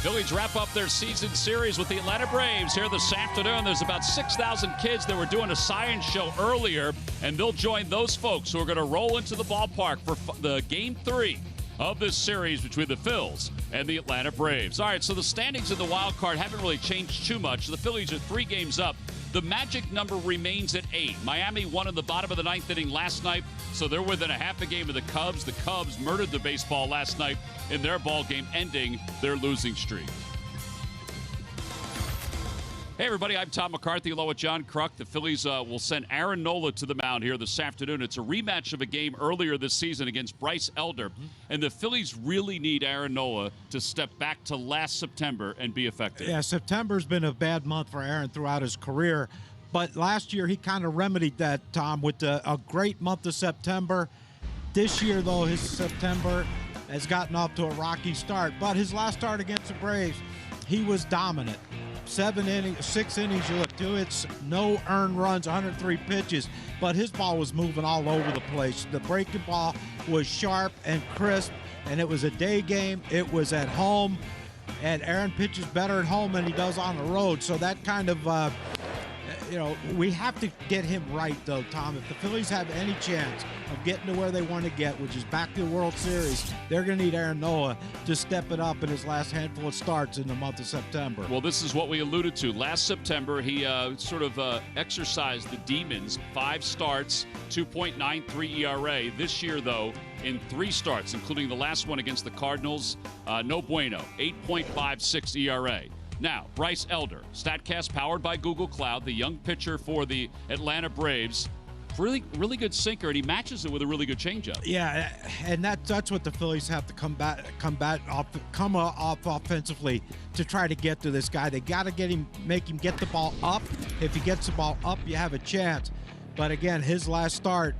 Phillies wrap up their season series with the Atlanta Braves here this afternoon. There's about 6,000 kids that were doing a science show earlier, and they'll join those folks who are going to roll into the ballpark for the Game 3 of this series between the Phils and the Atlanta Braves. All right, so the standings in the wild card haven't really changed too much. The Phillies are 3 games up. The magic number remains at 8. Miami won in the bottom of the 9th inning last night, so they're within a half a game of the Cubs. The Cubs murdered the baseball last night in their ball game, ending their losing streak. Hey, everybody, I'm Tom McCarthy along with John Kruk. The Phillies will send Aaron Nola to the mound here this afternoon. It's a rematch of a game earlier this season against Bryce Elder. And the Phillies really need Aaron Nola to step back to last September and be effective. Yeah, September's been a bad month for Aaron throughout his career. But last year, he kind of remedied that, Tom, with a great month of September. This year, though, his September has gotten off to a rocky start. But his last start against the Braves, he was dominant. 6 innings, you look, 2 hits, no earned runs, 103 pitches, but his ball was moving all over the place. The breaking ball was sharp and crisp, and it was a day game. It was at home, and Aaron pitches better at home than he does on the road, so that kind of, we have to get him right, though, Tom. If the Phillies have any chance of getting to where they want to get, which is back to the World Series, they're going to need Aaron Nola to step it up in his last handful of starts in the month of September. Well, this is what we alluded to. Last September, he exercised the demons. 5 starts, 2.93 ERA. This year, though, in 3 starts, including the last one against the Cardinals, no bueno, 8.56 ERA. Now, Bryce Elder, StatCast powered by Google Cloud, the young pitcher for the Atlanta Braves. Really, really good sinker, and he matches it with a really good changeup. Yeah, and that's what the Phillies have to come off offensively to try to get to this guy. They got to make him get the ball up. If he gets the ball up, you have a chance. But again, his last start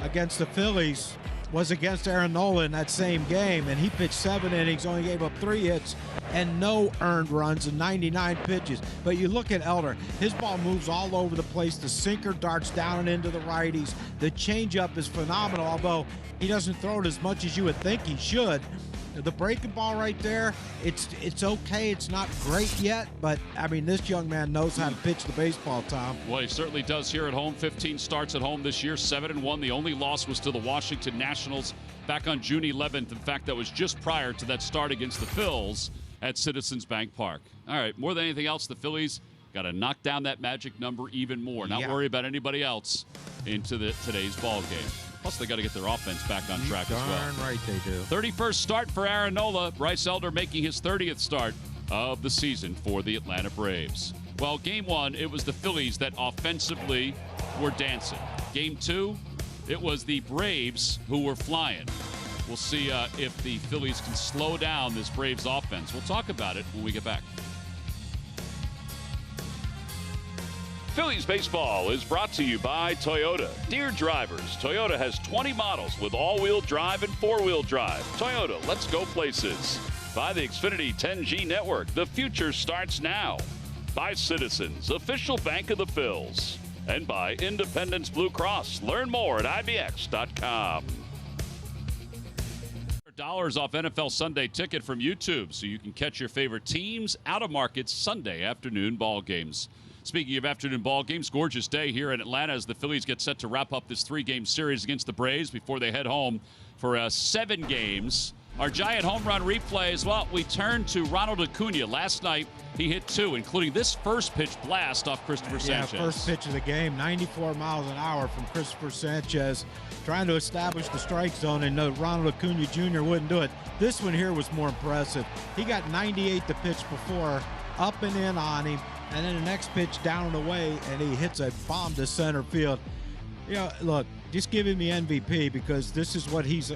against the Phillies was against Aaron Nola in that same game, and he pitched 7 innings, only gave up 3 hits and no earned runs and 99 pitches. But you look at Elder, his ball moves all over the place. The sinker darts down and into the righties. The changeup is phenomenal, although he doesn't throw it as much as you would think he should. The breaking ball right there, it's okay. It's not great yet, but, I mean, this young man knows how to pitch the baseball, Tom. Well, he certainly does here at home. 15 starts at home this year, 7-1. The only loss was to the Washington Nationals back on June 11th. In fact, that was just prior to that start against the Phils at Citizens Bank Park. All right, more than anything else, the Phillies got to knock down that magic number even more. Not worry about anybody else into today's ball game. Plus, they got to get their offense back on track as well. Darn right they do. 31st start for Aaron Nola. Bryce Elder making his 30th start of the season for the Atlanta Braves. Well, Game 1, it was the Phillies that offensively were dancing. Game 2, it was the Braves who were flying. We'll see if the Phillies can slow down this Braves offense. We'll talk about it when we get back. Phillies baseball is brought to you by Toyota. Dear drivers, Toyota has 20 models with all-wheel drive and four-wheel drive. Toyota, let's go places. By the Xfinity 10G network, the future starts now. By Citizens, official bank of the Phils. And by Independence Blue Cross. Learn more at IBX.com. $100 off NFL Sunday ticket from YouTube so you can catch your favorite teams out of market Sunday afternoon ball games. Speaking of afternoon ball games, gorgeous day here in Atlanta as the Phillies get set to wrap up this 3-game series against the Braves before they head home for 7 games. Our giant home run replays, well, we turn to Ronald Acuna. Last night, he hit 2, including this first pitch blast off Christopher Sanchez. Yeah, first pitch of the game, 94 miles an hour from Christopher Sanchez, trying to establish the strike zone, and Ronald Acuna Jr. wouldn't do it. This one here was more impressive. He got 98 the pitch before, up and in on him, and then the next pitch down and away, and he hits a bomb to center field. You know, look, just give him the MVP because this is what he's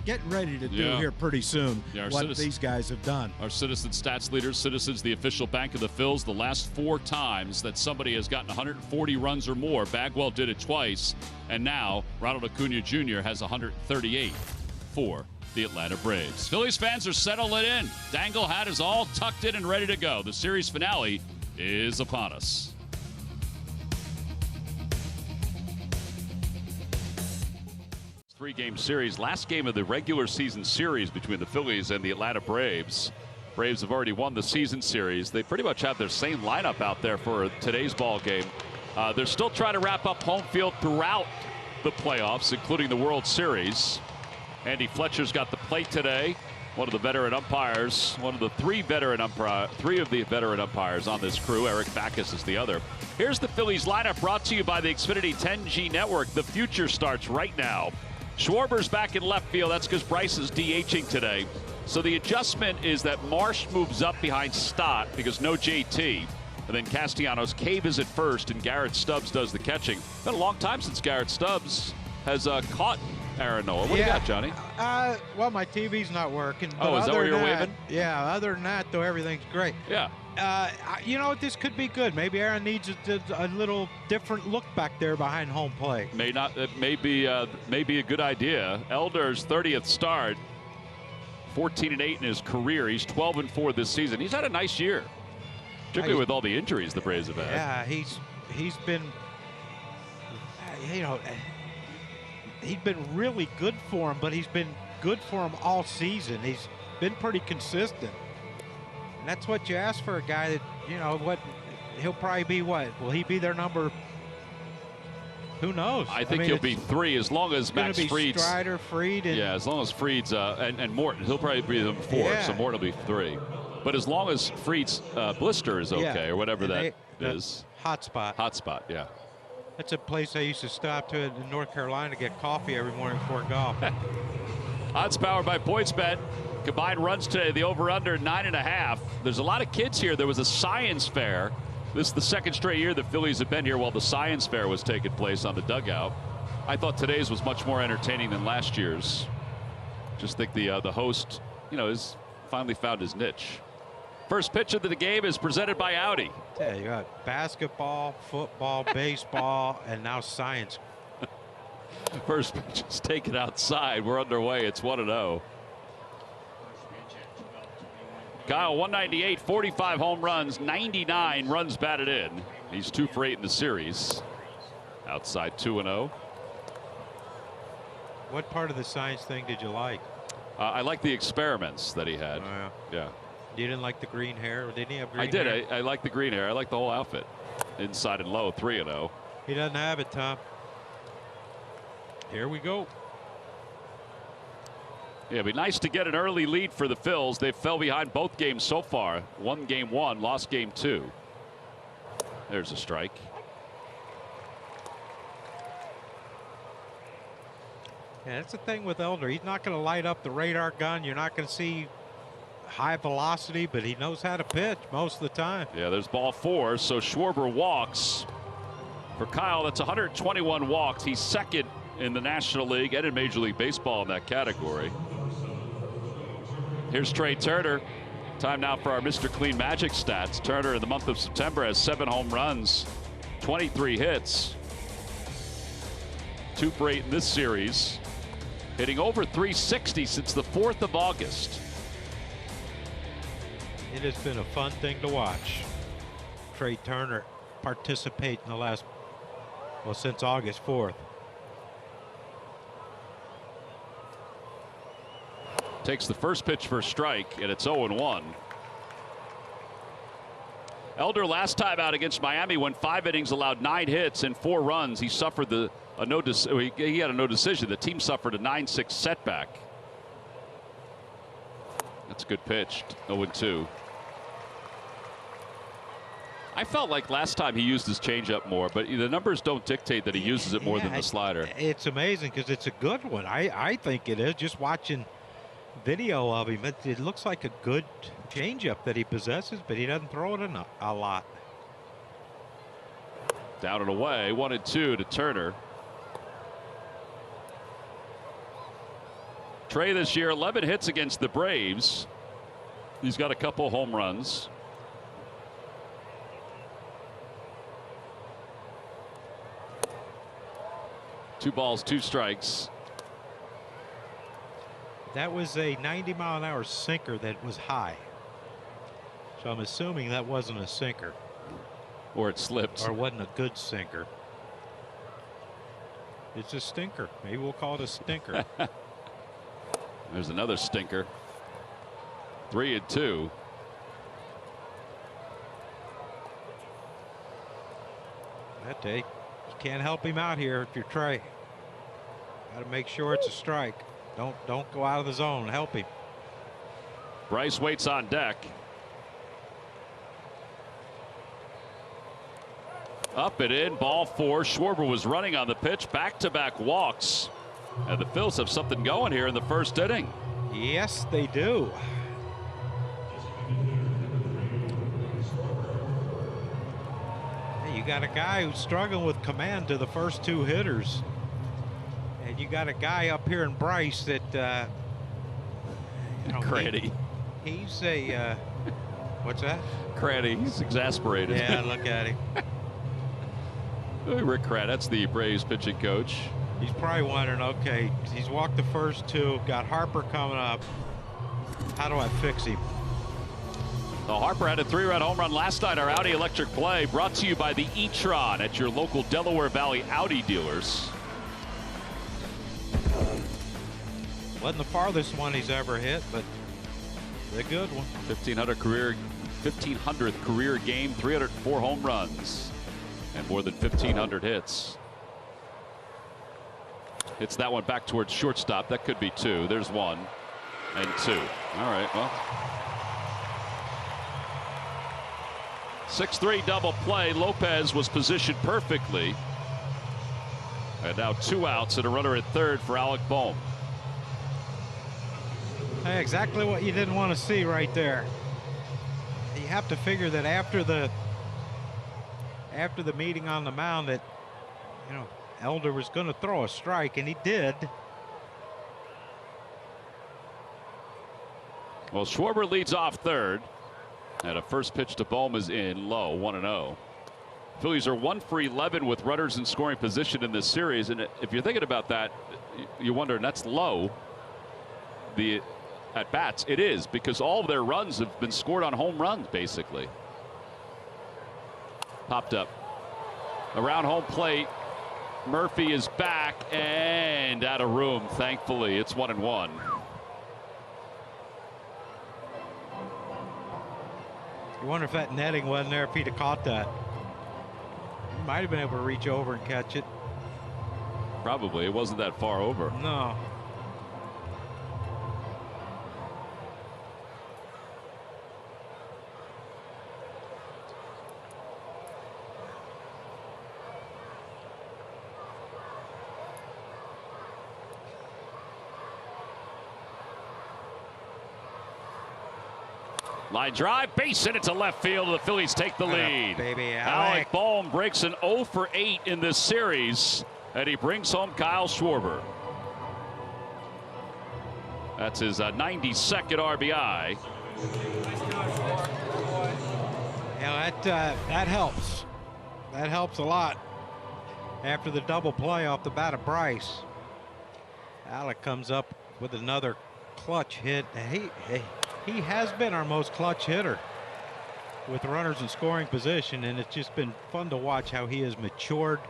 getting ready to do here pretty soon, what these guys have done. Our Citizen stats leaders, Citizens, the official bank of the Phils, the last 4 times that somebody has gotten 140 runs or more. Bagwell did it twice, and now Ronald Acuna Jr. has 138 for the Atlanta Braves. Phillies fans are settling in. Dangle hat is all tucked in and ready to go. The series finale is upon us. Three-game series, last game of the regular season series between the Phillies and the Atlanta Braves. Braves have already won the season series. They pretty much have their same lineup out there for today's ball game. They're still trying to wrap up home field throughout the playoffs, including the World Series. Andy Fletcher's got the plate today. One of the veteran umpires, one of the three of the veteran umpires on this crew. Eric Backus is the other. Here's the Phillies lineup brought to you by the Xfinity 10G network. The future starts right now. Schwarber's back in left field. That's because Bryce is DHing today. So the adjustment is that Marsh moves up behind Stott because no JT. And then Castellanos Cave is at first, and Garrett Stubbs does the catching. Been a long time since Garrett Stubbs has caught Aaron Nola. What do you got, Johnny? Well, my TV's not working. Oh, is that where you're waving? Yeah, other than that, though, everything's great. Yeah. You know what? This could be good. Maybe Aaron needs a little different look back there behind home plate. It may be a good idea. Elder's 30th start, 14-8 in his career. He's 12-4 this season. He's had a nice year, particularly with all the injuries the Braves have had. Yeah, he's been, you know, he's been really good for him, but he's been good for him all season. He's been pretty consistent. And that's what you ask for a guy that, you know, he'll probably be what? Will he be their number? Who knows? I think he'll be 3 as long as Max Fried's. Strider, Fried. Yeah, as long as Fried's and Morton. He'll probably be number 4, yeah. So Morton will be 3. But as long as Fried's blister is okay, or whatever that is. Hot spot. Hot spot, yeah. That's a place I used to stop to in North Carolina to get coffee every morning before golf. Odds powered by PointsBet. Combined runs today, the over-under 9.5. There's a lot of kids here. There was a science fair. This is the second straight year the Phillies have been here while the science fair was taking place on the dugout. I thought today's was much more entertaining than last year's. Just think the host, you know, has finally found his niche. First pitch of the game is presented by Audi. Yeah, you got basketball, football, baseball, and now science. First pitch is taken outside. We're underway. It's 1-0. Kyle, 198, 45 home runs, 99 runs batted in. He's 2 for 8 in the series. Outside 2-0. What part of the science thing did you like? I like the experiments that he had. Yeah. You didn't like the green hair? Didn't he have green I did. hair? I like the green hair. I like the whole outfit. Inside and low, 3-0. He doesn't have it, Tom. Here we go. Yeah, it'd be nice to get an early lead for the Phils. They fell behind both games so far. Won game 1, lost game 2. There's a strike. Yeah, that's the thing with Elder. He's not going to light up the radar gun. You're not going to see high velocity, but he knows how to pitch most of the time. Yeah, there's ball 4. So Schwarber walks. For Kyle, that's 121 walks. He's second in the National League and in Major League Baseball in that category. Here's Trey Turner. Time now for our Mr. Clean Magic stats. Turner in the month of September has 7 home runs, 23 hits, 2 for 8 in this series, hitting over 360 since the 4th of August. It has been a fun thing to watch Trey Turner participate in the last, well, since August 4th. Takes the first pitch for a strike, and it's 0-1. Elder last time out against Miami went 5 innings, allowed 9 hits and 4 runs. He suffered he had a no decision. The team suffered a 9-6 setback. That's a good pitch. 0-2. I felt like last time he used his changeup more, but the numbers don't dictate that he uses it more than the slider. It's amazing because it's a good one. I think it is. Just watching video of him, it looks like a good changeup that he possesses, but he doesn't throw it a lot. Down and away, 1-2 to Turner. Trey this year, 11 hits against the Braves. He's got a couple home runs. Two balls, 2 strikes. That was a 90-mile-an-hour sinker that was high. So I'm assuming that wasn't a sinker. Or it slipped. Or wasn't a good sinker. It's a stinker. Maybe we'll call it a stinker. There's another stinker. 3-2. You can't help him out here if you're Trey. Got to make sure it's a strike. Don't go out of the zone. Help him. Bryce waits on deck. Up and in, ball 4. Schwarber was running on the pitch, back-to-back walks. And the Phils have something going here in the first inning. Yes, they do. Hey, you got a guy who's struggling with command to the first 2 hitters. And you got a guy up here in Bryce that, Craddy. He's a, what's that? Craddy, he's exasperated. Yeah, look at him. Rick Craddy, that's the Braves pitching coach. He's probably wondering, okay, he's walked the first 2, got Harper coming up. How do I fix him? Well, Harper had a 3-run home run last night. Our Audi Electric Play brought to you by the e-tron at your local Delaware Valley Audi dealers. Wasn't the farthest one he's ever hit, but the good one. 1500th career game, 304 home runs, and more than 1,500 hits. Hits that one back towards shortstop. That could be 2. There's 1 and 2. All right, well. 6-3 double play. Lopez was positioned perfectly. And now 2 outs and a runner at third for Alec Bohm. Hey, exactly what you didn't want to see right there. You have to figure that after the meeting on the mound that, Elder was going to throw a strike, and he did. Well, Schwarber leads off third. And a first pitch to Bohm is in low, 1-0. Phillies are 1 for 11 with runners in scoring position in this series. And if you're thinking about that, you wonder, that's low. The at bats, it is, because all of their runs have been scored on home runs, basically. Popped up around home plate. Murphy is back and out of room. Thankfully, it's 1-1. You wonder if that netting wasn't there, if he'd have caught that. He might have been able to reach over and catch it. Probably. It wasn't that far over. No. Line drive, base hit it to left field. The Phillies take the lead. Baby, Alec Bohm breaks an 0 for 8 in this series, and he brings home Kyle Schwarber. That's his 92nd RBI. Yeah, that helps. That helps a lot. After the double play off the bat of Bryce, Alec comes up with another clutch hit. He has been our most clutch hitter with runners in scoring position, and it's just been fun to watch how he has matured,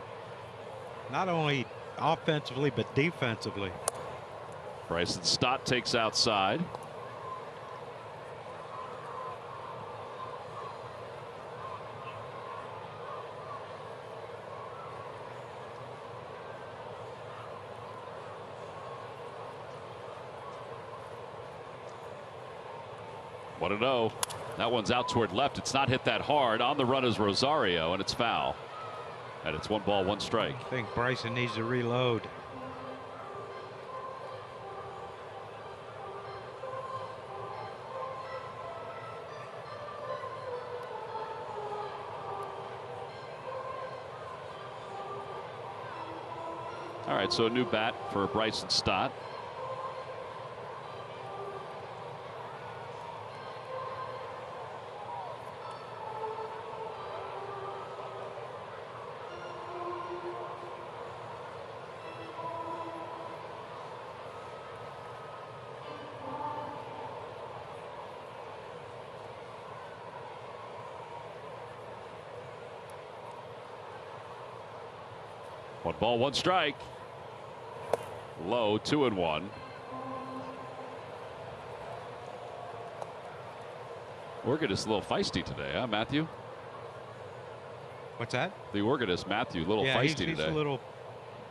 not only offensively but defensively. Bryson Stott takes outside. What a no. That one's out toward left. It's not hit that hard. On the run is Rosario, and it's foul. And it's 1 ball, 1 strike. I think Bryson needs to reload. All right, so a new bat for Bryson Stott. One ball, 1 strike. Low, 2-1. We're getting a little feisty today, huh, Matthew? What's that? The organist, Matthew, a little feisty he's today. A little,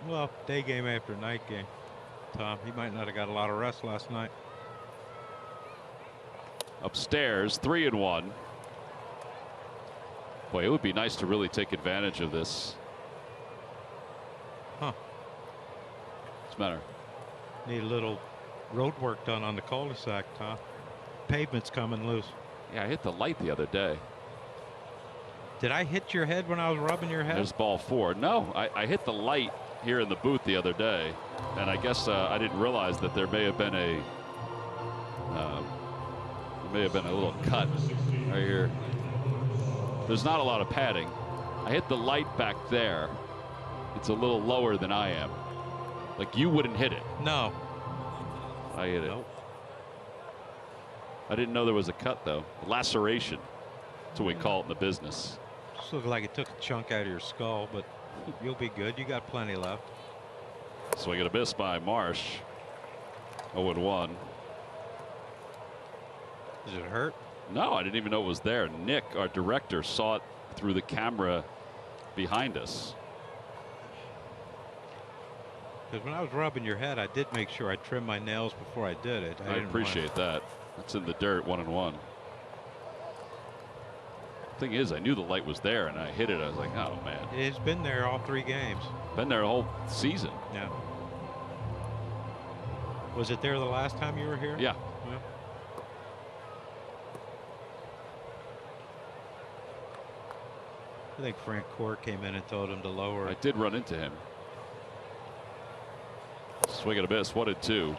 well, day game after night game, Tom. He might not have got a lot of rest last night. Upstairs, 3-1. Boy, it would be nice to really take advantage of this. Huh. What's the matter? Need a little road work done on the cul-de-sac, Tom. Pavement's coming loose. Yeah, I hit the light the other day. Did I hit your head when I was rubbing your head? There's ball 4. No, I hit the light here in the booth the other day, and I guess I didn't realize that there may have been a little cut right here. There's not a lot of padding. I hit the light back there. It's a little lower than I am. Like you wouldn't hit it. No. I hit it. Nope. I didn't know there was a cut though. Laceration. That's what we call it in the business. Just looked like it took a chunk out of your skull, but you'll be good. You got plenty left. Swing and a miss by Marsh. 0-1. Does it hurt? No, I didn't even know it was there. Nick, our director, saw it through the camera behind us. Because when I was rubbing your head, I did make sure I trimmed my nails before I did it. I appreciate that. It's in the dirt, 1-1. Thing is, I knew the light was there, and I hit it. I was like, oh man. It's been there all 3 games. Been there the whole season. Yeah. Was it there the last time you were here? Yeah. I think Frank Core came in and told him to lower. I did run into him. Swing and a miss, 1-2.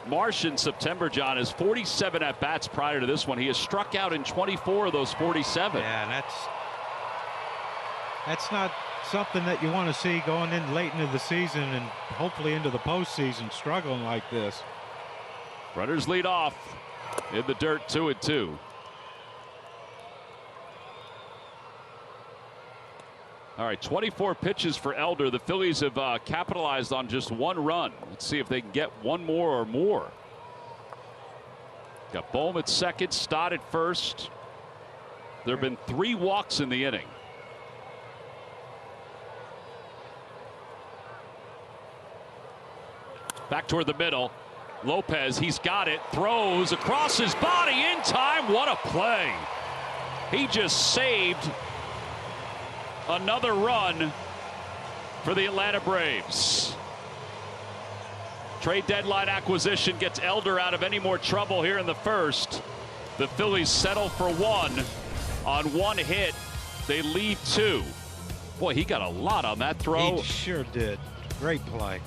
Marsh in September, John, has 47 at bats prior to this one. He has struck out in 24 of those 47. Yeah, and that's not something that you want to see going in late into the season and hopefully into the postseason, struggling like this. Runners lead off in the dirt, 2-2. All right, 24 pitches for Elder. The Phillies have capitalized on just 1 run. Let's see if they can get 1 more or more. Got Bohm at second, Stott at first. There have been 3 walks in the inning. Back toward the middle. Lopez, he's got it, throws across his body in time. What a play. He just saved another run for the Atlanta Braves. Trade deadline acquisition gets Elder out of any more trouble here in the first. The Phillies settle for 1 on 1 hit. They lead 2. Boy, he got a lot on that throw. He sure did. Great play.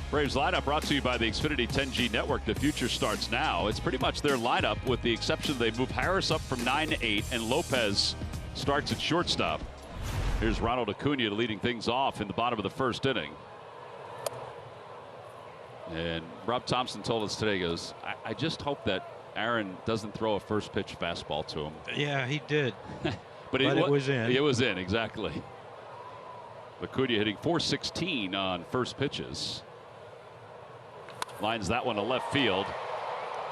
Braves lineup brought to you by the Xfinity 10G network. The future starts now. It's pretty much their lineup with the exception they move Harris up from 9 to 8 and Lopez starts at shortstop. Here's Ronald Acuna leading things off in the bottom of the first inning. And Rob Thompson told us today, he goes, I just hope that Aaron doesn't throw a first pitch fastball to him. Yeah, he did. but it was in. It was in, exactly. Acuna hitting .416 on first pitches. Lines that one to left field.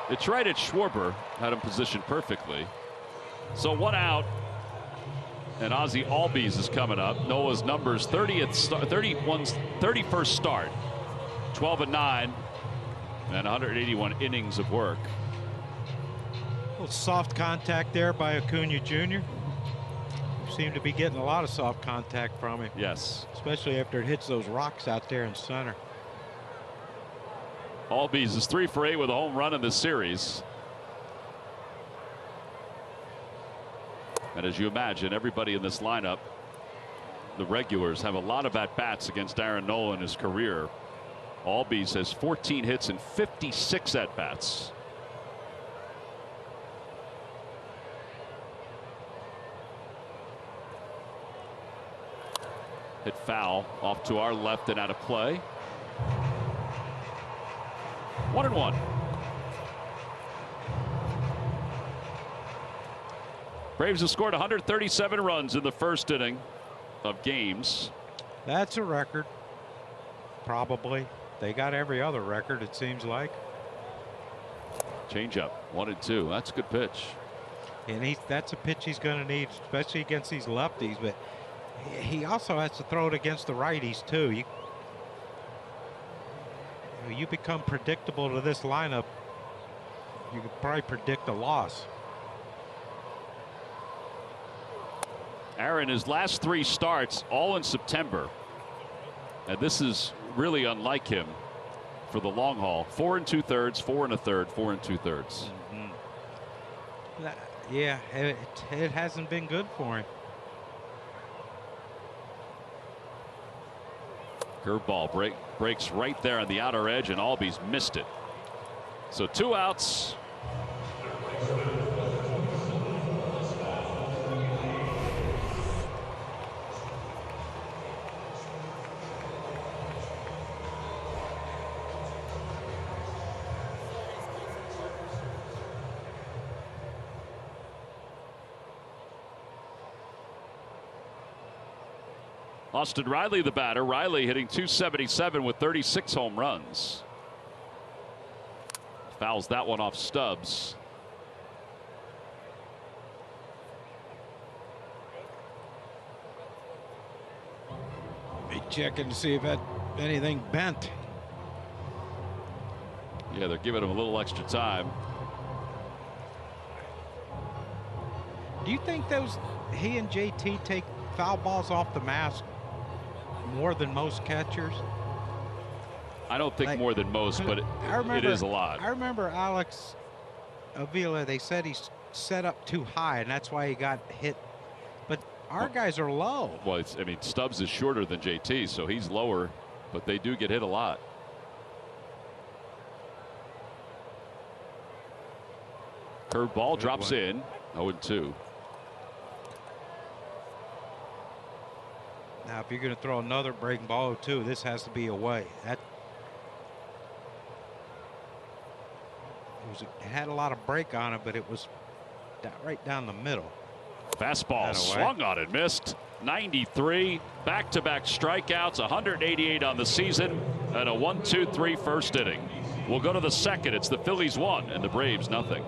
It's right at Schwarber. Had him positioned perfectly. So 1 out. And Ozzie Albies is coming up. Noah's numbers 31st start. 12-9. And 181 innings of work. A little soft contact there by Acuna Jr. Seemed to be getting a lot of soft contact from him. Yes. Especially after it hits those rocks out there in center. Albies is 3 for 8 with a home run in this series. And as you imagine, everybody in this lineup, the regulars, have a lot of at-bats against Aaron Nola in his career. Albies has 14 hits and 56 at-bats. Hit foul off to our left and out of play. 1-1. Braves have scored 137 runs in the first inning of games. That's a record. Probably. They got every other record, it seems like. Change up, 1-2. That's a good pitch. And that's a pitch he's going to need, especially against these lefties. But he also has to throw it against the righties, too. You become predictable to this lineup, you could probably predict a loss. Aaron, his last 3 starts all in September. And this is really unlike him for the long haul. 4 2/3, 4 1/3, 4 2/3. Yeah, it hasn't been good for him. Curveball breaks right there on the outer edge, and Albies missed it. So 2 outs. Austin Riley, the batter. Riley hitting .277 with 36 home runs. Fouls that one off Stubbs. Be checking to see if anything bent. Yeah, they're giving him a little extra time. Do you think he and JT take foul balls off the mask more than most catchers? I don't think more than most, but it is a lot. I remember Alex Avila, they said he's set up too high, and that's why he got hit. But our guys are low. Well, I mean, Stubbs is shorter than JT, so he's lower, but they do get hit a lot. Curveball drops in, 0-2. Now, if you're going to throw another breaking ball, too, this has to be away. It had a lot of break on it, but it was right down the middle. Fastball swung on it, missed. 93, back-to-back strikeouts, 188 on the season, and a 1-2-3 first inning. We'll go to the second. It's the Phillies 1 and the Braves nothing.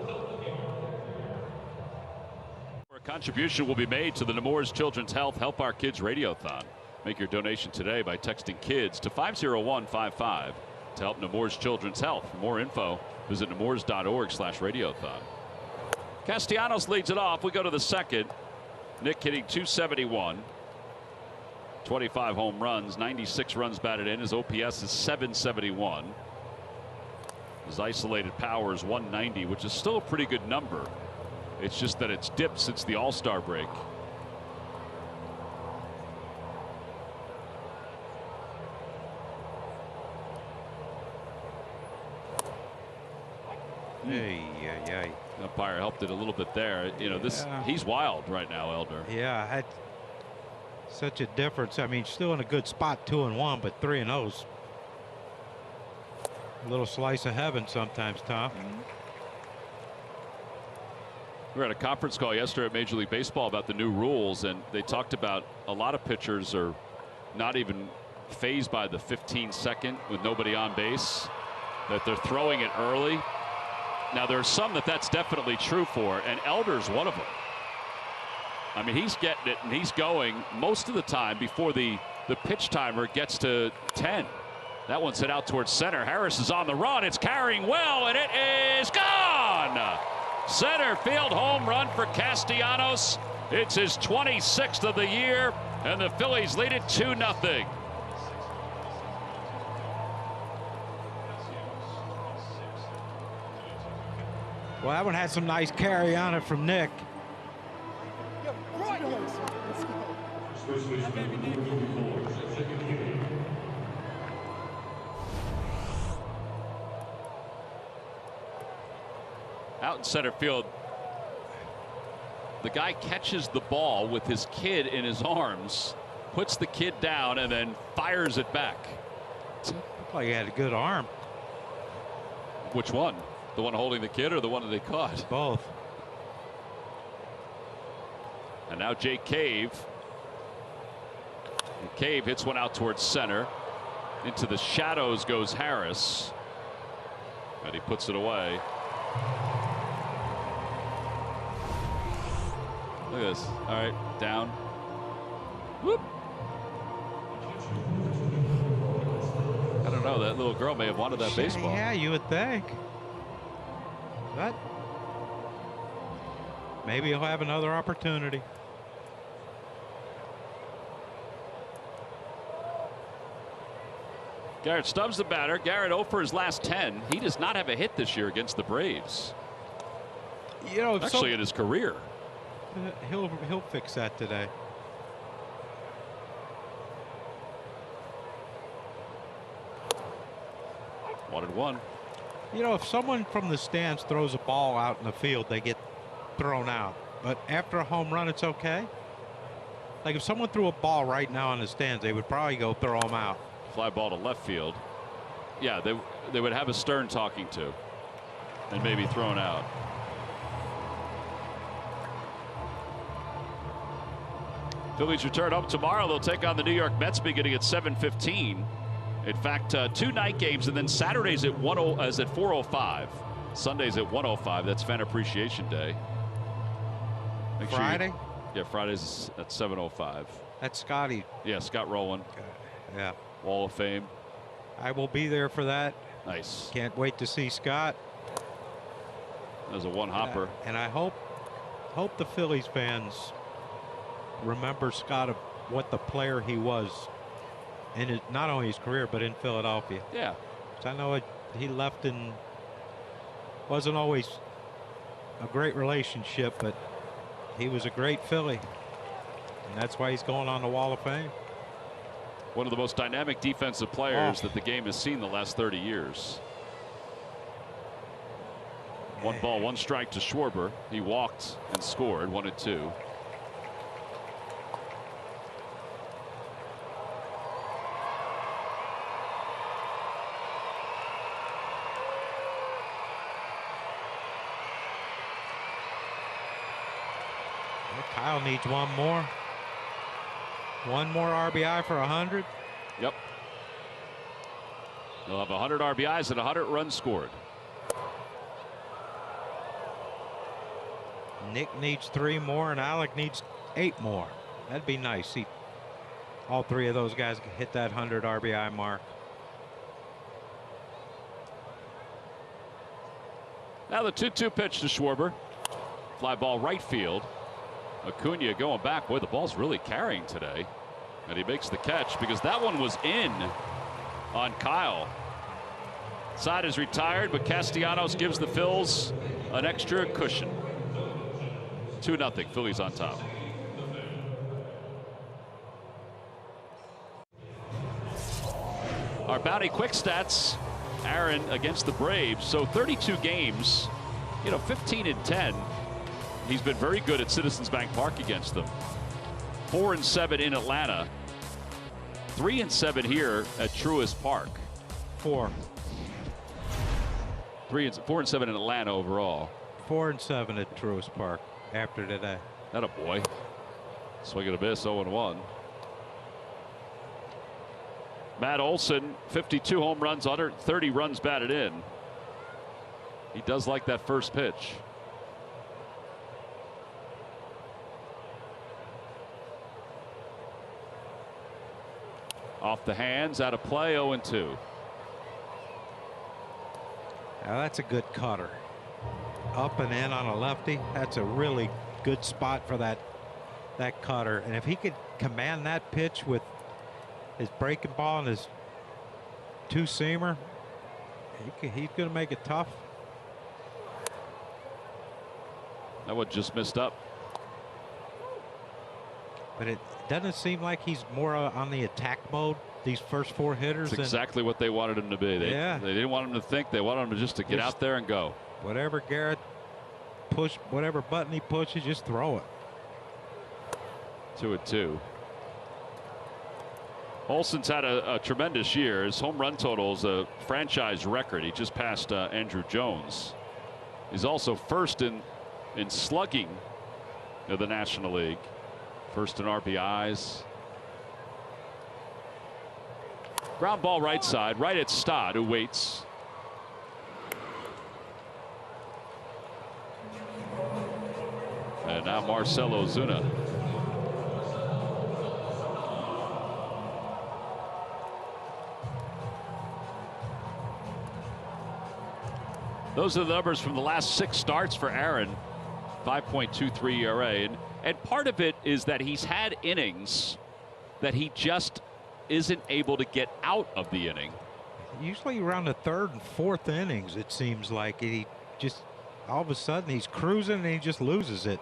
A contribution will be made to the Nemours Children's Health Help Our Kids Radiothon. Make your donation today by texting KIDS to 50155 to help Nemours Children's Health. For more info, visit nemours.org/radiothon. Castellanos leads it off. We go to the second. Nick hitting .271. 25 home runs, 96 runs batted in. His OPS is .771. His isolated power is .190, which is still a pretty good number. It's just that it's dipped since the All-Star break. Hey. Umpire helped it a little bit there. You know, he's wild right now, Elder. Yeah, such a difference. I mean, still in a good spot, 2-1, but 3-0's a little slice of heaven sometimes, Tom. We were at a conference call yesterday at Major League Baseball about the new rules, and they talked about a lot of pitchers are not even phased by the 15-second with nobody on base, that they're throwing it early. Now, there's some that's definitely true for, and Elder's one of them. I mean, he's getting it, and he's going most of the time before the pitch timer gets to 10. That one's hit out towards center. Harris is on the run. It's carrying well, and it is gone. Center field home run for Castellanos. It's his 26th of the year, and the Phillies lead it 2-0. Well, that one had some nice carry on it from Nick. Out in center field, the guy catches the ball with his kid in his arms, puts the kid down, and then fires it back. Looked like he had a good arm. Which one? The one holding the kid or the one that they caught? Both. And now Jake Cave. And Cave hits one out towards center. Into the shadows goes Harris. And he puts it away. Look at this. All right, down. Whoop. I don't know. That little girl may have wanted that baseball. Yeah, you would think. But maybe he'll have another opportunity. Garrett Stubbs the batter. Garrett 0 for his last 10. He does not have a hit this year against the Braves. You know, actually in his career. He'll fix that today. Wanted one. You know, if someone from the stands throws a ball out in the field, they get thrown out. But after a home run, it's okay. Like if someone threw a ball right now in the stands, they would probably go throw them out. Fly ball to left field. Yeah, they would have a Stern talking to and maybe thrown out. Phillies return home tomorrow. They'll take on the New York Mets beginning at 7:15. In fact, 2 night games, and then Saturdays at 4:05. Sundays at 1:05. That's Fan Appreciation Day. Make Friday? Sure yeah, Fridays at 7:05. That's Scotty. Yeah, Scott Rowland. Yeah. Wall of Fame. I will be there for that. Nice. Can't wait to see Scott. There's a one hopper. And I hope the Phillies fans remember Scott of what the player he was in not only his career but in Philadelphia. Yeah. I know he left and wasn't always a great relationship, but he was a great Philly, and that's why he's going on the Wall of Fame. One of the most dynamic defensive players that the game has seen the last 30 years. 1 ball, 1 strike to Schwarber. He walked and scored 1-2. Kyle needs one more. One more RBI for 100. Yep. They'll have 100 RBIs and 100 runs scored. Nick needs 3 more and Alec needs 8 more. That'd be nice. See, all 3 of those guys hit that 100 RBI mark. Now the 2-2 pitch to Schwarber. Fly ball right field. Acuna going back. Boy, the ball's really carrying today. And he makes the catch because that one was in on Kyle. Side is retired, but Castellanos gives the Phils an extra cushion. 2-0. Phillies on top. Our Bounty quick stats. Aaron against the Braves. So 32 games, 15-10. He's been very good at Citizens Bank Park against them. 4-7 in Atlanta. 3-7 here at Truist Park. 4. 4-7 in Atlanta overall. 4-7 at Truist Park after today. That a boy. Swing and a miss. 0-1. Matt Olson, 52 home runs, 130 runs batted in. He does like that first pitch. Off the hands, out of play, 0-2. Now that's a good cutter. Up and in on a lefty. That's a really good spot for that cutter. And if he could command that pitch with his breaking ball and his 2-seamer, he's going to make it tough. That one just missed up. But it doesn't seem like he's more on the attack mode, these first 4 hitters. That's exactly what they wanted him to be. They didn't want him to think. They wanted him to get out there and go. Whatever Garrett whatever button he pushes, just throw it. 2-2. Olson's had a tremendous year. His home run total is a franchise record. He just passed Andrew Jones. He's also first in slugging of the National League. First in RBIs. Ground ball right side, right at Stott, who waits. And now Marcell Ozuna. Those are the numbers from the last 6 starts for Aaron. 5.23 ERA. And part of it is that he's had innings that he just isn't able to get out of the inning. Usually around the 3rd and 4th innings, it seems like he just all of a sudden he's cruising and he just loses it.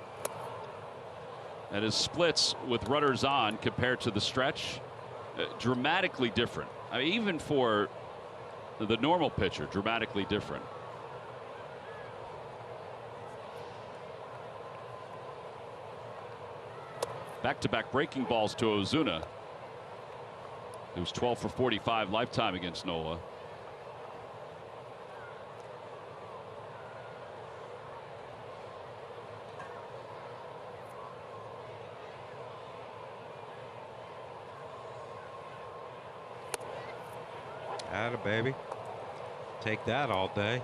And his splits with runners on compared to the stretch, dramatically different. I mean, even for the normal pitcher, dramatically different. Back-to-back breaking balls to Ozuna. It was 12 for 45 lifetime against Nola. Atta baby. Take that all day.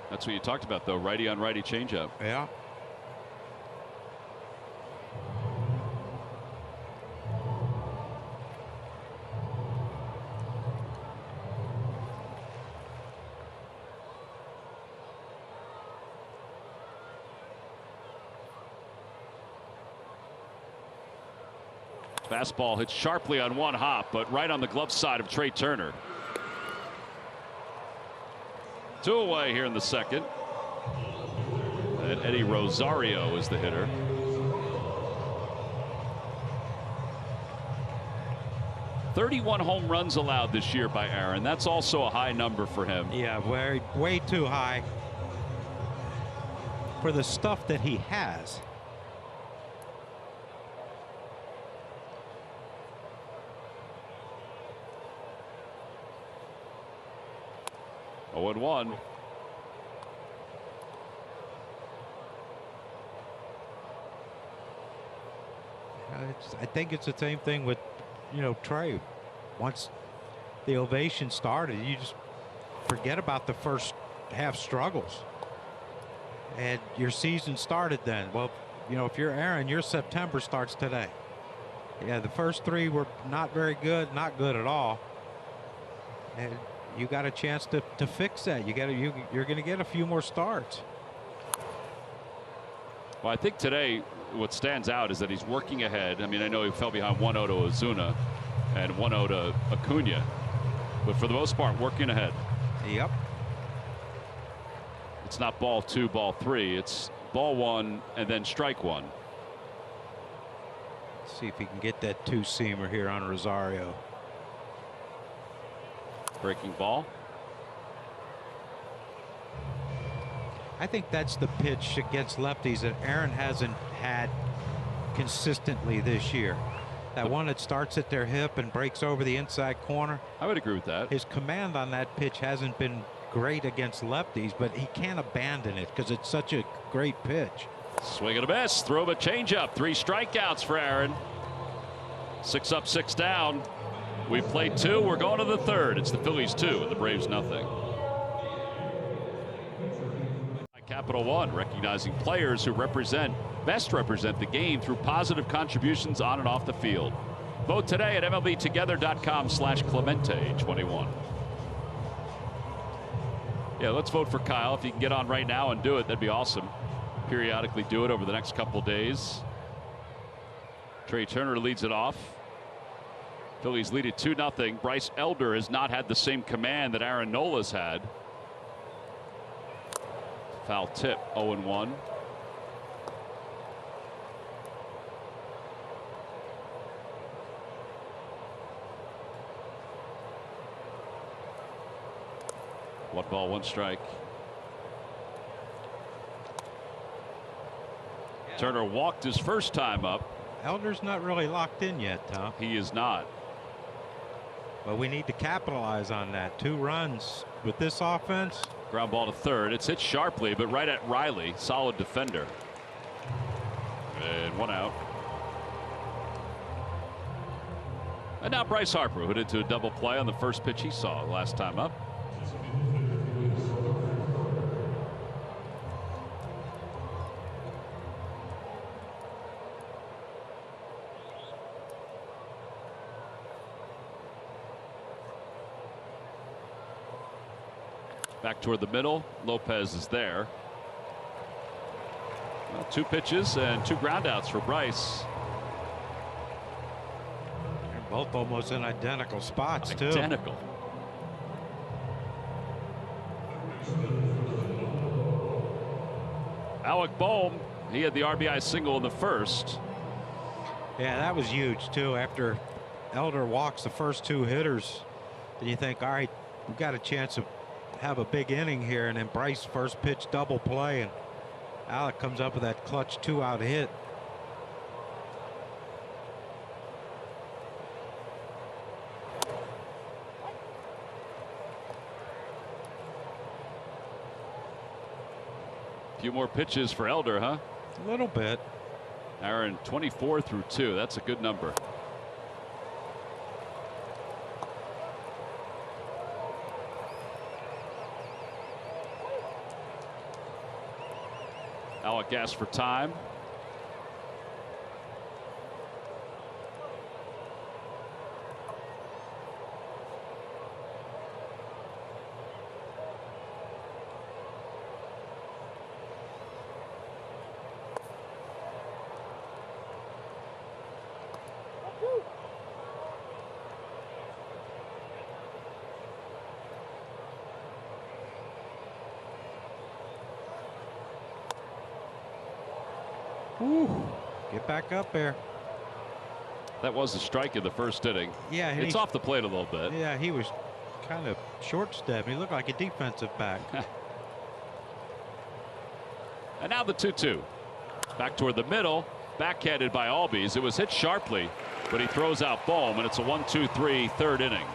That's what you talked about, though. Righty on righty changeup. Yeah. Fastball hits sharply on one hop, but right on the glove side of Trey Turner. 2 away here in the second. And Eddie Rosario is the hitter. "31 home runs allowed this year by Aaron. That's also a high number for him. Yeah, way too high for the stuff that he has. Oh, and 1. I think it's the same thing with, Trey. Once the ovation started, you just forget about the first half struggles. And your season started then. Well, if you're Aaron, your September starts today. Yeah, the first 3 were not very good, not good at all. And you got a chance to fix that. You're going to get a few more starts. Well, I think today what stands out is that he's working ahead. I mean, I know he fell behind 1-0 to Ozuna and 1-0 to Acuna, but for the most part, working ahead. Yep. It's not ball 2, ball 3. It's ball 1 and then strike 1. Let's see if he can get that 2-seamer here on Rosario. Breaking ball. I think that's the pitch against lefties that Aaron hasn't had consistently this year. That one that starts at their hip and breaks over the inside corner. I would agree with that. His command on that pitch hasn't been great against lefties, but he can't abandon it because it's such a great pitch. Swing and a miss. Throw of a changeup. 3 strikeouts for Aaron. 6 up, 6 down. We've played 2. We're going to the 3rd. It's the Phillies 2 and the Braves nothing. Capital One, recognizing players who best represent the game through positive contributions on and off the field. Vote today at MLBtogether.com/Clemente21. Yeah, let's vote for Kyle. If you can get on right now and do it, that'd be awesome. Periodically do it over the next couple days. Trey Turner leads it off. Phillies lead it 2-0. Bryce Elder has not had the same command that Aaron Nola's had. Foul tip, 0-1. One ball, 1 strike. Turner walked his first time up. Elder's not really locked in yet, Tom. He is not. But we need to capitalize on that. 2 runs with this offense. Ground ball to 3rd. It's hit sharply, but right at Riley. Solid defender. And 1 out. And now Bryce Harper, who hit into a double play on the first pitch he saw last time up. Back toward the middle. Lopez is there. Well, 2 pitches and 2 groundouts for Bryce. They're both almost in identical spots, too. Identical. Alec Boehm, he had the RBI single in the first. Yeah, that was huge, too. After Elder walks the first 2 hitters, then you think, all right, we've got a chance to have a big inning here, and then Bryce first pitch double play, and Alec comes up with that clutch 2-out hit. A few more pitches for Elder, huh? A little bit. Aaron, 24 through 2. That's a good number. Alec asked for time. Ooh, get back up there. That was a strike in the first inning. Yeah, it's off the plate a little bit. Yeah, he was kind of short step. He looked like a defensive back. And now the 2-2. Back toward the middle. Backhanded by Albies. It was hit sharply, but he throws out Boehm, and it's a 1-2-3 third inning.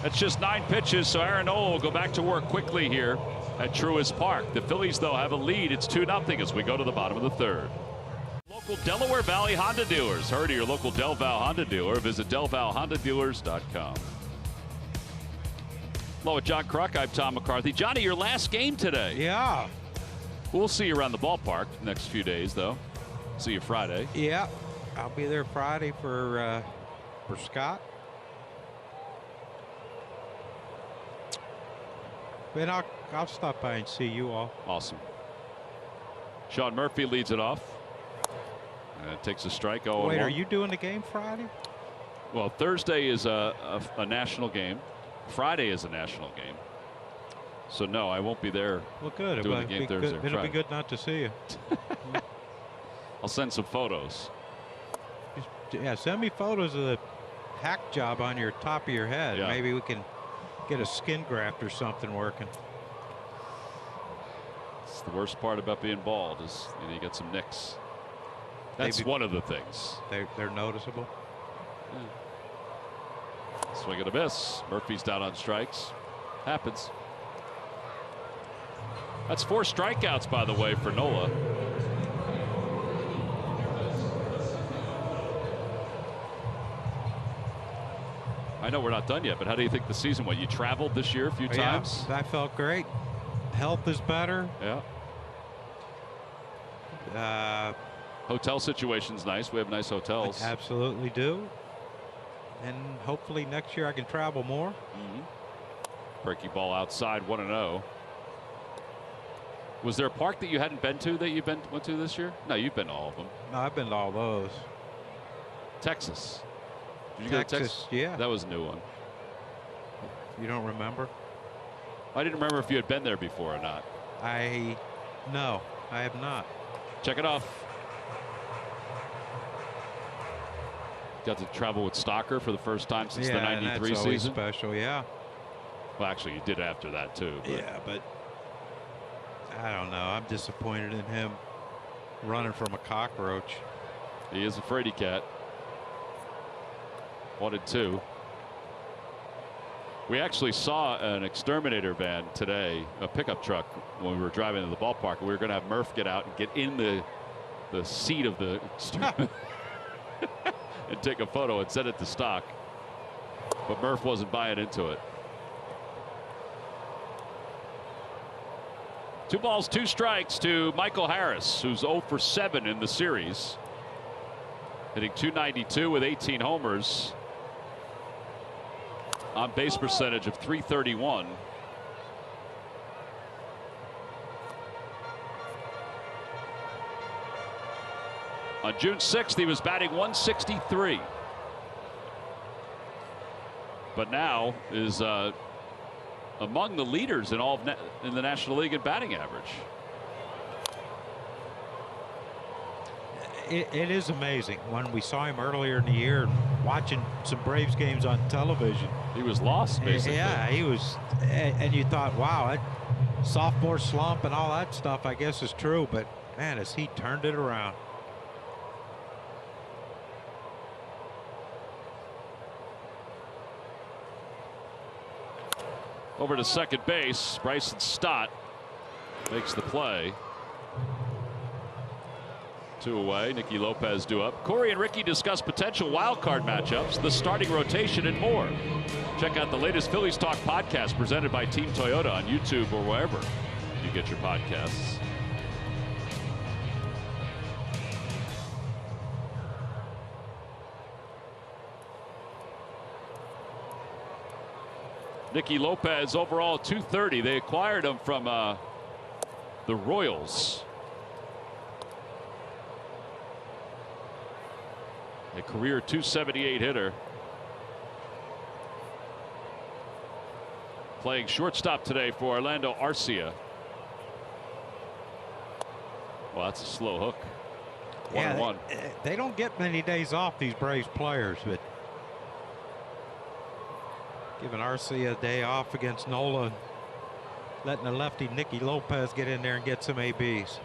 That's just 9 pitches, so Aaron Nola will go back to work quickly here at Truist Park. The Phillies, though, have a lead. It's 2-0 as we go to the bottom of the third. Local Delaware Valley Honda dealers. Hurry to your local Del Val Honda dealer. Visit DelValHondaDealers.com. Hello, with John Kruk. I'm Tom McCarthy. Johnny, your last game today. Yeah. We'll see you around the ballpark next few days, though. See you Friday. Yeah, I'll be there Friday for Scott. But I'll stop by and see you all. Awesome. Sean Murphy leads it off. And takes a strike. Wait, are you doing the game Friday? Well, Thursday is a national game. Friday is a national game. So no, I won't be there. Well, good. Doing the game Thursday. It'll be good not to see you. I'll send some photos. Yeah, send me photos of the hack job on your top of your head. Yeah. Maybe we can get a skin graft or something working. It's the worst part about being bald is you get some nicks. That's one of the things. They're noticeable. Yeah. Swing and a miss. Murphy's down on strikes. Happens. That's 4 strikeouts, by the way, for Nola. I know we're not done yet, but how do you think the season went? You traveled this year a few times. Yeah, I felt great. Health is better. Yeah. Hotel situation's nice. We have nice hotels. I absolutely do. And hopefully next year I can travel more. Breaking ball outside, 1-0. Was there a park that you hadn't been to that you went to this year? No, you've been to all of them. No, I've been to all those. Texas. Did you go to Texas? Yeah. That was a new one. You don't remember? I didn't remember if you had been there before or not. No, I have not. Check it off. Got to travel with Stocker for the first time since the '93 that's season. Special, yeah. Well, actually, you did after that too. But. Yeah, but I don't know. I'm disappointed in him running from a cockroach. He is a fraidy cat. 1-2. We actually saw an exterminator van today, a pickup truck, when we were driving to the ballpark. We were going to have Murph get out and get in the seat of the and take a photo and send it to stock. But Murph wasn't buying into it. 2 balls, 2 strikes to Michael Harris, who's 0 for 7 in the series. Hitting .292 with 18 homers. On base percentage of .331. On June 6th, he was batting .163. But now is among the leaders in all of in the National League in batting average. It is amazing. When we saw him earlier in the year, watching some Braves games on television, he was lost, basically. Yeah, he was, and you thought, wow, that sophomore slump and all that stuff, I guess, is true. But man, as he turned it around. Over to second base, Bryson Stott makes the play. 2 away. Nicky Lopez due up. Corey and Ricky discuss potential wild card matchups, the starting rotation, and more. Check out the latest Phillies Talk podcast presented by Team Toyota on YouTube or wherever you get your podcasts. Nicky Lopez overall .230. They acquired him from the Royals. A career .278 hitter. Playing shortstop today for Orlando Arcia. Well, that's a slow hook. 1-1. They don't get many days off, these Braves players, but giving Arcia a day off against Nola, letting the lefty Nicky Lopez get in there and get some ABs.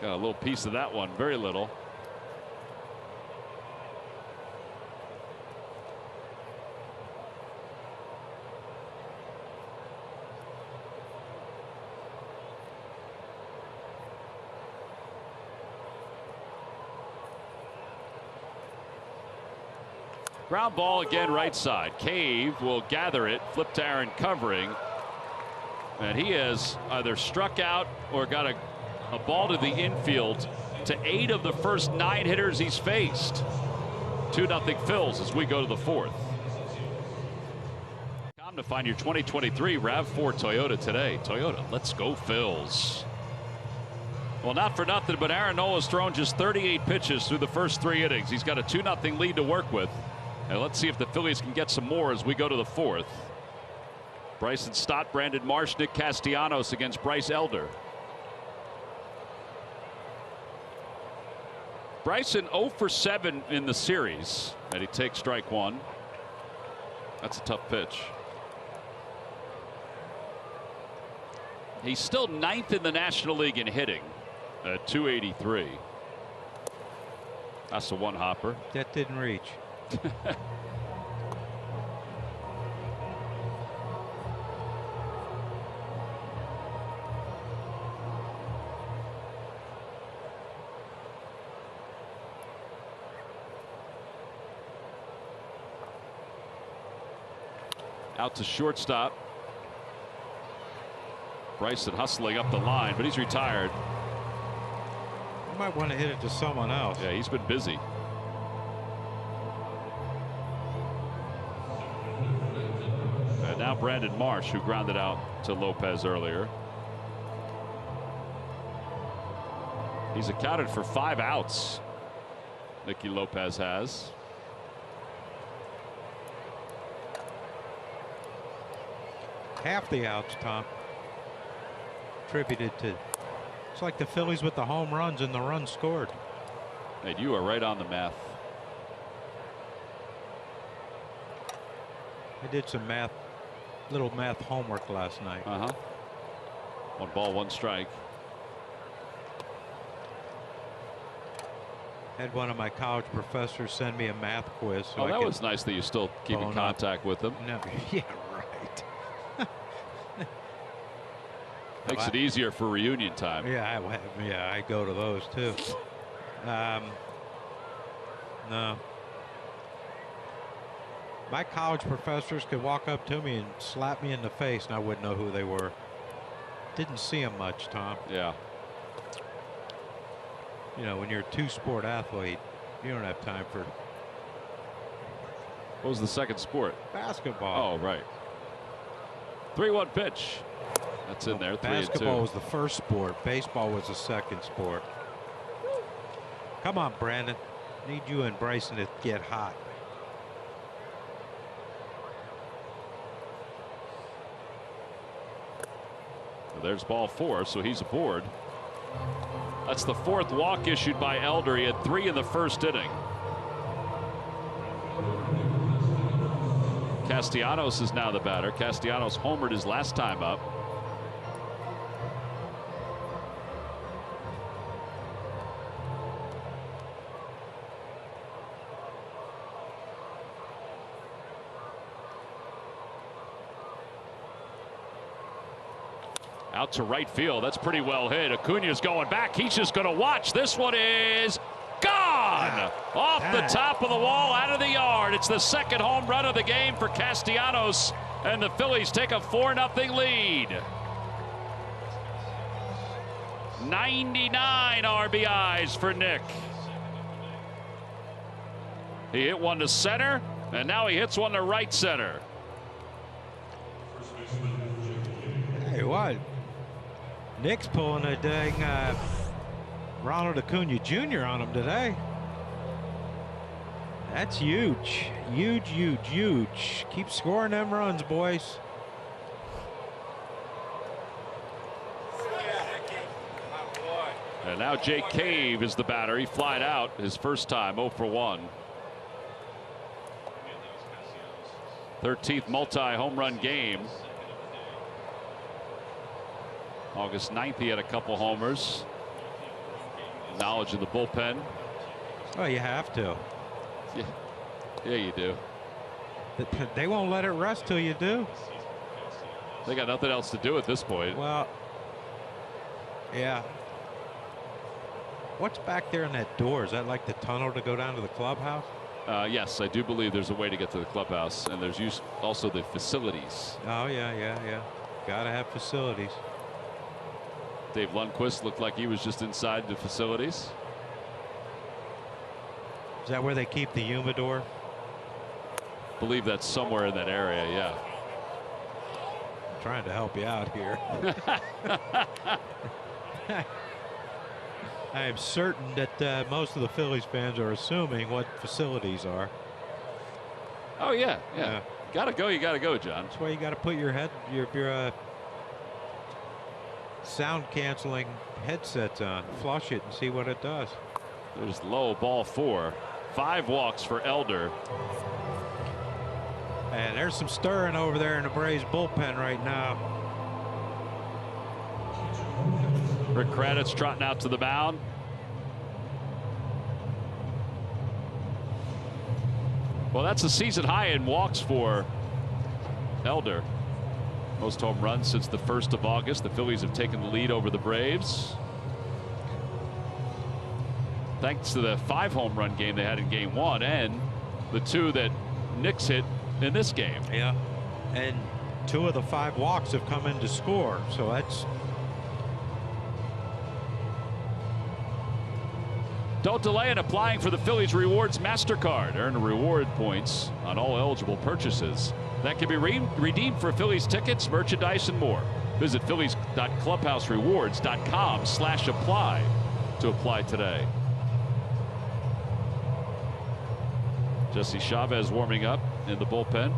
Got a little piece of that one, very little. Ground ball again, right side. Cave will gather it, flip to Aaron covering, and he has either struck out or got a ball to the infield to 8 of the first 9 hitters he's faced. 2-0 Phils as we go to the 4th. Come to find your 2023 RAV4 Toyota today. Toyota, let's go Phils. Well, not for nothing, but Aaron Nola's thrown just 38 pitches through the first 3 innings. He's got a 2-0 lead to work with. And let's see if the Phillies can get some more as we go to the 4th. Bryson Stott, Brandon Marsh, Nick Castellanos against Bryce Elder. Bryson 0 for 7 in the series, and he takes strike 1. That's a tough pitch. He's still 9th in the National League in hitting at .283. That's a 1-hopper. That didn't reach. Out to shortstop. Bryson hustling up the line, but he's retired. You might want to hit it to someone else. Yeah, he's been busy. And now Brandon Marsh, who grounded out to Lopez earlier. He's accounted for 5 outs. Nicky Lopez has. Half the outs, Tom, attributed to, it's like the Phillies with the home runs and the runs scored. And you are right on the math. I did some little math homework last night. 1 ball, 1 strike. Had one of my college professors send me a math quiz. So That was nice that you still keep in contact with them. No, yeah, right. Makes it easier for reunion time. Yeah, I go to those too. No. My college professors could walk up to me and slap me in the face and I wouldn't know who they were. Didn't see them much, Tom. Yeah. You know, when you're a two-sport athlete, you don't have time for What was the second sport? basketball. Oh, right. 3-1 pitch. That's in there. 3-2. Basketball was the first sport. Baseball was the second sport. Come on, Brandon. Need you and Bryson to get hot. There's ball 4, so he's aboard. That's the 4th walk issued by Elder. He had 3 in the first inning. Castellanos is now the batter. Castellanos homered his last time up. Out to right field. That's pretty well hit. Acuna's going back. He's just going to watch. This one is gone. Off the top of the wall, out of the yard. It's the second home run of the game for Castellanos, and the Phillies take a 4-0 lead. 99 RBIs for Nick. He hit one to center, and now he hits one to right center. Hey, what? Nick's pulling a dang Ronald Acuna Jr. on him today. That's huge. Huge, huge, huge. Keep scoring them runs, boys. And now Jake Cave is the batter. He flied out his first time, 0 for 1. 13th multi-home run game. August 9th, he had a couple homers. Knowledge of the bullpen. Oh, you have to. Yeah, you do. They won't let it rest till you do. They got nothing else to do at this point. Well, yeah. What's back there in that door? Is that like the tunnel to go down to the clubhouse? Yes, I do believe there's a way to get to the clubhouse, and there's also the facilities. Oh, yeah. Gotta have facilities. Dave Lundquist looked like he was just inside the facilities. Is that where they keep the humidor? Believe that's somewhere in that area, yeah. I'm trying to help you out here. I am certain that most of the Phillies fans are assuming what facilities are. Oh, yeah. Gotta go, you gotta go, John. That's why you got to put your sound canceling headsets on, flush it and see what it does. There's low, ball 4. 5 walks for Elder. And there's some stirring over there in the Braves bullpen right now. Rick Kranitz trotting out to the mound. Well, that's a season high in walks for Elder. Most home runs since the 1st of August. The Phillies have taken the lead over the Braves, thanks to the 5 home run game they had in game 1 and the 2 that Nick's hit in this game. Yeah, and 2 of the 5 walks have come in to score, so that's. Don't delay in applying for the Phillies Rewards MasterCard. Earn reward points on all eligible purchases that can be redeemed for Phillies tickets, merchandise, and more. Visit phillies.clubhouserewards.com/apply to apply today. Jesse Chavez warming up in the bullpen.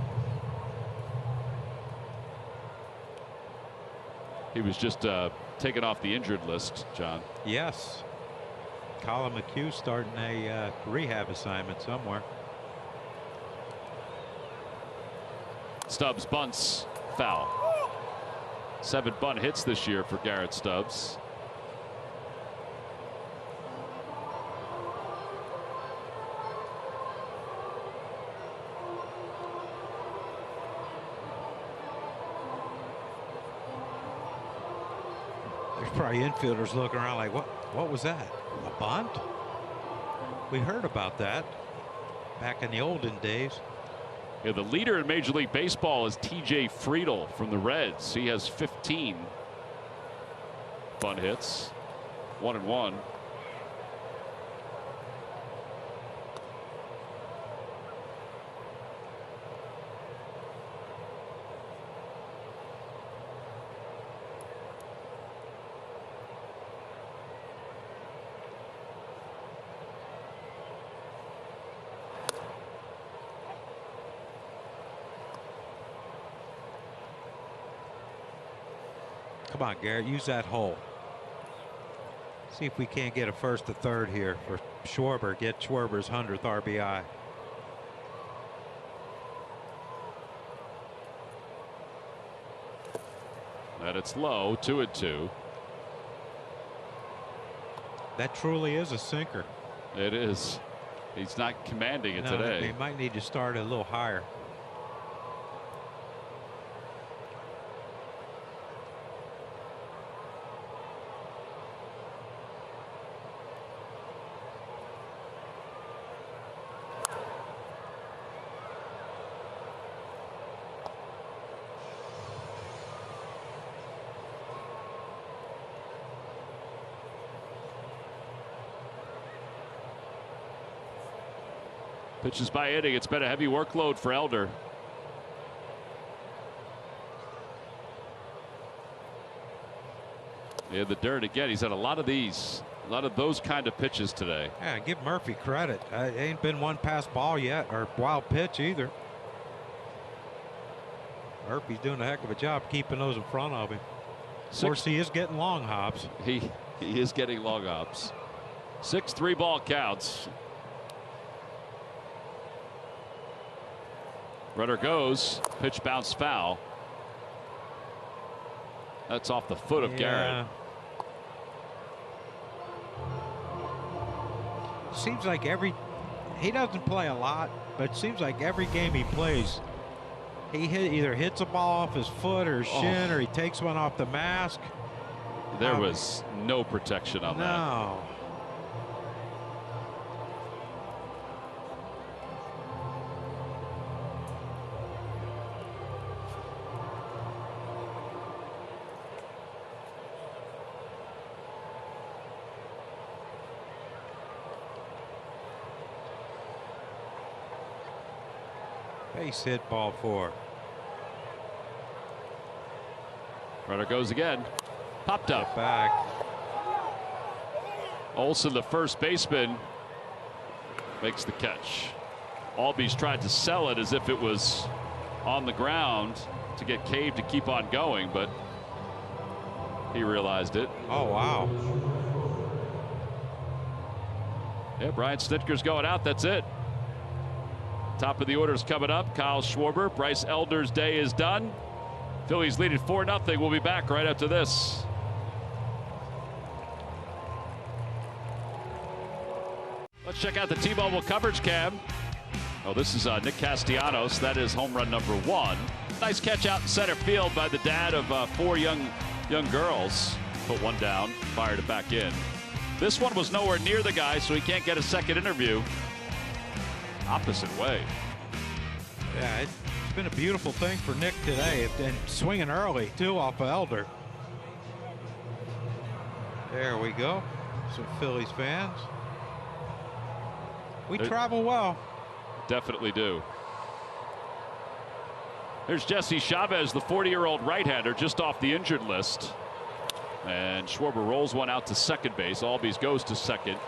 He was just taken off the injured list, John. Yes. Colin McHugh starting a rehab assignment somewhere. Stubbs bunts, foul. 7 bunt hits this year for Garrett Stubbs. probably infielders looking around like, what was that? A bunt? We heard about that back in the olden days. Yeah, the leader in Major League Baseball is T.J. Friedel from the Reds. He has 15 bunt hits, 1-1. Come on, Garrett, use that hole. See if we can't get a first to third here for Schwarber. Get Schwarber's 100th RBI. And it's low, 2-2. That truly is a sinker. It is. He's not commanding it No, today. They might need to start a little higher. Pitches by inning. It's been a heavy workload for Elder. Yeah, the dirt again. He's had a lot of these, a lot of those kind of pitches today. Yeah, give Murphy credit. Ain't been one pass ball yet or wild pitch either. Murphy's doing a heck of a job keeping those in front of him. Of course, he is getting long hops. He is getting long hops. 6-3 ball counts. Runner goes. Pitch bounce foul. That's off the foot of Garrett. Seems like he doesn't play a lot, but it seems like every game he plays, he either hits a ball off his foot or his shin, or he takes one off the mask. There was no protection on that. No. Base hit, ball 4. Runner goes again. Popped up. Back. Olson, the first baseman, makes the catch. Albies tried to sell it as if it was on the ground to get Cave to keep on going, but he realized it. Oh, wow. Yeah, Brian Snitker's going out. That's it. Top of the order is coming up. Kyle Schwarber. Bryce Elder's day is done. Phillies lead it 4-0. We'll be back right after this. Let's check out the T-Mobile coverage cam. Oh, this is Nick Castellanos. That is home run number 1. Nice catch out in center field by the dad of 4 young girls. Put one down, fired it back in. This one was nowhere near the guy, so he can't get a second interview. Opposite way. Yeah, it's been a beautiful thing for Nick today, and swinging early too off of Elder. There we go. Some Phillies fans. We travel well. Definitely do. Here's Jesse Chavez, the 40-year-old right-hander, just off the injured list. And Schwarber rolls one out to second base. Albies goes to second,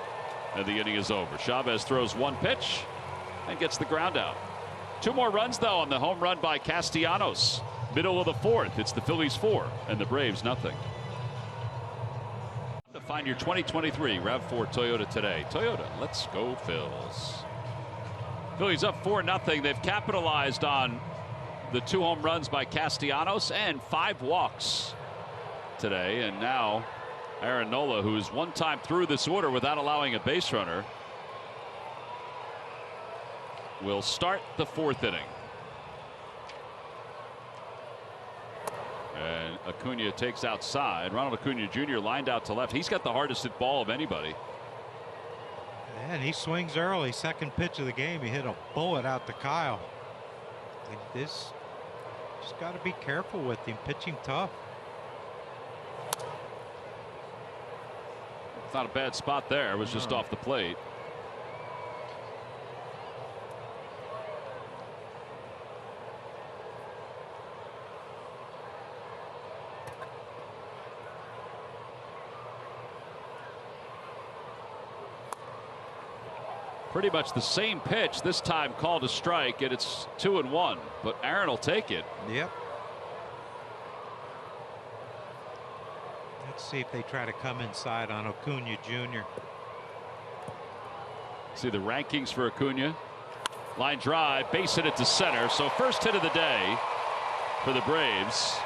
and the inning is over. Chavez throws one pitch and gets the ground out. 2 more runs, though, on the home run by Castellanos. Middle of the 4th. It's the Phillies 4 and the Braves nothing. To find your 2023 RAV4 Toyota today. Toyota, let's go Phils. Phillies up 4-0. They've capitalized on the 2 home runs by Castellanos and 5 walks today. And now Aaron Nola, who's one time through this order without allowing a base runner, will start the 4th inning. And Acuna takes outside. Ronald Acuna Jr. lined out to left. He's got the hardest hit ball of anybody. And he swings early. Second pitch of the game, he hit a bullet out to Kyle. And this, just got to be careful with him. Pitching tough. It's not a bad spot there. It was just off the plate. Pretty much the same pitch, this time called a strike, and it's 2-1. But Aaron will take it. Yep. Let's see if they try to come inside on Acuna Jr. See the rankings for Acuna. Line drive, base hit it to center. So first hit of the day for the Braves.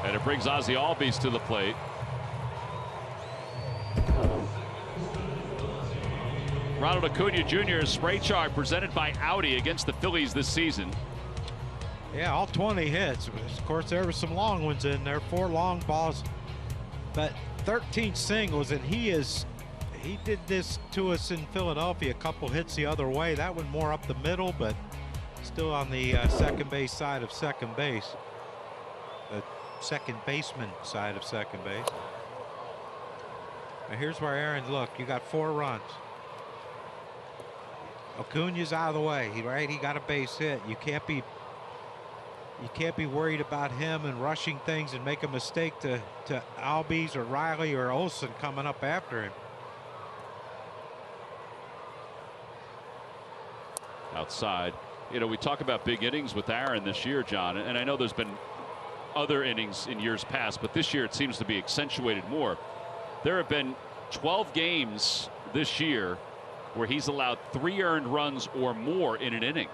And it brings Ozzie Albies to the plate. Ronald Acuna Jr.'s spray chart presented by Audi against the Phillies this season. Yeah, all 20 hits. Of course, there were some long ones in there, 4 long balls, but 13 singles, and he did this to us in Philadelphia. A couple hits the other way. That one more up the middle, but still on the second base side of second base. The second baseman side of second base. Now here's where Aaron, look, you got 4 runs. Acuna's out of the way. He got a base hit. You can't be worried about him and rushing things and make a mistake to Albies or Riley or Olsen coming up after him. Outside. You know, we talk about big innings with Aaron this year, John, and I know there's been other innings in years past, but this year it seems to be accentuated more. There have been 12 games this year where he's allowed 3 earned runs or more in an inning,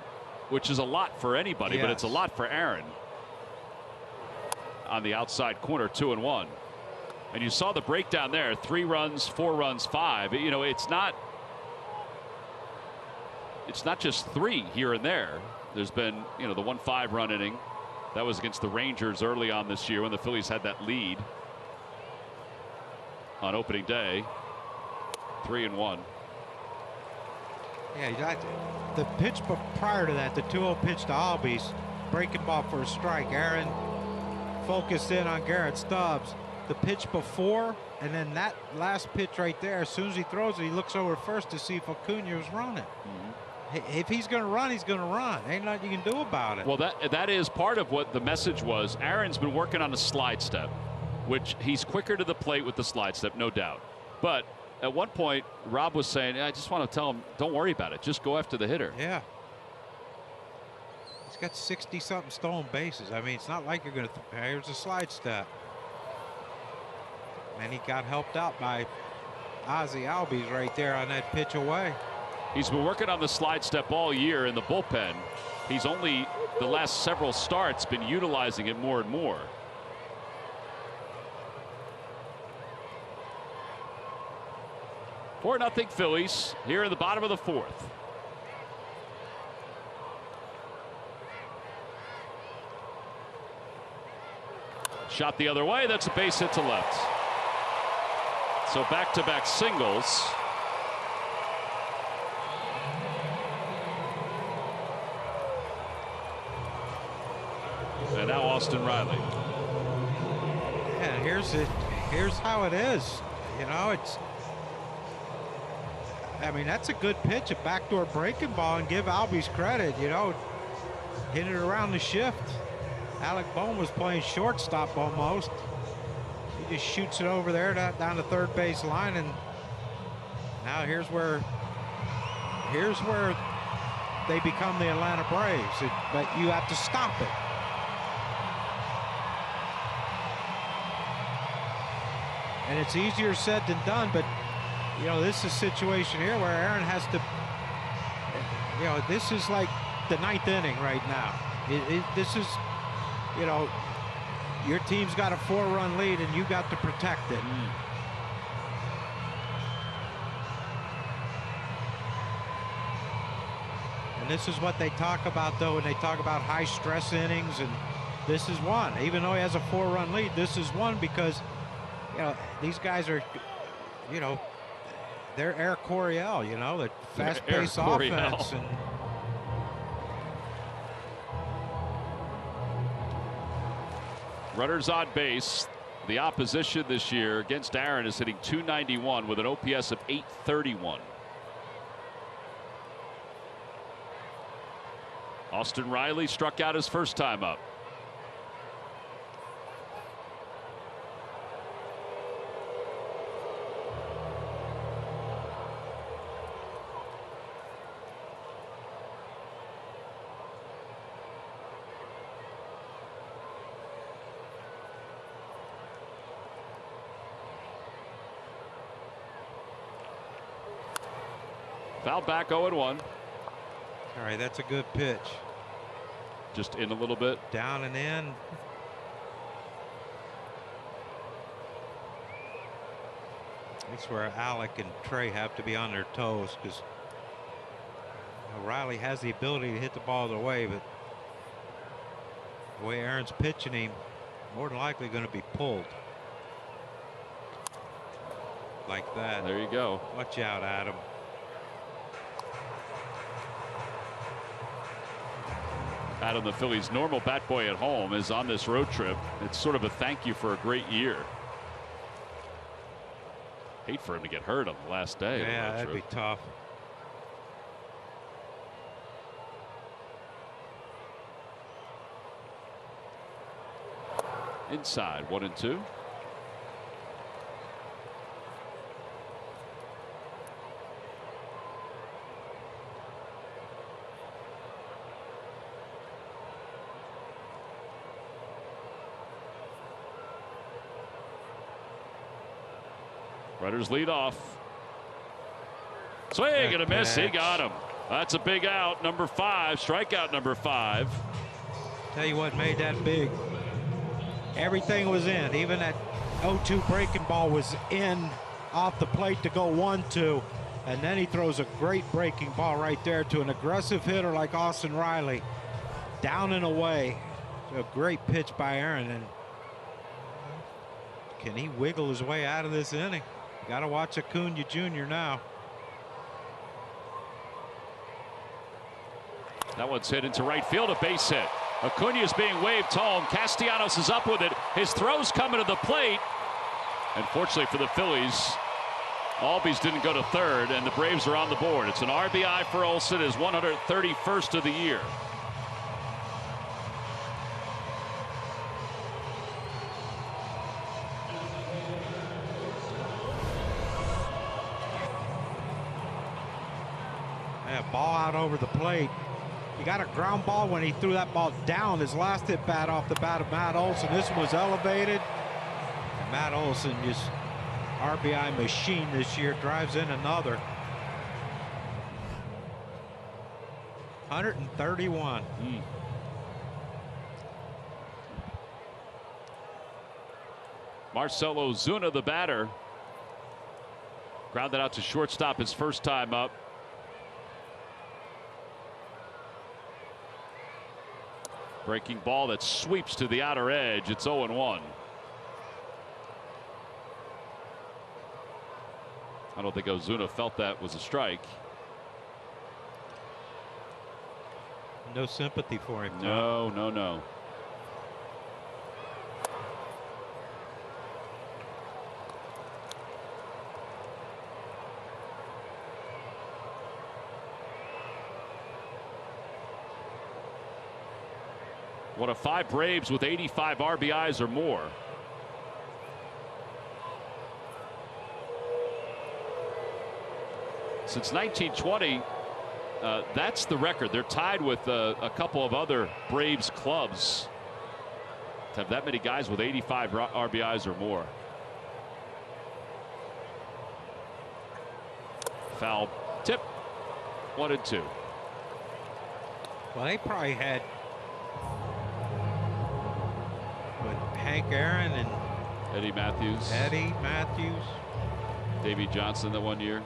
which is a lot for anybody, but it's a lot for Aaron. On the outside corner, 2-1. And you saw the breakdown there, 3 runs, 4 runs, 5. You know, it's not just 3 here and there. There's been, you know, the 1 5-run inning. That was against the Rangers early on this year when the Phillies had that lead on opening day. 3-1. Yeah, the pitch prior to that, the 2-0 pitch to Albies, breaking ball for a strike. Aaron focused in on Garrett Stubbs. The pitch before, and then that last pitch right there, as soon as he throws it, he looks over first to see if Acuna was running. If he's going to run, he's going to run. Ain't nothing you can do about it. Well, that is part of what the message was. Aaron's been working on a slide step, which he's quicker to the plate with the slide step, no doubt. But at one point, Rob was saying, I just want to tell him, don't worry about it. Just go after the hitter. Yeah. He's got 60-something stolen bases. I mean, it's not like you're going to, here's a slide step. And he got helped out by Ozzie Albies right there on that pitch away. He's been working on the slide step all year in the bullpen. He's only, the last several starts, been utilizing it more and more. Four nothing Phillies here in the bottom of the 4th. Shot the other way. That's a base hit to left. So back-to-back singles. And now Austin Riley. Yeah, here's how it is. You know, it's, I mean, that's a good pitch, a backdoor breaking ball, and give Albies credit, you know, hit it around the shift. Alec Bohm was playing shortstop almost. He just shoots it over there down the third base line, and now here's where they become the Atlanta Braves. But you have to stop it. And it's easier said than done, but you know, this is a situation here where Aaron has to, you know, this is like the 9th inning right now. This is, you know, your team's got a 4-run lead and you got to protect it. And this is what they talk about, though, when they talk about high stress innings and this is one. Even though he has a 4-run lead, this is one because, you know, these guys are, you know, they're Air Coryell, you know, the fast-paced offense. And runners on base. The opposition this year against Aaron is hitting .291 with an OPS of .831. Austin Riley struck out his first time up. Foul back, 0-1. All right, that's a good pitch. Just in a little bit. Down and in. That's where Alec and Trey have to be on their toes, because Riley has the ability to hit the ball the way, but the way Aaron's pitching him, more than likely going to be pulled. Like that. There you go. Watch out, Adam. Adam, the Phillies' normal bat boy at home, is on this road trip. It's sort of a thank you for a great year. Hate for him to get hurt on the last day. Yeah, that'd be tough. Inside, 1-2. Runners lead off. Swing and a miss. He got him. That's a big out. Number 5. Strikeout number 5. Tell you what made that big. Everything was in. Even that 0-2 breaking ball was in off the plate to go 1-2. And then he throws a great breaking ball right there to an aggressive hitter like Austin Riley. Down and away. A great pitch by Aaron. And can he wiggle his way out of this inning? Got to watch Acuna Jr. now. That one's hit into right field, a base hit. Acuna is being waved home. Castellanos is up with it. His throw's coming to the plate. Unfortunately for the Phillies, Albies didn't go to third, and the Braves are on the board. It's an RBI for Olsen, his 131st of the year. Ball out over the plate. He got a ground ball when he threw that ball down. His last at bat off the bat of Matt Olson. This one was elevated. And Matt Olson, just RBI machine this year, drives in another. 131. Marcell Ozuna, the batter, grounded out to shortstop his first time up. Breaking ball that sweeps to the outer edge. It's 0-1. I don't think Ozuna felt that was a strike. No sympathy for him. No, no, no. One of 5 Braves with 85 RBIs or more. Since 1920, that's the record. They're tied with a couple of other Braves clubs to have that many guys with 85 RBIs or more. Foul tip. 1-2. Well, they probably had Hank Aaron and Eddie Matthews. Davey Johnson that one year.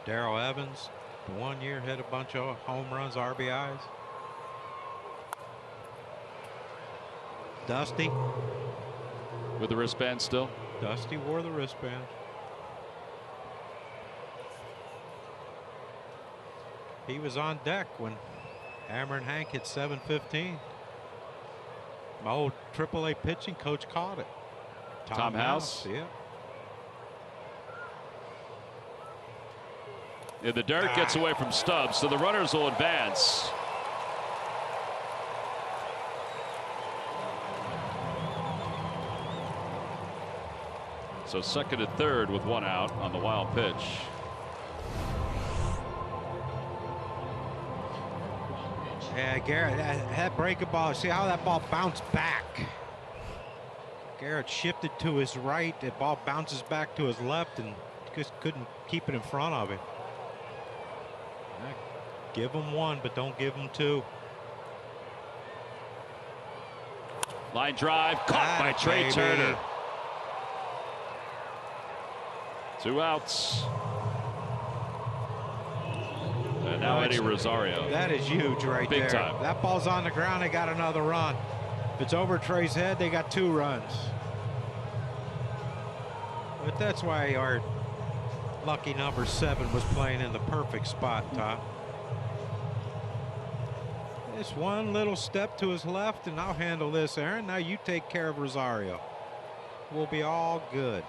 Darrell Evans, the one year hit a bunch of home runs, RBIs. Dusty. With the wristband still? Dusty wore the wristband. He was on deck when Hammer and Hank hit 715. My old AAA pitching coach caught it. Tom House? Yeah. In the dirt, gets away from Stubbs, so the runners will advance. So second and third with one out on the wild pitch. Yeah, Garrett, that breaking ball, see how that ball bounced back? Garrett shifted to his right, the ball bounces back to his left, and just couldn't keep it in front of him. Give him one, but don't give him two. Line drive, caught by Trey Turner. 2 outs. And now Eddie Rosario. That is huge right there. Big time. That ball's on the ground, they got another run. If it's over Trey's head, they got 2 runs. But that's why our lucky number 7 was playing in the perfect spot, Tom. Just one little step to his left, and I'll handle this, Aaron. Now you take care of Rosario. We'll be all good.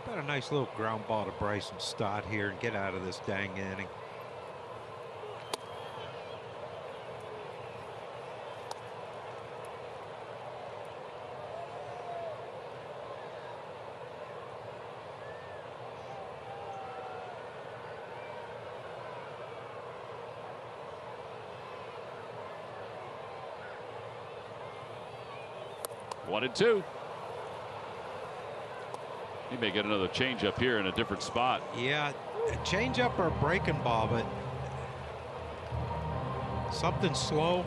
Got a nice little ground ball to Bryson Stott here and get out of this dang inning. One and two. He may get another changeup here in a different spot. Yeah, a changeup or a breaking ball, but something slow.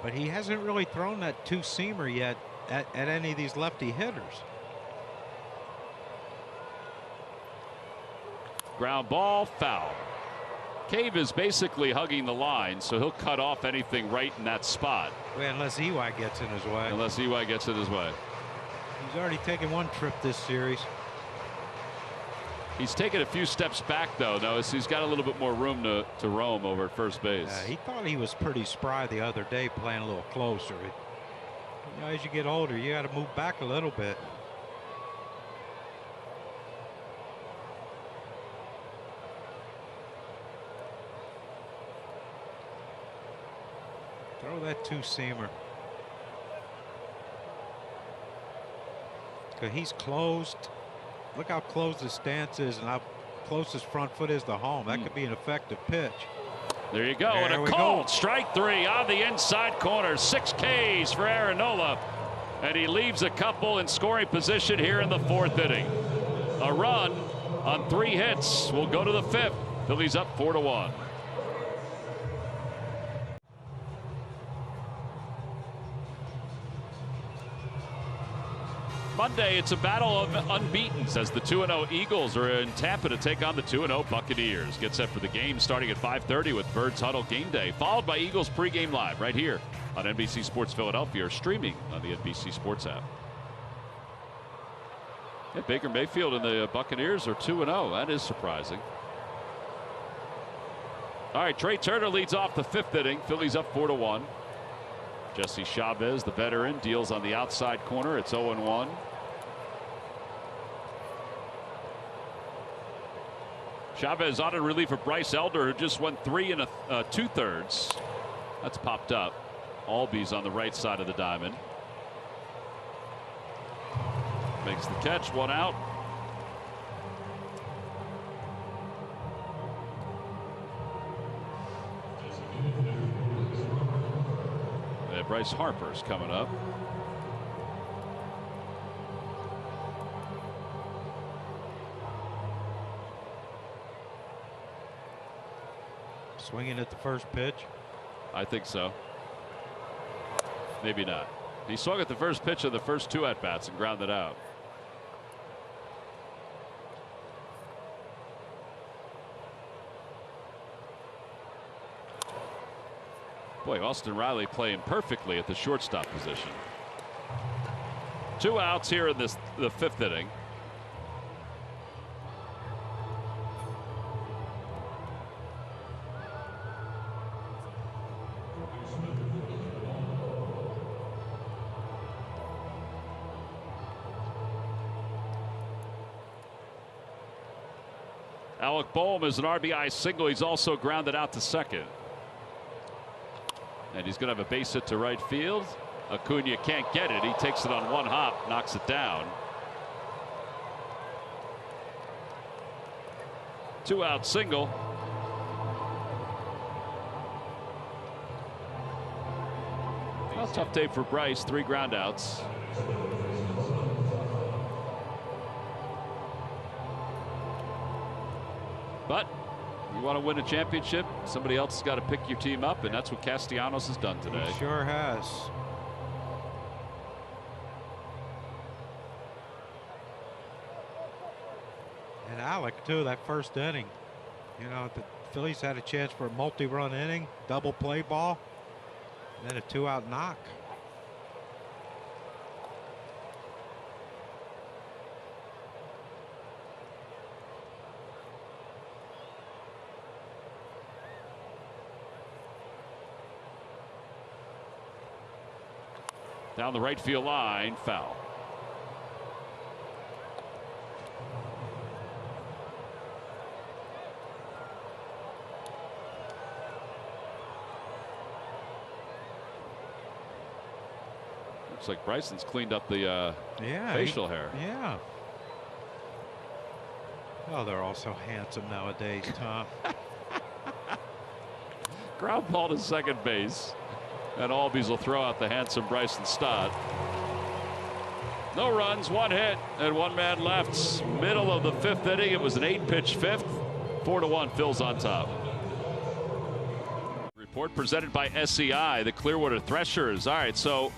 But he hasn't really thrown that 2-seamer yet at any of these lefty hitters. Ground ball, foul. Cave is basically hugging the line, so he'll cut off anything right in that spot. Well, unless EY gets in his way. Unless EY gets in his way. He's already taken 1 trip this series. He's taken a few steps back, though. Notice he's got a little bit more room to roam over at first base. He thought he was pretty spry the other day, playing a little closer. You know, as you get older, you got to move back a little bit. Throw that 2-seamer. He's closed. Look how close his stance is and how close his front foot is to home. That could be an effective pitch. There you go. And a cold strike 3 on the inside corner. 6 Ks for Aaron Nola. And he leaves a couple in scoring position here in the 4th inning. A run on 3 hits. We'll go to the 5th. Phillies up 4-1. Monday, it's a battle of unbeatens as the 2-0 Eagles are in Tampa to take on the 2-0 Buccaneers. Get set for the game starting at 5:30 with Birds Huddle Game Day, followed by Eagles pregame live right here on NBC Sports Philadelphia or streaming on the NBC Sports app. Yeah, Baker Mayfield and the Buccaneers are 2-0. That is surprising. All right, Trey Turner leads off the 5th inning. Phillies up 4-1. Jesse Chavez, the veteran, deals on the outside corner. It's 0-1. Chavez on in relief of Bryce Elder, who just went 3 2/3. That's popped up. Albies on the right side of the diamond. Makes the catch, 1 out. Bryce Harper's coming up. Swinging at the first pitch. I think so. Maybe not. He swung at the first pitch of the first 2 at-bats and grounded out. Boy, Austin Riley playing perfectly at the shortstop position. 2 outs here in the 5th inning. Alec Boehm is an RBI single. He's also grounded out to second. And he's going to have a base hit to right field. Acuna can't get it. He takes it on 1 hop, knocks it down. 2-out single. Well, tough day for Bryce. 3 groundouts. But you want to win a championship, somebody else has got to pick your team up, and that's what Castellanos has done today. He sure has. And Alec, too, that first inning. You know, the Phillies had a chance for a multi-run inning, double play ball, and then a 2-out knock. Down the right field line, foul. Looks like Bryson's cleaned up the facial hair. Yeah. Oh, they're all so handsome nowadays, Tom. Ground ball to second base. And Albies will throw out the handsome Bryson Stott. No runs, 1 hit, and 1 man left. Middle of the 5th inning. It was an 8-pitch 5th. 4-1, Phil's on top. Report presented by SEI, the Clearwater Threshers. All right, so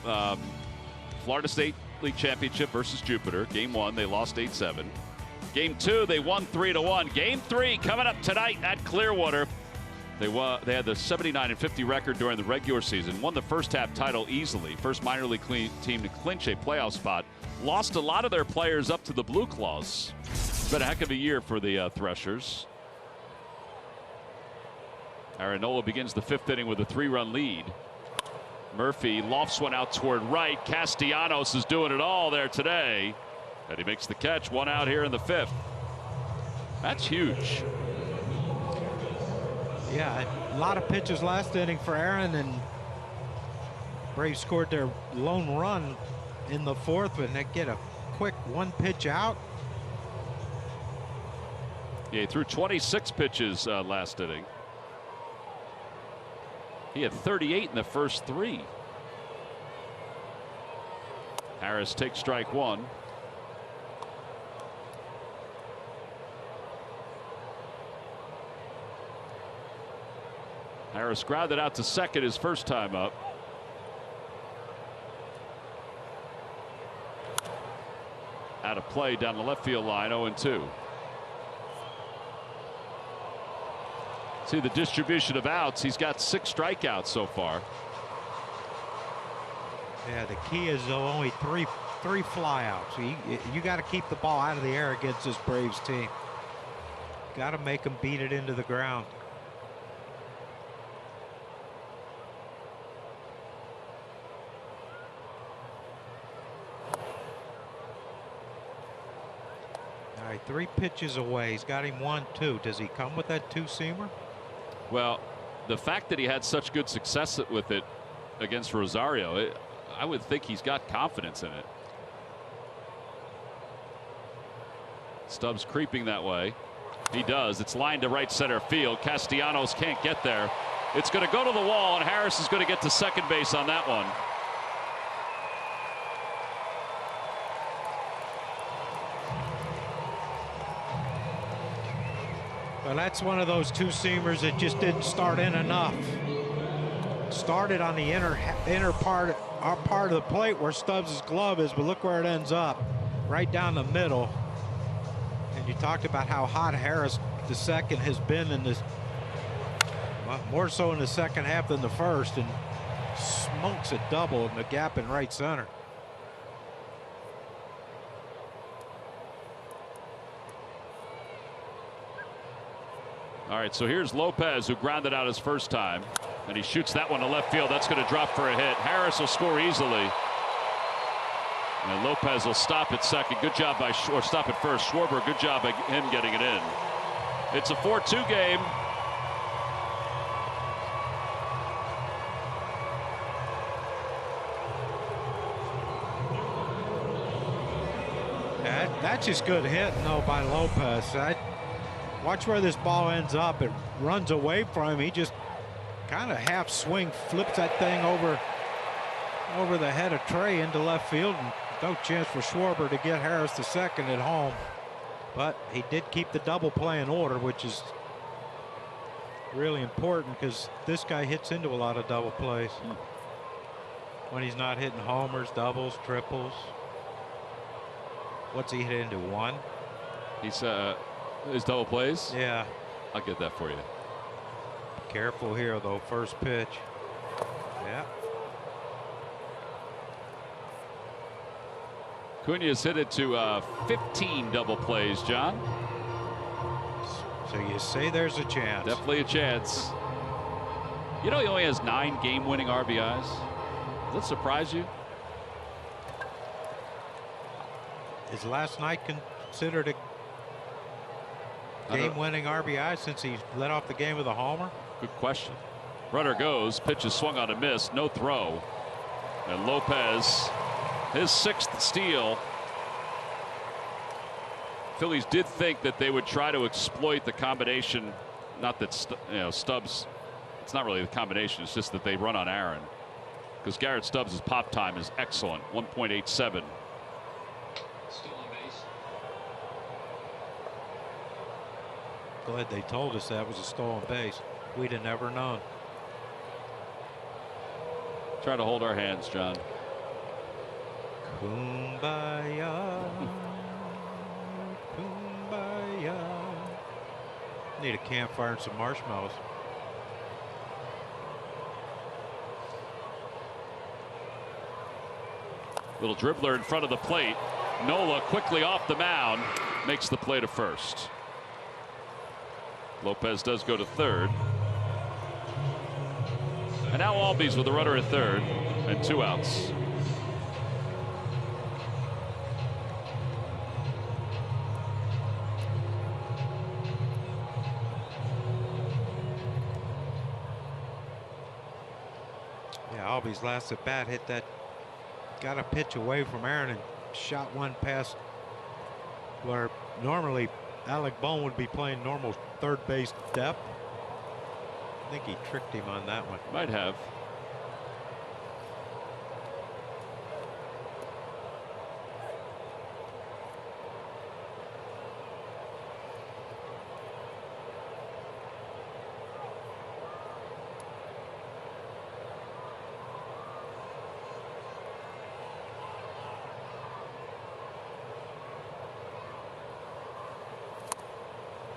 Florida State League Championship versus Jupiter. Game 1, they lost 8-7. Game 2, they won 3-1. Game 3 coming up tonight at Clearwater. They had the 79-50 record during the regular season. Won the first half title easily. First minor league team to clinch a playoff spot. Lost a lot of their players up to the Blue Claws. It's been a heck of a year for the Threshers. Aaron Nola begins the 5th inning with a 3-run lead. Murphy lofts one out toward right. Castellanos is doing it all there today. And he makes the catch. 1 out here in the 5th. That's huge. Yeah, a lot of pitches last inning for Aaron, and Braves scored their lone run in the 4th, and they get a quick 1 pitch out. Yeah, he threw 26 pitches last inning. He had 38 in the first 3. Harris takes strike 1. Harris grounded out to second his first time up. Out of play down the left field line, 0-2. See the distribution of outs. He's got 6 strikeouts so far. Yeah, the key is though only three flyouts. You got to keep the ball out of the air against this Braves team. Got to make them beat it into the ground. All right, 3 pitches away. He's got him 1-2. Does he come with that 2-seamer? Well, the fact that he had such good success with it against Rosario, I would think he's got confidence in it. Stubbs creeping that way. He does. It's lined to right center field. Castellanos can't get there. It's going to go to the wall, and Harris is going to get to second base on that one. Well, that's one of those two-seamers that just didn't start in enough. Started on the inner part, our part of the plate where Stubbs' glove is, but look where it ends up, right down the middle. And you talked about how hot Harris the second has been in this, well, more so in the second half than the first, and smokes a double in the gap in right center. All right, so here's Lopez, who grounded out his first time, and he shoots that one to left field. That's going to drop for a hit. Harris will score easily, and Lopez will stop at second. Good job by, or stop at first. Schwarber, good job by him getting it in. It's a 4-2 game. That's just good hitting, though, by Lopez. Watch where this ball ends up. It runs away from him. He just kind of half swing, flips that thing over the head of Trey into left field, and no chance for Schwarber to get Harris to second at home. But he did keep the double play in order, which is really important because this guy hits into a lot of double plays when he's not hitting homers, doubles, triples. What's he hit into? One? He's his double plays? Yeah. I'll get that for you. Careful here, though. First pitch. Yeah. Cunha's hit it to 15 double plays, John. So you say there's a chance. Definitely a chance. You know, he only has 9 game-winning RBIs. Does that surprise you? Is last night considered a game-winning RBI since he led off the game with a homer? Good question. Runner goes. Pitch is swung on a miss. No throw. And Lopez, his 6th steal. Phillies did think that they would try to exploit the combination. Not that Stubbs. It's not really the combination. It's just that they run on Aaron. Because Garrett Stubbs' pop time is excellent. 1.87. Glad they told us that was a stolen base. We'd have never known. Try to hold our hands, John. Kumbaya. Kumbaya. Need a campfire and some marshmallows. Little dribbler in front of the plate. Nola quickly off the mound. Makes the play to first. Lopez does go to third. And now Albies with a runner at third and 2 outs. Yeah, Albies last at bat hit that, got a pitch away from Aaron and shot one past where normally Alec Bohm would be playing normal third base depth. I think he tricked him on that one. Might have.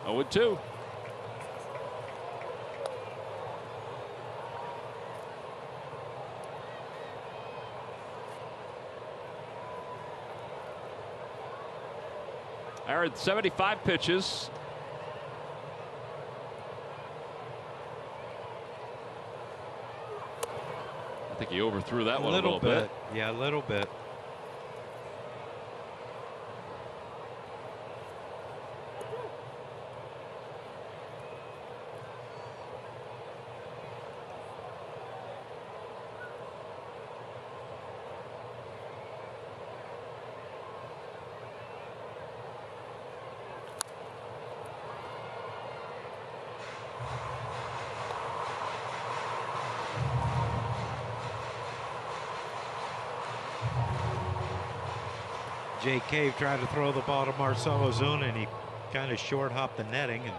Oh, 2. Aaron, 75 pitches. I think he overthrew that one a little bit. Yeah, a little bit. Jay Cave tried to throw the ball to Marcelo Zuna, and he kind of short hopped the netting, and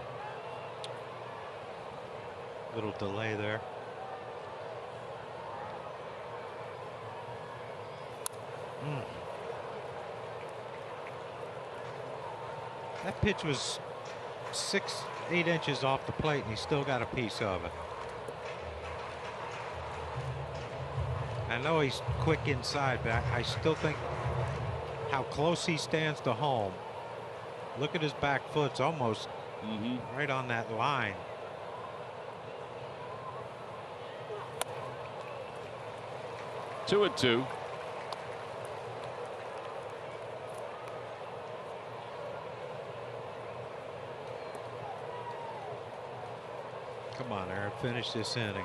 Little delay there. That pitch was 6-8 inches off the plate, and he still got a piece of it. I know he's quick inside, but I still think how close he stands to home. Look at his back foot. It's almost right on that line. Two and two. Come on, Aaron, finish this inning.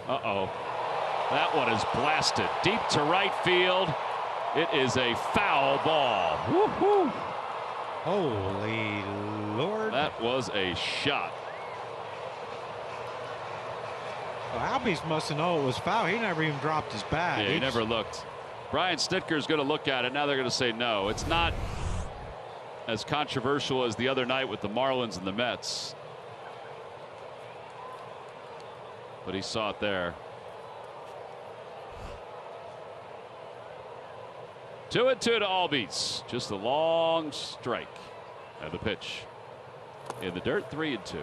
Uh-oh. That one is blasted deep to right field. It is a foul ball. Woo-hoo. Holy Lord. That was a shot. Well, Albies must have known it was foul. He never even dropped his bat. Yeah, he never looked. Brian Snitker's going to look at it. Now they're going to say no. It's not as controversial as the other night with the Marlins and the Mets. But he saw it there. 2-2 to Albies. Just a long strike. And the pitch in the dirt. 3-2.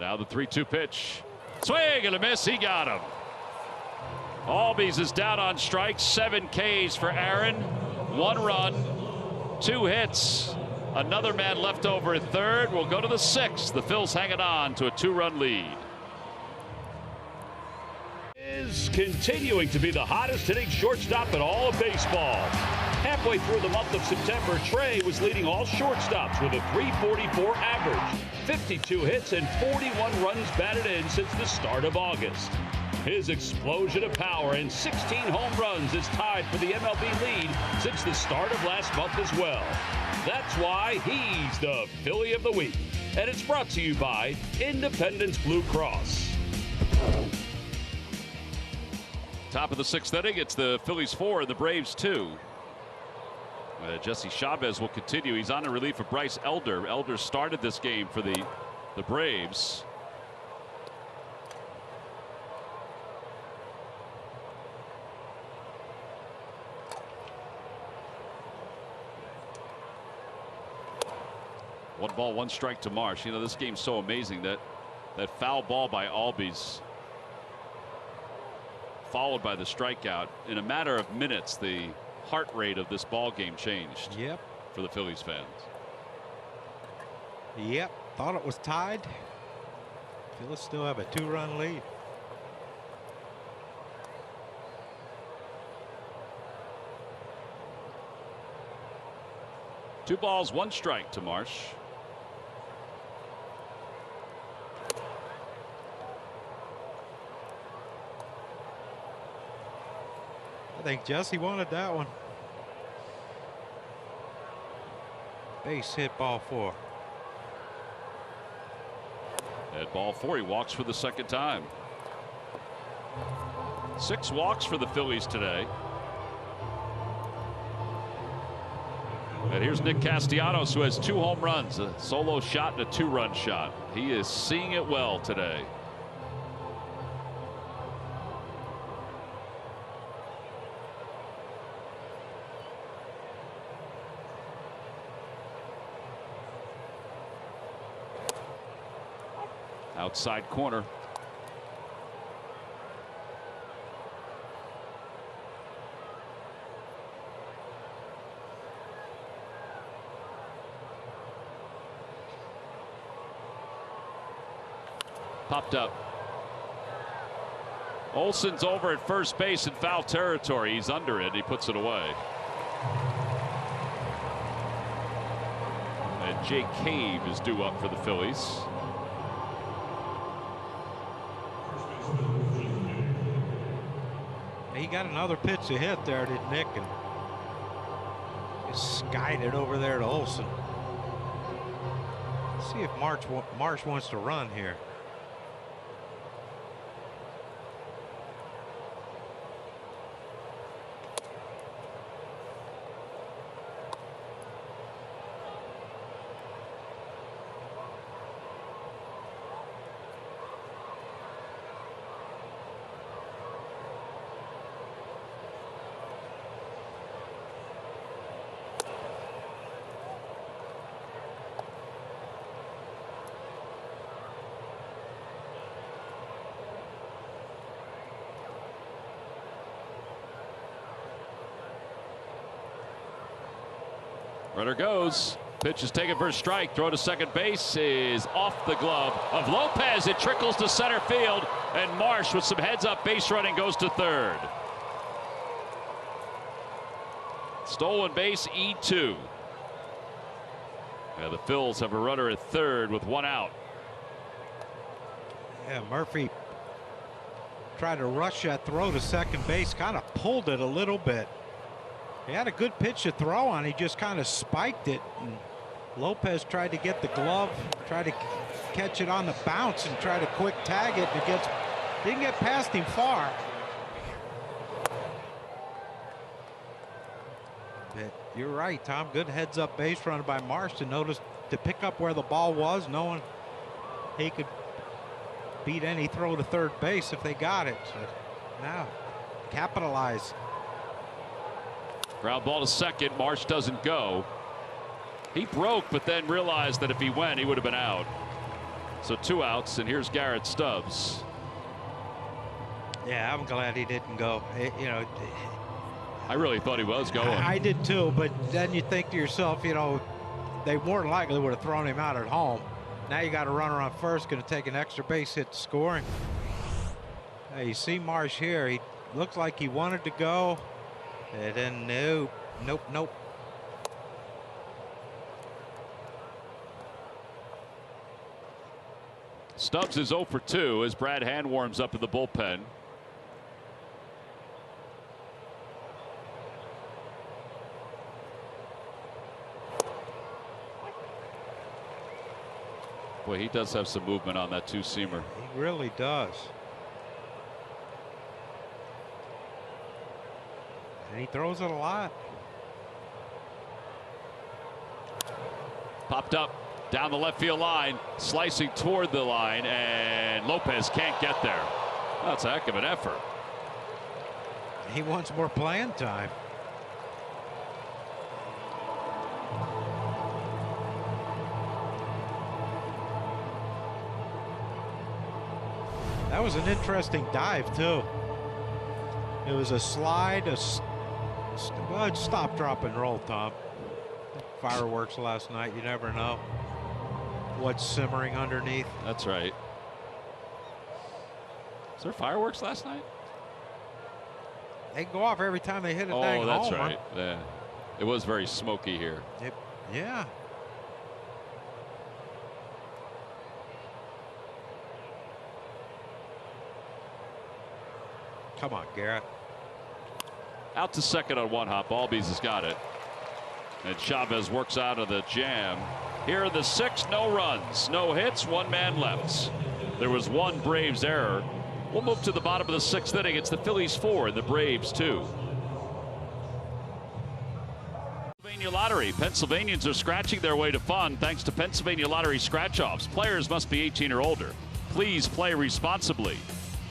Now the 3-2 pitch. Swing and a miss. He got him. Albies is down on strikes. 7 Ks for Aaron. 1 run, 2 hits. Another man left over at third. We'll go to the 6th. The Phils hanging on to a 2-run lead. Is continuing to be the hottest hitting shortstop in all of baseball. Halfway through the month of September, Trey was leading all shortstops with a .344 average, 52 hits and 41 runs batted in since the start of August. His explosion of power and 16 home runs is tied for the MLB lead since the start of last month as well. That's why he's the Philly of the Week. And it's brought to you by Independence Blue Cross. Top of the 6th inning. It's the Phillies 4 and the Braves 2. Jesse Chavez will continue. He's on a relief of Bryce Elder. Elder started this game for the Braves. One ball, 1 strike to Marsh. You know, this game's so amazing that foul ball by Albies, followed by the strikeout. In a matter of minutes, the heart rate of this ball game changed. Yep. For the Phillies fans. Yep. Thought it was tied. Phillies still have a 2-run lead. Two balls, 1 strike to Marsh. I think Jesse wanted that one. Base hit, ball 4. At ball 4, he walks for the 2nd time. 6 walks for the Phillies today. And here's Nick Castellanos, who has 2 home runs, a solo shot and a 2-run shot. He is seeing it well today. Outside corner. Popped up. Olson's over at first base in foul territory. He's under it. He puts it away. And Jake Cave is due up for the Phillies. got another pitch to hit there, did Nick, and just skied it over there to Olson. Let's see if Marsh wants to run here. Runner goes. Pitch is taken for a strike. Throw to second base is off the glove of Lopez. It trickles to center field, and Marsh with some heads-up base running goes to third. Stolen base, E2. Yeah, the Phils have a runner at third with one out. Yeah, Murphy tried to rush that throw to second base, kind of pulled it a little bit. He had a good pitch to throw on. He just kind of spiked it. And Lopez tried to get the glove, tried to catch it on the bounce and try to quick tag it. Didn't get past him far. But you're right, Tom. Good heads-up base run by Marsh to pick up where the ball was, knowing he could beat any throw to third base if they got it. So now capitalize. Ground ball to second. Marsh doesn't go. He broke, but then realized that if he went, he would have been out. So 2 outs, and here's Garrett Stubbs. Yeah, I'm glad he didn't go. I really thought he was going. I did too, but then you think to yourself, they more than likely would have thrown him out at home. Now you got a runner on first, going to take an extra base hit to scoring. Hey, you see Marsh here. He looks like he wanted to go. And then nope. Stubbs is 0 for 2 as Brad Hand warms up in the bullpen. Boy, he does have some movement on that two-seamer. He really does. And he throws it a lot. Popped up down the left field line, slicing toward the line, and Lopez can't get there. That's a heck of an effort. He wants more playing time. That was an interesting dive too. It was a slide, well, it's stop, drop, and roll, Tom. Fireworks last night. You never know what's simmering underneath. That's right. Was there fireworks last night? They go off every time they hit a dang homer. Oh, that's right. Yeah. It was very smoky here. Yeah. Come on, Garrett. Out to second on one hop. Albies has got it. And Chavez works out of the jam. Here in the sixth, no runs, no hits, one man left. There was one Braves error. We'll move to the bottom of the sixth inning. It's the Phillies 4 and the Braves 2. Pennsylvania Lottery. Pennsylvanians are scratching their way to fun thanks to Pennsylvania Lottery scratch-offs. Players must be 18 or older. Please play responsibly.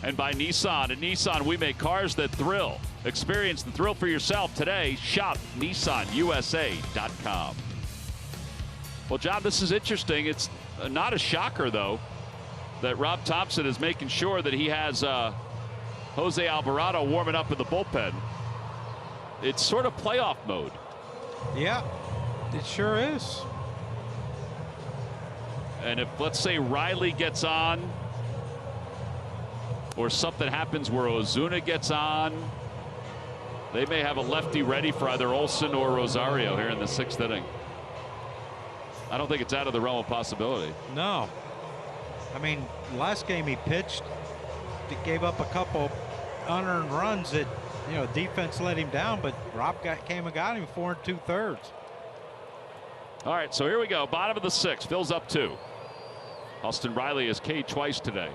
And by Nissan. At Nissan, we make cars that thrill. Experience the thrill for yourself today. Shop NissanUSA.com. Well, John, this is interesting. It's not a shocker, though, that Rob Thompson is making sure that he has Jose Alvarado warming up in the bullpen. It's sort of playoff mode. Yeah, it sure is. And if, let's say, Riley gets on, or something happens where Ozuna gets on, they may have a lefty ready for either Olson or Rosario here in the sixth inning. I don't think it's out of the realm of possibility. No. I mean, last game he pitched, he gave up a couple unearned runs that you know, defense let him down, but Rob came and got him 4 2/3. All right, so here we go. Bottom of the 6th. Phil's up 2. Austin Riley has K'd twice today.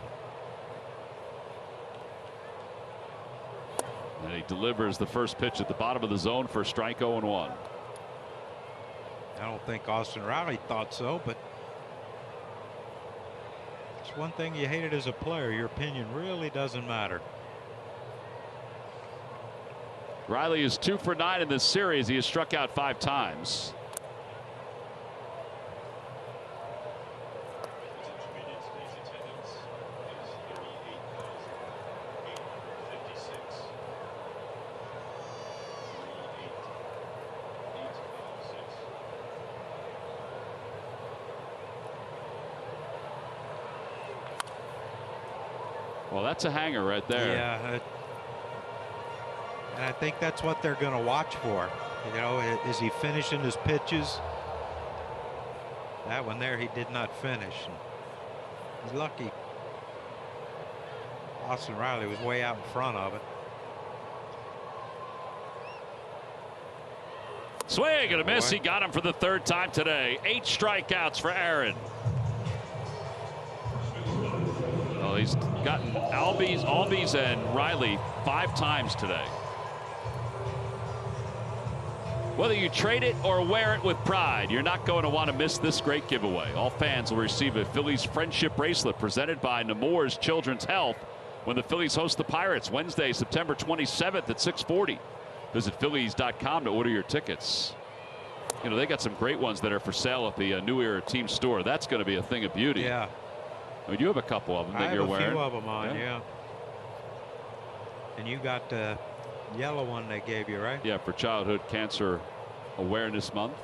And he delivers the first pitch at the bottom of the zone for a strike 0-1. I don't think Austin Riley thought so, but it's one thing you hated as a player. Your opinion really doesn't matter. Riley is 2 for 9 in this series. He has struck out 5 times. Well, that's a hanger right there. Yeah. And I think that's what they're going to watch for. You know, is he finishing his pitches? That one there, he did not finish. He's lucky. Austin Riley was way out in front of it. Swing and a miss. He got him for the 3rd time today. 8 strikeouts for Aaron. Well, he's gotten Albies and Riley 5 times today. Whether you trade it or wear it with pride, you're not going to want to miss this great giveaway. All fans will receive a Phillies friendship bracelet presented by Nemours Children's Health when the Phillies host the Pirates Wednesday, September 27th at 6:40. Visit Phillies.com to order your tickets. You know, they got some great ones that are for sale at the New Era Team store. That's going to be a thing of beauty. Yeah. I mean, you have a couple of them that you're wearing. I have a few of them on, yeah. And you got the yellow one they gave you, right? Yeah, for Childhood Cancer Awareness Month.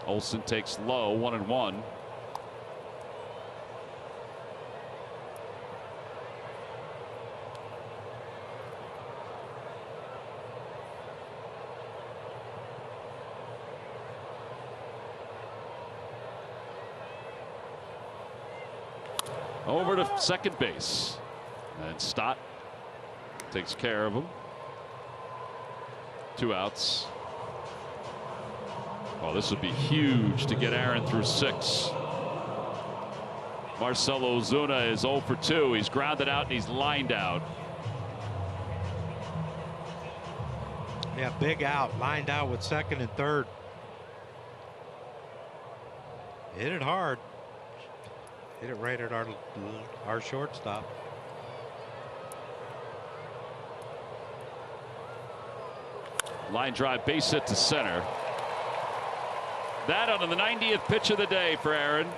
Olsen takes low, 1-1. Over to second base, and Stott takes care of him. 2 outs. Oh, this would be huge to get Aaron through 6. Marcell Ozuna is 0 for 2. He's grounded out and he's lined out. Yeah, big out, lined out with 2nd and 3rd. Hit it hard. Hit it right at our shortstop. Line drive, base hit to center. That on the 90th pitch of the day for Aaron.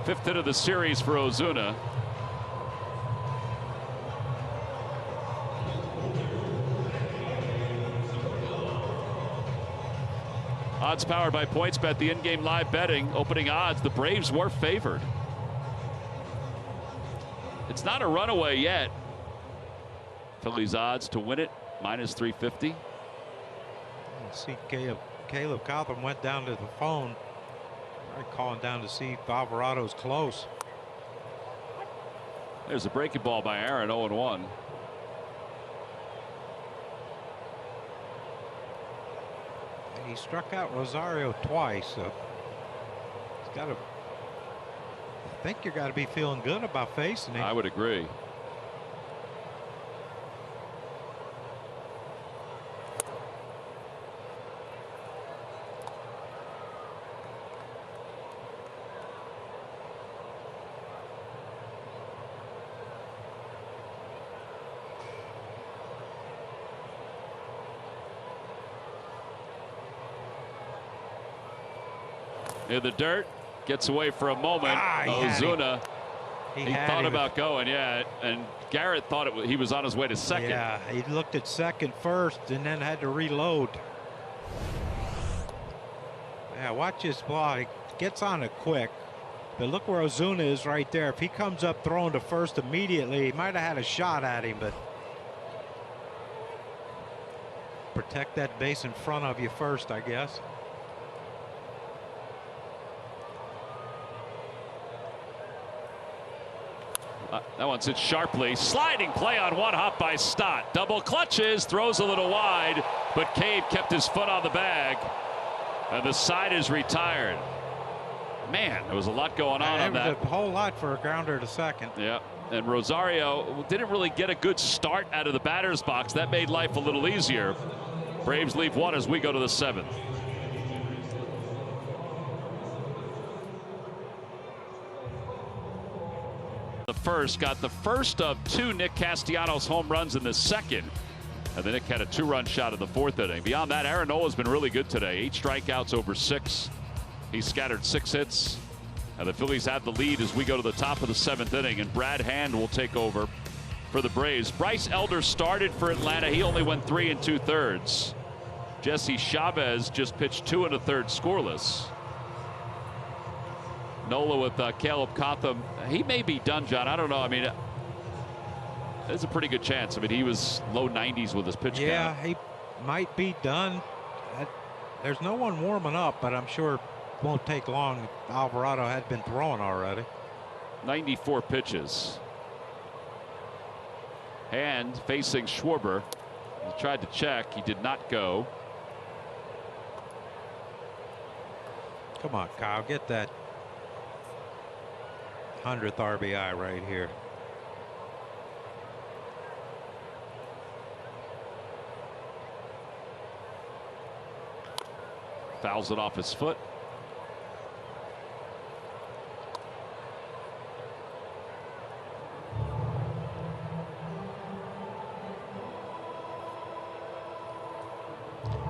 5th hit of the series for Ozuna. Odds powered by PointsBet, the in-game live betting. Opening odds, the Braves were favored. It's not a runaway yet. Phillies odds to win it, -350. See, Caleb Cotham went down to the phone, probably calling down to see if Alvarado's close. There's a breaking ball by Aaron, 0-1. He struck out Rosario twice, so he's got to. I think you got to be feeling good about facing him. I would agree. In the dirt, gets away for a moment. Ozuna, he thought about going, yeah, and Garrett thought he was on his way to second. Yeah, he looked at second first and then had to reload. Yeah, watch his ball. He gets on it quick, but look where Ozuna is right there. If he comes up throwing to first immediately, he might have had a shot at him, but protect that base in front of you first, I guess. That one's hit sharply. Sliding play on one hop by Stott. Double clutches, throws a little wide, but Cade kept his foot on the bag, and the side is retired. Man, there was a lot going on that. A whole lot for a grounder to second. Yeah, and Rosario didn't really get a good start out of the batter's box. That made life a little easier. Braves leave one as we go to the 7th. The first got the first of 2 Nick Castellanos home runs in the second. And then Nick had a 2-run shot in the 4th inning. Beyond that, Aaron Nola's been really good today. 8 strikeouts over 6. He scattered 6 hits. And the Phillies have the lead as we go to the top of the 7th inning. And Brad Hand will take over for the Braves. Bryce Elder started for Atlanta. He only went 3 2/3. Jesse Chavez just pitched 2 1/3 scoreless. Nola with Caleb Cotham. He may be done, John. I don't know. I mean, there's a pretty good chance. I mean, he was low 90s with his pitch count. Yeah, he might be done. There's no one warming up, but I'm sure it won't take long. Alvarado had been throwing already. 94 pitches. Hand facing Schwarber. He tried to check. He did not go. Come on, Kyle, get that 100th RBI right here. Fouls it off his foot.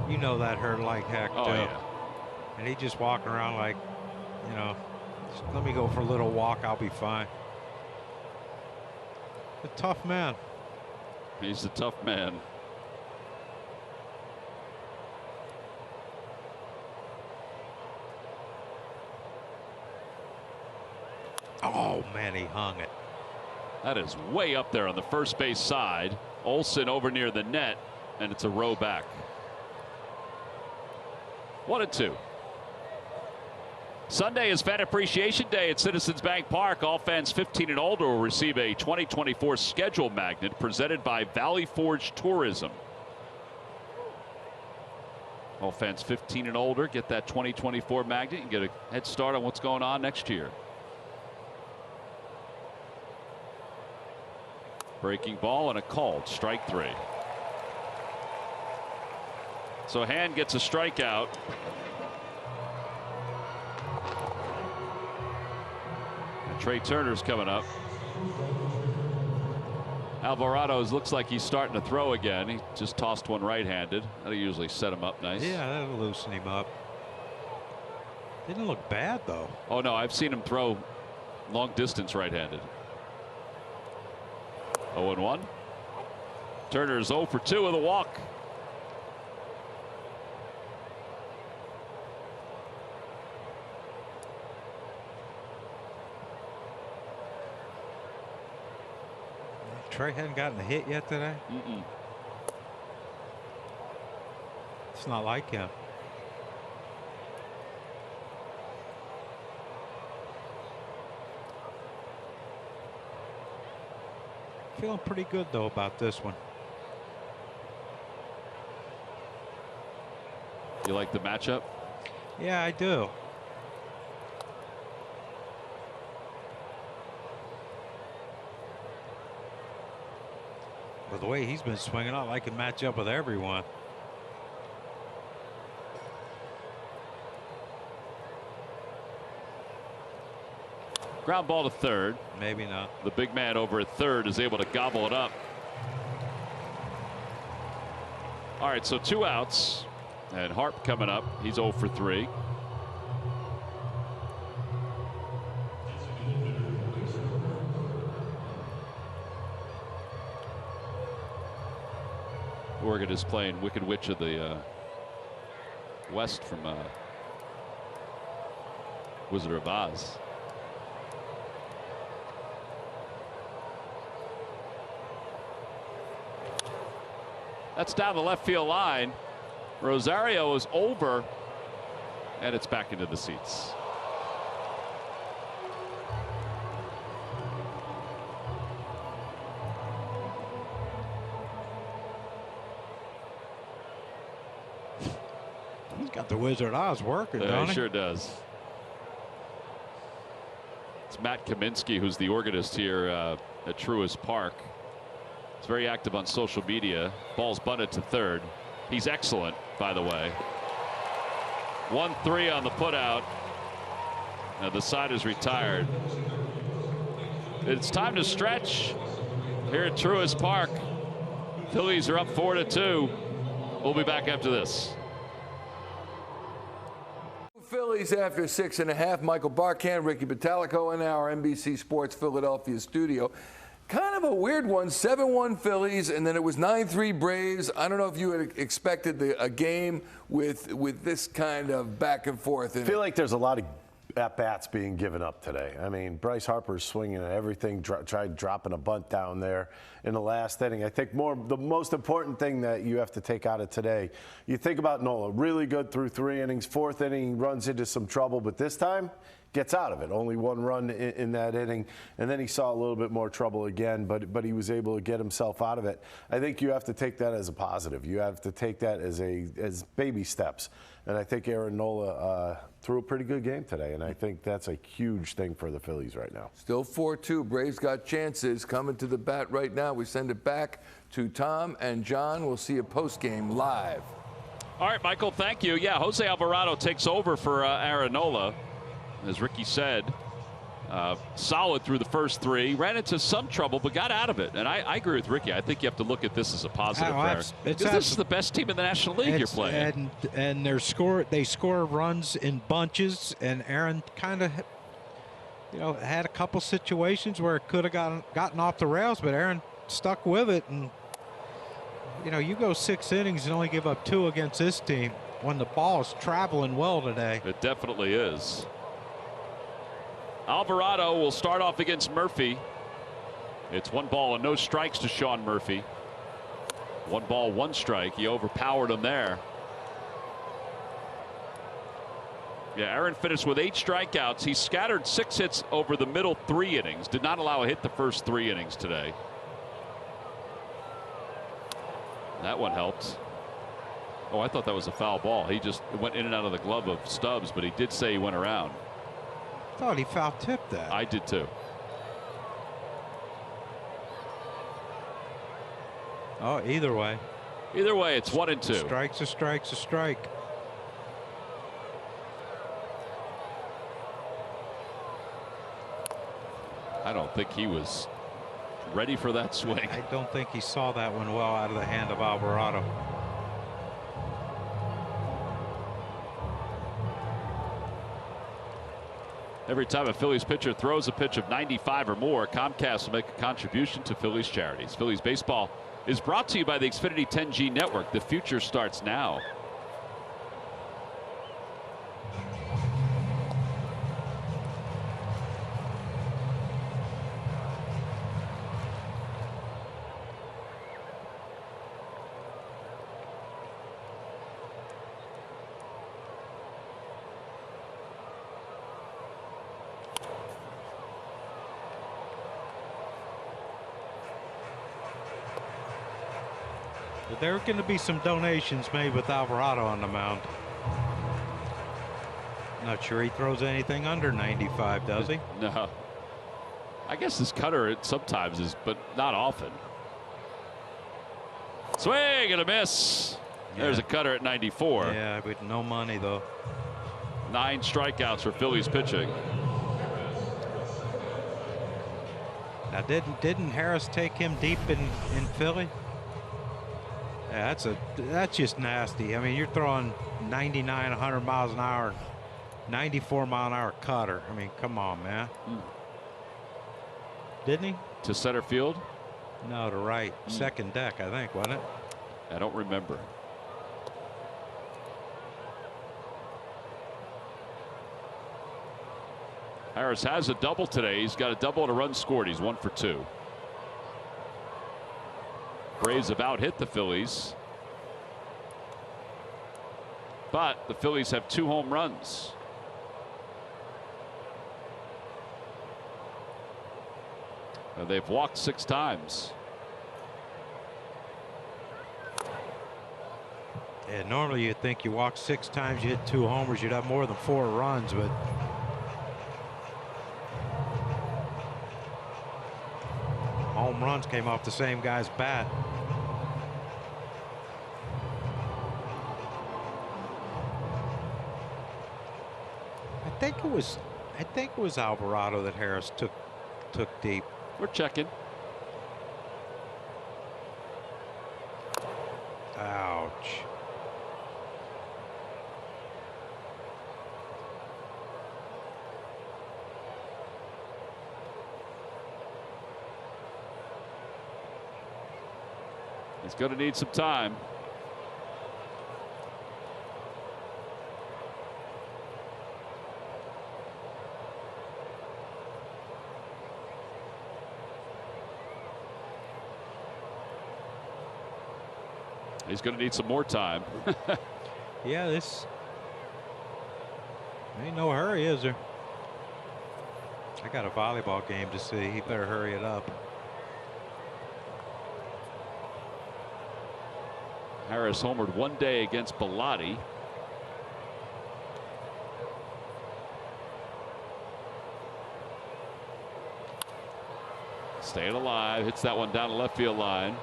You know that hurt like heck, Oh, too. yeah. And he just walking around like, you know, just let me go for a little walk. I'll be fine. A tough man. He's a tough man. Oh, man, he hung it. That is way up there on the first base side. Olsen over near the net, and it's a row back. 1-2. Sunday is Fan Appreciation Day at Citizens Bank Park. All fans 15 and older will receive a 2024 schedule magnet presented by Valley Forge Tourism. All fans 15 and older get that 2024 magnet and get a head start on what's going on next year. Breaking ball and a called strike 3. So Hand gets a strikeout. And Trey Turner's coming up. Alvarado's looks like he's starting to throw again. He just tossed one right-handed. That'll usually set him up nice. Yeah, that'll loosen him up. Didn't look bad, though. Oh, no, I've seen him throw long distance right-handed. 0-1. Turner's 0 for 2 with a walk. Trey hadn't gotten a hit yet today. It's not like him. Feeling pretty good though about this one. You like the matchup? Yeah, I do. With the way he's been swinging, I like to match up with everyone. Ground ball to third. Maybe not. The big man over at third is able to gobble it up. All right, so 2 outs. And Harp coming up. He's 0 for 3. Oregon is playing Wicked Witch of the West from Wizard of Oz. That's down the left field line. Rosario is over, and it's back into the seats. Got the Wizard of Oz working, Yeah, don't he he? sure does. It's Matt Kaminsky, who's the organist here at Truist Park. He's very active on social media. Ball's bunted to third. He's excellent, by the way. 1-3 on the putout. Now the side is retired. It's time to stretch here at Truist Park. Phillies are up 4-2. We'll be back after this. Phillies after 6.5. Michael Barkan, Ricky Batalico in our NBC Sports Philadelphia studio. Kind of a weird one, 7-1 Phillies, and then it was 9-3 Braves. I don't know if you had expected a game with this kind of back and forth. I feel like there's a lot of at-bats being given up today. I mean, Bryce Harper's swinging at everything, tried dropping a bunt down there in the last inning. I think the most important thing that you have to take out of today, you think about Nola, really good through 3 innings. 4th inning, runs into some trouble, but this time, gets out of it. Only 1 run in that inning, and then he saw a little bit more trouble again, but he was able to get himself out of it. I think you have to take that as a positive. You have to take that as baby steps. And I think Aaron Nola threw a pretty good game today, and I think that's a huge thing for the Phillies right now. Still 4-2. Braves got chances coming to the bat right now. We send it back to Tom and John. We'll see you post-game live. All right, Michael, thank you. Yeah, Jose Alvarado takes over for Aaron Nola. As Ricky said, solid through the first 3. Ran into some trouble, but got out of it. And I agree with Ricky. I think you have to look at this as a positive. Because this is the best team in the National League you're playing. And they score runs in bunches. And Aaron kind of, had a couple situations where it could have gotten off the rails, but Aaron stuck with it. And you go 6 innings and only give up 2 against this team when the ball is traveling well today. It definitely is. Alvarado will start off against Murphy. It's 1 ball and no strikes to Sean Murphy. 1 ball, 1 strike. He overpowered him there. Yeah, Aaron finished with 8 strikeouts. He scattered 6 hits over the middle 3 innings. Did not allow a hit the first 3 innings today. That one helped. Oh, I thought that was a foul ball. He just went in and out of the glove of Stubbs, but he did say he went around. I thought he foul tipped that. I did too. Oh, either way. Either way, it's 1-2. Strike's a strike's a strike. I don't think he was ready for that swing. I don't think he saw that one well out of the hand of Alvarado. Every time a Phillies pitcher throws a pitch of 95 or more, Comcast will make a contribution to Phillies charities. Phillies baseball is brought to you by the Xfinity 10G network. The future starts now. There are going to be some donations made with Alvarado on the mound. Not sure he throws anything under 95, does he? No. I guess his cutter it sometimes is, but not often. Swing and a miss. Yeah. There's a cutter at 94. Yeah, with no money though. 9 strikeouts for Phillies pitching. Now didn't Harris take him deep in Philly? Yeah, that's just nasty. I mean, you're throwing 99, 100 miles an hour, 94 mile an hour cutter. I mean, come on, man. Didn't he? To center field? No, to right. Second deck, I think, wasn't it? I don't remember. Harris has a double today. He's got a double and a run scored. He's 1 for 2. Braves have out-hit the Phillies, but the Phillies have 2 home runs. They've walked 6 times. Yeah, normally you'd think you walk 6 times, you hit 2 homers, you'd have more than 4 runs, but home runs came off the same guy's bat. I think it was Alvarado that Harris took deep. We're checking. Ouch. He's going to need some time. He's going to need some more time. Yeah, this ain't no hurry, is there? I got a volleyball game to see. He better hurry it up. Harris homered one day against Bellotti. Staying alive, hits that one down the left field line.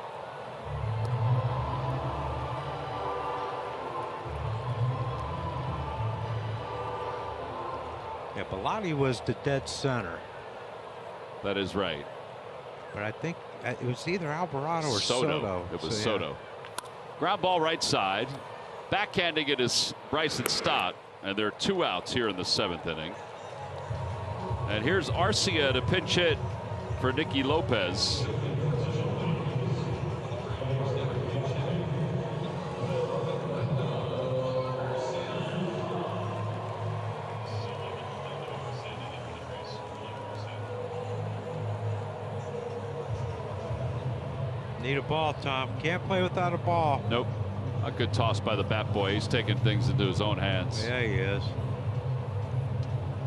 Yeah, Bellotti was the dead center. That is right. But I think it was either Alvarado or Soto. It was Soto. Ground ball right side. Backhanding it is Bryson Stott. And there are 2 outs here in the 7th inning. And here's Arcia to pinch hit for Nicky Lopez. Need a ball, Tom. Can't play without a ball. Nope. A good toss by the bat boy. He's taking things into his own hands. Yeah, he is.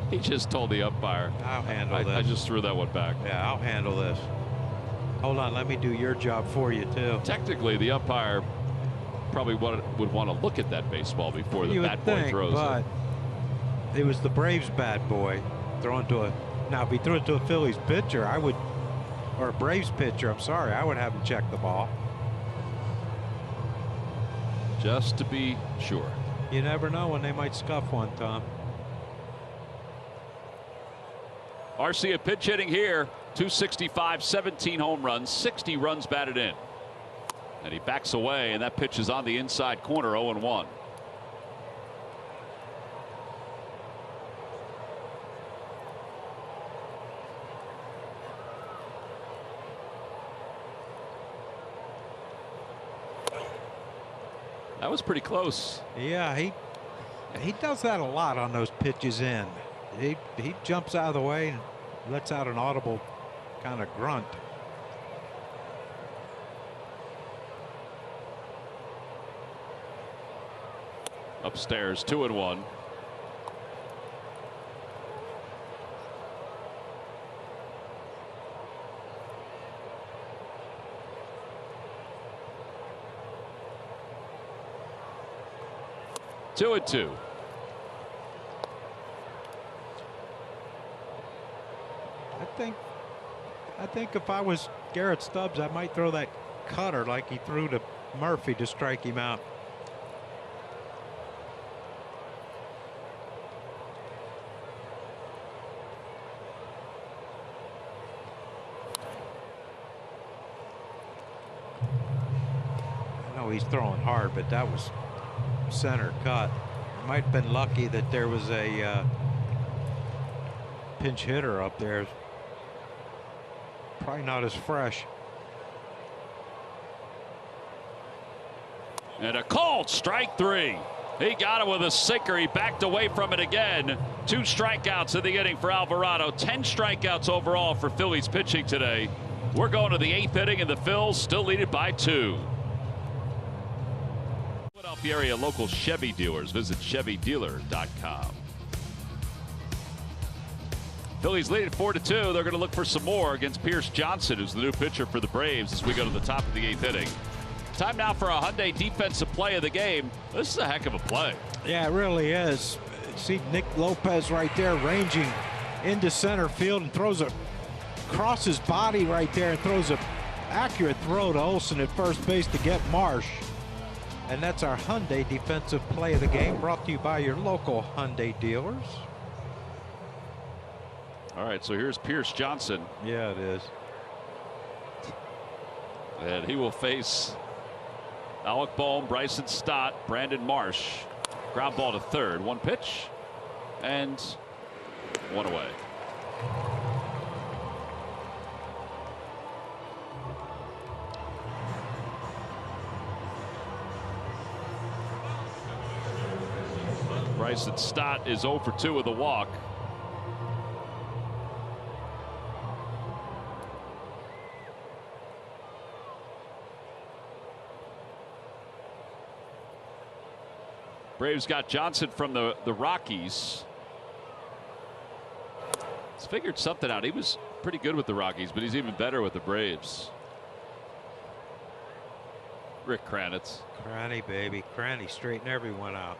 He just told the umpire, I'll handle this. I just threw that one back. Yeah, I'll handle this. Hold on, let me do your job for you, too. Technically, the umpire probably would want to look at that baseball before the bat boy throws it. It was the Braves bat boy throwing to a. Now, if he threw it to a Phillies pitcher, I would. Or a Braves pitcher, I'm sorry, I would have him check the ball. Just to be sure. You never know when they might scuff one, Tom. Arcia pitch hitting here. 265, 17 home runs, 60 runs batted in. And he backs away, and that pitch is on the inside corner, 0-1. That was pretty close. Yeah, he does that a lot on those pitches in. He jumps out of the way and lets out an audible kind of grunt. Upstairs, 2-1. Two and two. I think if I was Garrett Stubbs, I might throw that cutter like he threw to Murphy to strike him out. I know he's throwing hard, but that was center cut. Might have been lucky that there was a pinch hitter up there. Probably not as fresh. And a called strike 3. He got it with a sinker. He backed away from it again. 2 strikeouts in the inning for Alvarado. 10 strikeouts overall for Phillies pitching today. We're going to the 8th inning, and the Phils still lead it by 2. Philadelphia area local Chevy dealers. Visit ChevyDealer.com. Phillies lead it 4-2. They're going to look for some more against Pierce Johnson, who's the new pitcher for the Braves, as we go to the top of the 8th inning. Time now for a Hyundai defensive play of the game. This is a heck of a play. Yeah, it really is. See Nick Lopez right there ranging into center field and throws a across his body right there and throws a accurate throw to Olsen at first base to get Marsh. And that's our Hyundai defensive play of the game, brought to you by your local Hyundai dealers. All right, so here's Pierce Johnson. Yeah, it is. And he will face Alec Bohm, Bryson Stott, Brandon Marsh. Ground ball to third. One pitch and one away. Bryson Stott is 0 for 2 with a walk. Braves got Johnson from the Rockies. He's figured something out. He was pretty good with the Rockies, but he's even better with the Braves. Rick Kranitz. Cranny, baby. Cranny, straighten everyone out.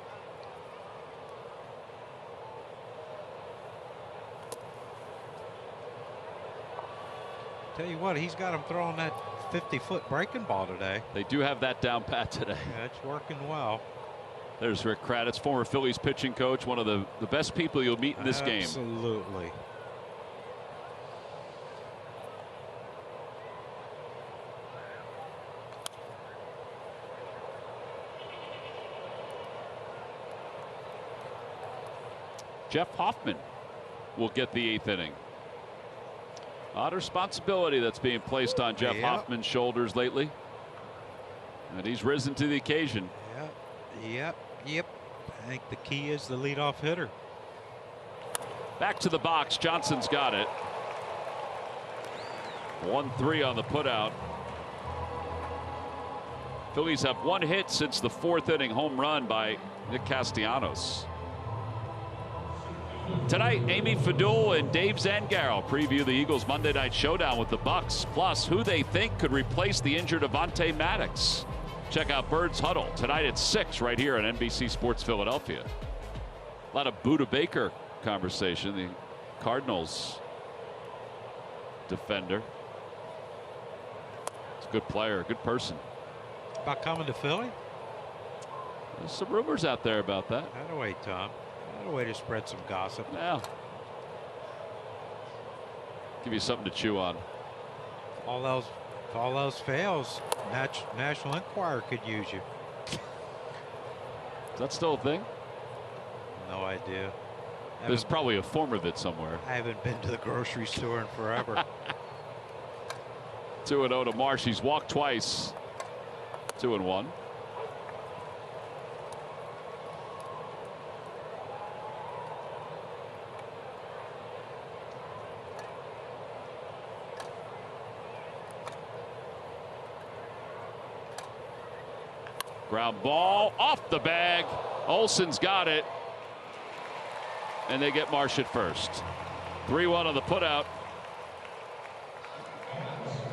Tell you what, he's got him throwing that 50-foot breaking ball today. They do have that down pat today. Yeah, it's working well. There's Rick Kranitz, former Phillies pitching coach, one of the best people you'll meet in this game. Absolutely. Jeff Hoffman will get the 8th inning. Odd responsibility that's being placed on Jeff Hoffman's shoulders lately. And he's risen to the occasion. Yep. I think the key is the leadoff hitter. Back to the box. Johnson's got it. 1-3 on the putout. Phillies have one hit since the 4th inning home run by Nick Castellanos. Tonight, Amy Fadul and Dave Zangaro preview the Eagles' Monday Night Showdown with the Bucks, plus who they think could replace the injured Avonte Maddox. Check out Bird's Huddle tonight at 6 right here on NBC Sports Philadelphia. A lot of Buda Baker conversation, the Cardinals defender. He's a good player, a good person. About coming to Philly? There's some rumors out there about that. Not a way, Tom. Not a way to spread some gossip. Yeah. Give you something to chew on. If all else fails, National Enquirer could use you. Is that still a thing? No idea. There's probably a form of it somewhere. I haven't been to the grocery store in forever. 2-0 to Marsh. He's walked twice. 2-1. Ground ball off the bag. Olsen's got it. And they get Marsh at first. 3-1 on the putout.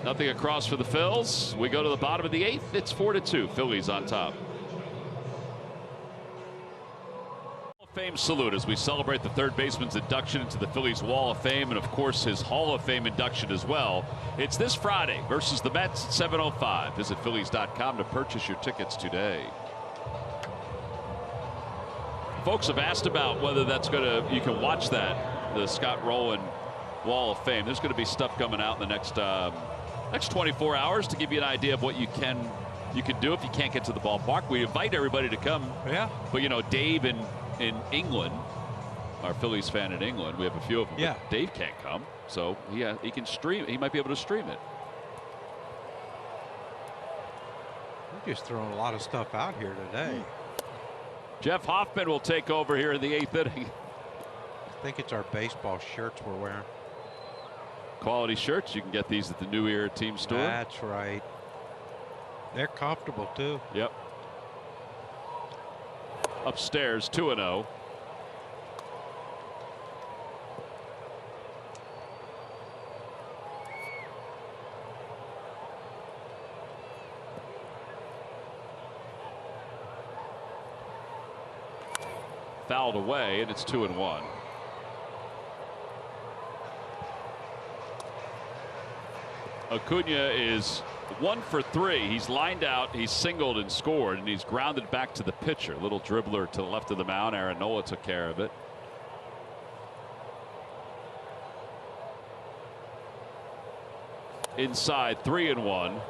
Nothing across for the Phils. We go to the bottom of the 8th. It's 4-2. Phillies on top. Hall of Fame salute as we celebrate the third baseman's induction into the Phillies Wall of Fame and, of course, his Hall of Fame induction as well. It's this Friday versus the Mets at 7:05. Visit Phillies.com to purchase your tickets today. Folks have asked about whether that's you can watch that, the Scott Rowland Wall of Fame. There's going to be stuff coming out in the next 24 hours to give you an idea of what you can do if you can't get to the ballpark. We invite everybody to come. Yeah. But, you know, Dave in England, our Phillies fan in England, we have a few of them. Yeah. But Dave can't come, so he can stream. He might be able to stream it. We're just throwing a lot of stuff out here today. Jeff Hoffman will take over here in the 8th inning. I think it's our baseball shirts we're wearing. Quality shirts. You can get these at the New Era Team store. That's right. They're comfortable, too. Yep. Upstairs, 2-0. fouled away, and it's 2-1. Acuna is 1 for 3. He's lined out, he's singled and scored, and he's grounded back to the pitcher. Little dribbler to the left of the mound. Aaron Nola took care of it. Inside, 3-1.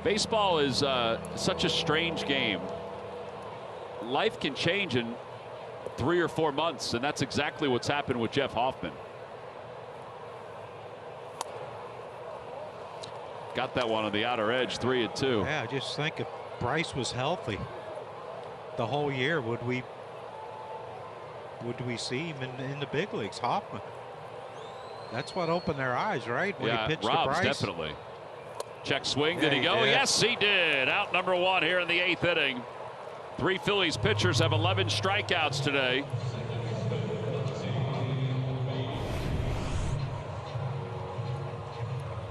Baseball is such a strange game. Life can change in 3 or 4 months, and that's exactly what's happened with Jeff Hoffman. Got that one on the outer edge, 3-2. Yeah, just think if Bryce was healthy the whole year, would we see him in the big leagues? Hoffman. That's what opened their eyes, right? When he pitched to Rob's Bryce. Definitely. Check swing. Did he go? Did. Yes, he did. Out number 1 here in the 8th inning. 3 Phillies pitchers have 11 strikeouts today.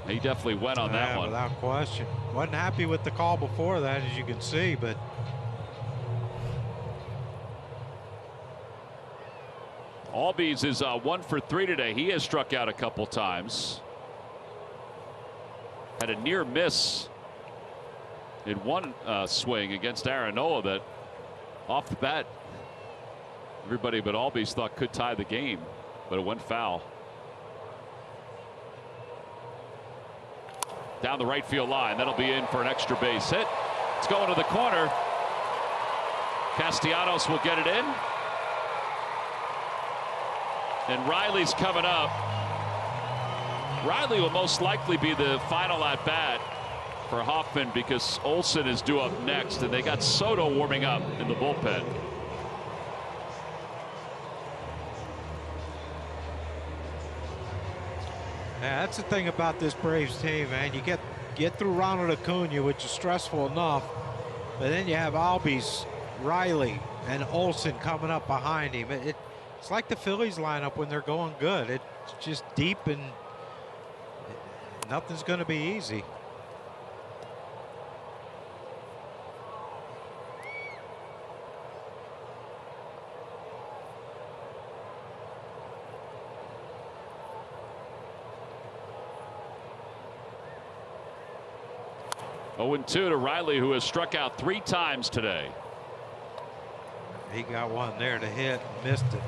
He definitely went on that one. Without question. Wasn't happy with the call before that, as you can see, but Albies is 1 for 3 today. He has struck out a couple times. Had a near miss in one swing against Aaron Nola that off the bat everybody but Albies thought could tie the game, but it went foul. Down the right field line. That'll be in for an extra base hit. It's going to the corner. Castellanos will get it in. And Riley's coming up. Riley will most likely be the final at bat for Hoffman because Olsen is due up next, and they got Soto warming up in the bullpen. yeah, that's the thing about this Braves team, man. You get through Ronald Acuna, which is stressful enough, but then you have Albies, Riley, and Olsen coming up behind him. It's like the Phillies lineup when they're going good. It's just deep, and nothing's going to be easy. Oh, 0-2 to Riley, who has struck out 3 times today. He got one there to hit, missed it.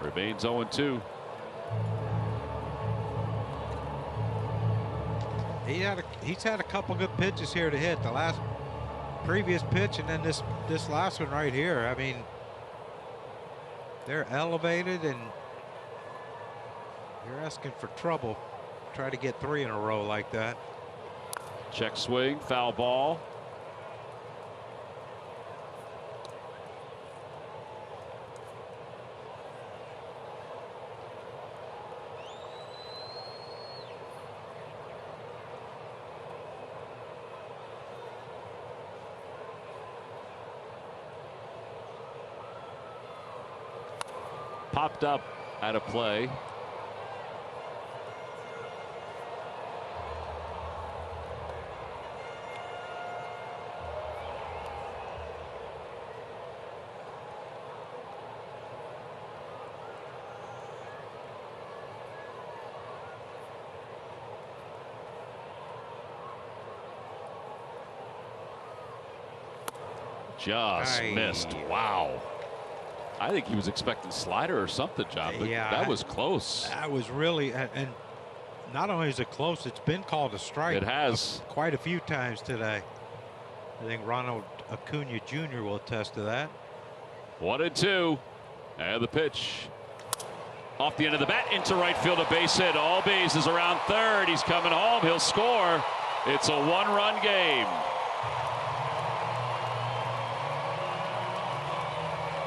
Remains 0-2. He's had a couple good pitches here to hit. The previous pitch and then this last one right here. I mean, they're elevated, and you're asking for trouble. Try to get 3 in a row like that. Check swing, foul ball. Popped up out of play. Just missed. Wow. I think he was expecting slider or something, John, but yeah, that was close. That was really, and not only is it close, it's been called a strike. It has. Quite a few times today. I think Ronald Acuna Jr. will attest to that. 1-2. And the pitch. Off the end of the bat into right field, a base hit. Albies is around third. He's coming home. He'll score. It's a 1-run game.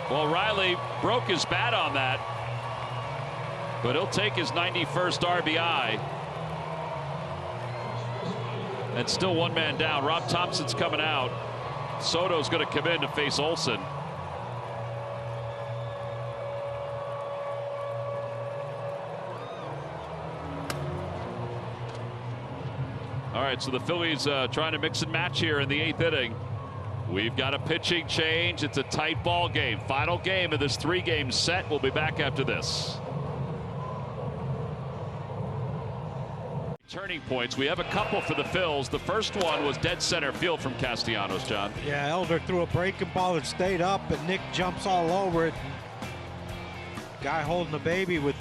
Well, Riley broke his bat on that, but he'll take his 91st RBI. And still one man down. Rob Thompson's coming out. Soto's going to come in to face Olson. All right, so the Phillies trying to mix and match here in the 8th inning. We've got a pitching change. It's a tight ball game. Final game of this 3-game set. We'll be back after this. Turning points. We have a couple for the Phils. The first one was dead center field from Castellanos, John. Yeah, Elder threw a breaking ball that stayed up, and Nick jumps all over it. Guy holding a baby with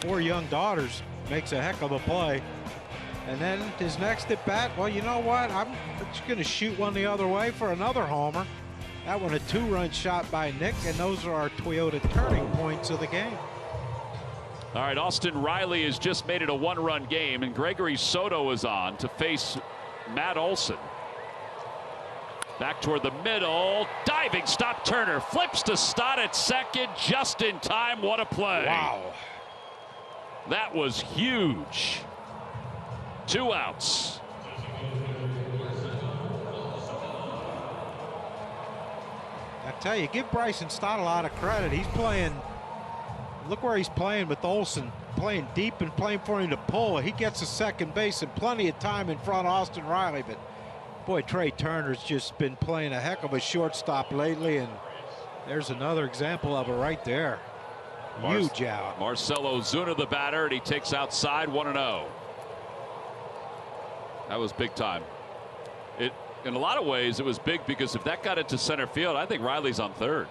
4 young daughters makes a heck of a play. And then his next at bat, well, you know what? I'm just going to shoot one the other way for another homer. That one a 2-run shot by Nick, and those are our Toyota turning points of the game. All right, Austin Riley has just made it a 1-run game, and Gregory Soto is on to face Matt Olson. Back toward the middle, diving stop. Turner flips to Stott at second just in time. What a play. Wow. That was huge. 2 outs. I tell you, give Bryson Stott a lot of credit. He's playing, look where he's playing with Olson, playing deep and playing for him to pull. He gets to second base and plenty of time in front of Austin Riley. But boy, Trey Turner's just been playing a heck of a shortstop lately, and there's another example of it right there. Huge out. Marcelo Ozuna, the batter, and he takes outside 1-0. That was big time. In a lot of ways, it was big because if that got into center field, I think Riley's on third.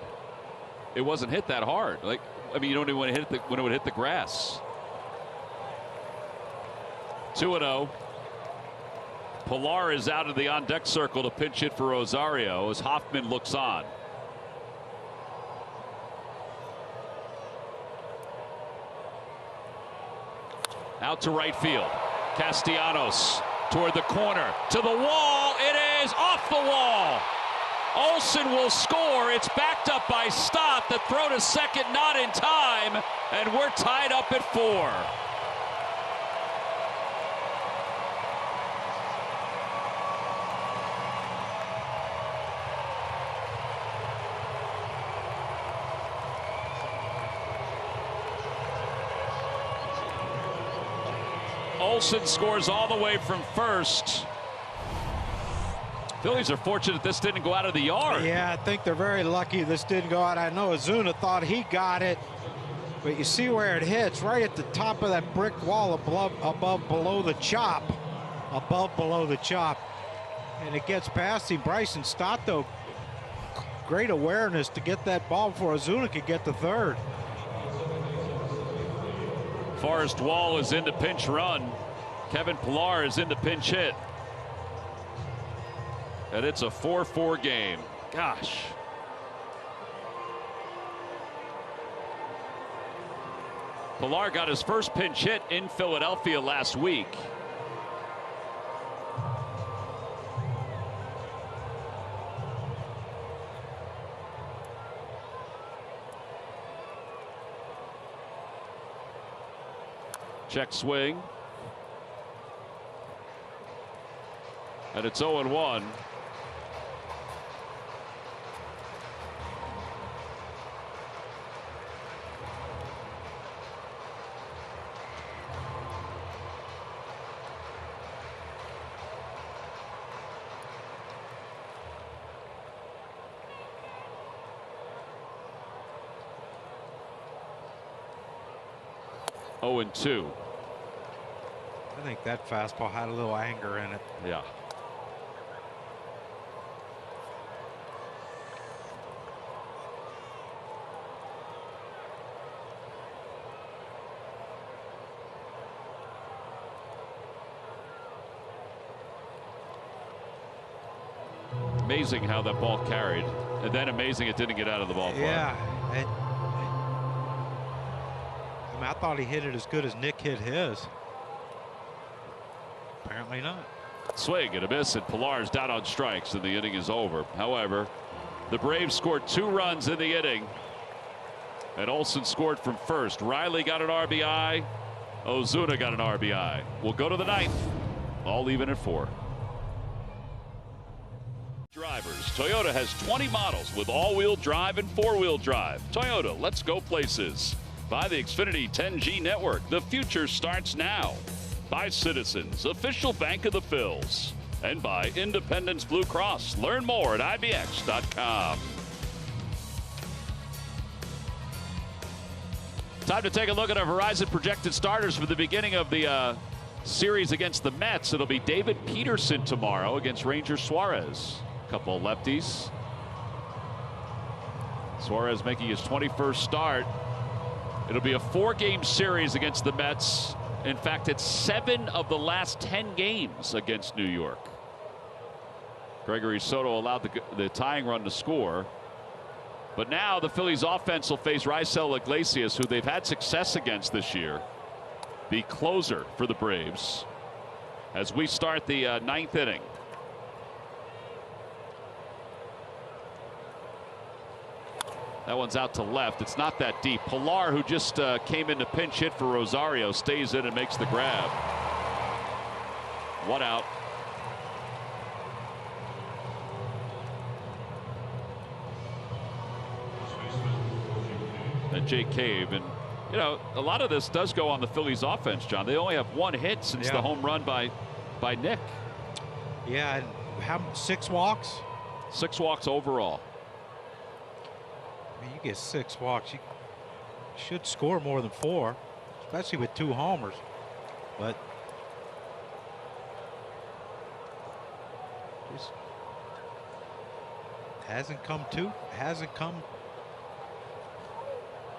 It wasn't hit that hard. Like, I mean, you don't even want to hit it when it would hit the grass. 2-0. Pilar is out of the on-deck circle to pinch hit for Rosario as Hoffman looks on. Out to right field. Castellanos toward the corner, to the wall. It is off the wall. Olson will score. It's backed up by Stott. The throw to second not in time, and we're tied up at 4. Olson scores all the way from first. Phillies are fortunate this didn't go out of the yard. Yeah, I think they're very lucky this didn't go out. I know Ozuna thought he got it, but you see where it hits, right at the top of that brick wall above below the chop. Below the chop. And it gets past him. Bryson Stott, though, great awareness to get that ball before Ozuna could get to third. Forrest Wall is into pinch run. Kevin Pilar is into pinch hit. And it's a 4-4 game. Gosh. Pilar got his first pinch hit in Philadelphia last week. Check swing. And it's 0-1. Oh, and 2. I think that fastball had a little anger in it. Yeah. Amazing how that ball carried, and then amazing it didn't get out of the ballpark. Yeah. I mean, I thought he hit it as good as Nick hit his. Apparently not. Swing and a miss, and Pilar's down on strikes, and the inning is over. However, the Braves scored 2 runs in the inning, and Olson scored from first. Riley got an RBI. Ozuna got an RBI. We'll go to the 9th. All even at 4. drivers. Toyota has 20 models with all-wheel drive and four-wheel drive. Toyota, let's go places. By the Xfinity 10G network, the future starts now. By Citizens, official bank of the Phils. And by Independence Blue Cross. Learn more at IBX.com. Time to take a look at our Verizon projected starters for the beginning of the series against the Mets. It'll be David Peterson tomorrow against Ranger Suarez. A couple of lefties. Suarez making his 21st start. It'll be a 4-game series against the Mets. In fact, it's 7 of the last 10 games against New York. Gregory Soto allowed the tying run to score. But now the Phillies offense will face Raisel Iglesias, who they've had success against this year. The closer for the Braves as we start the 9th inning. That one's out to left. It's not that deep. Pilar, who just came in to pinch hit for Rosario, stays in and makes the grab. 1 out. And Jake Cave. And, you know, a lot of this does go on the Phillies offense, John. They only have 1 hit since the home run by Nick. Yeah, and how 6 walks? 6 walks overall. I mean, you get 6 walks, you should score more than 4, especially with 2 homers. But just hasn't come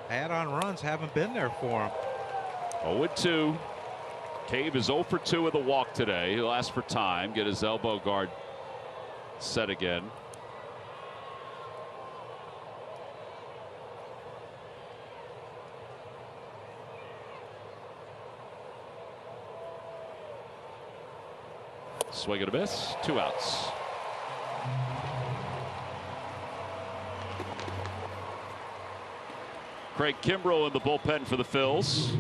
add-on runs haven't been there for him. 0-2. Cave is 0 for 2 with a walk today. He'll ask for time, get his elbow guard set again. Swing and a miss. 2 outs. Craig Kimbrell in the bullpen for the Phils.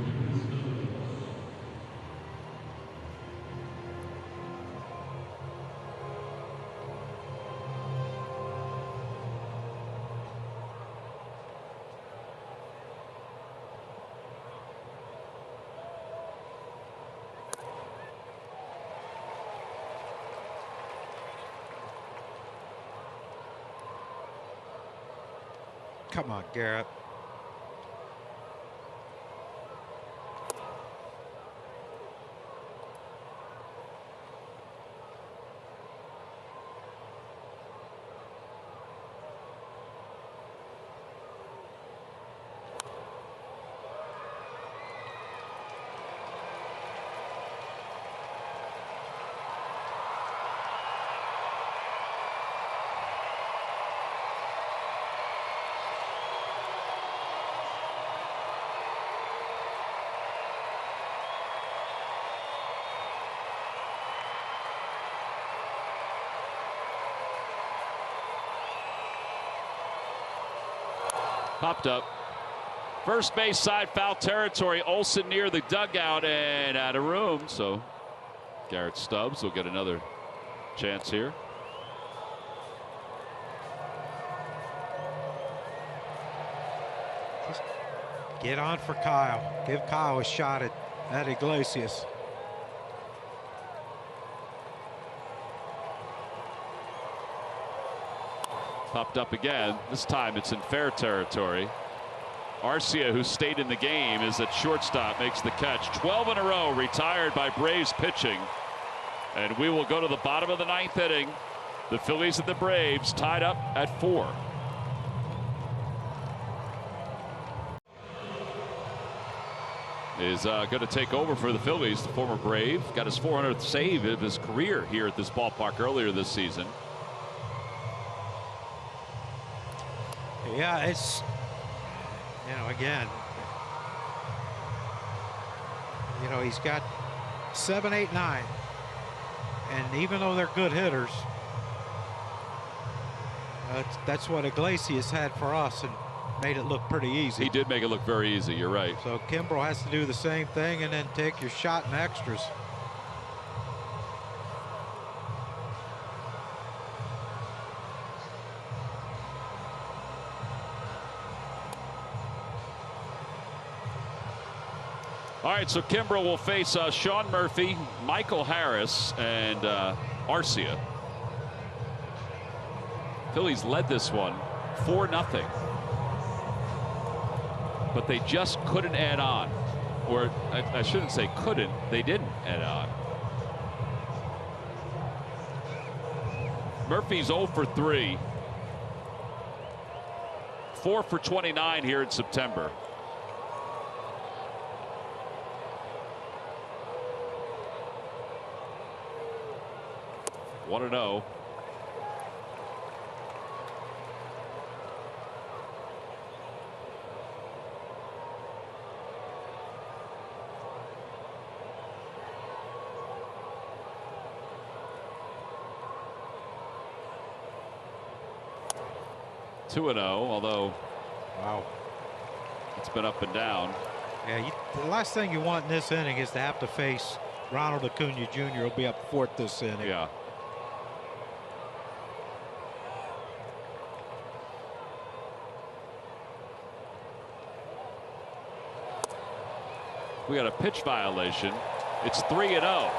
Come on, Garrett. Popped up. First base side, foul territory. Olsen near the dugout and out of room. So Garrett Stubbs will get another chance here. Just get on for Kyle. Give Kyle a shot at Iglesias. Popped up again. This time it's in fair territory. Arcia, who stayed in the game, is at shortstop, makes the catch. 12 in a row retired by Braves pitching. And we will go to the bottom of the 9th inning. The Phillies and the Braves tied up at 4. Is going to take over for the Phillies. The former Brave got his 400th save of his career here at this ballpark earlier this season. Yeah, it's, you know, again, you know, he's got 7, 8, 9. And even though they're good hitters, that's what Iglesias had for us and made it look pretty easy. He did make it look very easy. You're right. So Kimbrell has to do the same thing and then take your shot in extras. All right, so Kimbrough will face Sean Murphy, Michael Harris, and Arcia. Phillies led this one 4-0. But they just couldn't add on. Or I shouldn't say couldn't, they didn't add on. Murphy's 0 for 3. 4 for 29 here in September. One 1-0. Although, wow, it's been up and down. Yeah, the last thing you want in this inning is to have to face Ronald Acuna Jr. He'll be up 4th this inning. Yeah. We got a pitch violation. It's 3-0.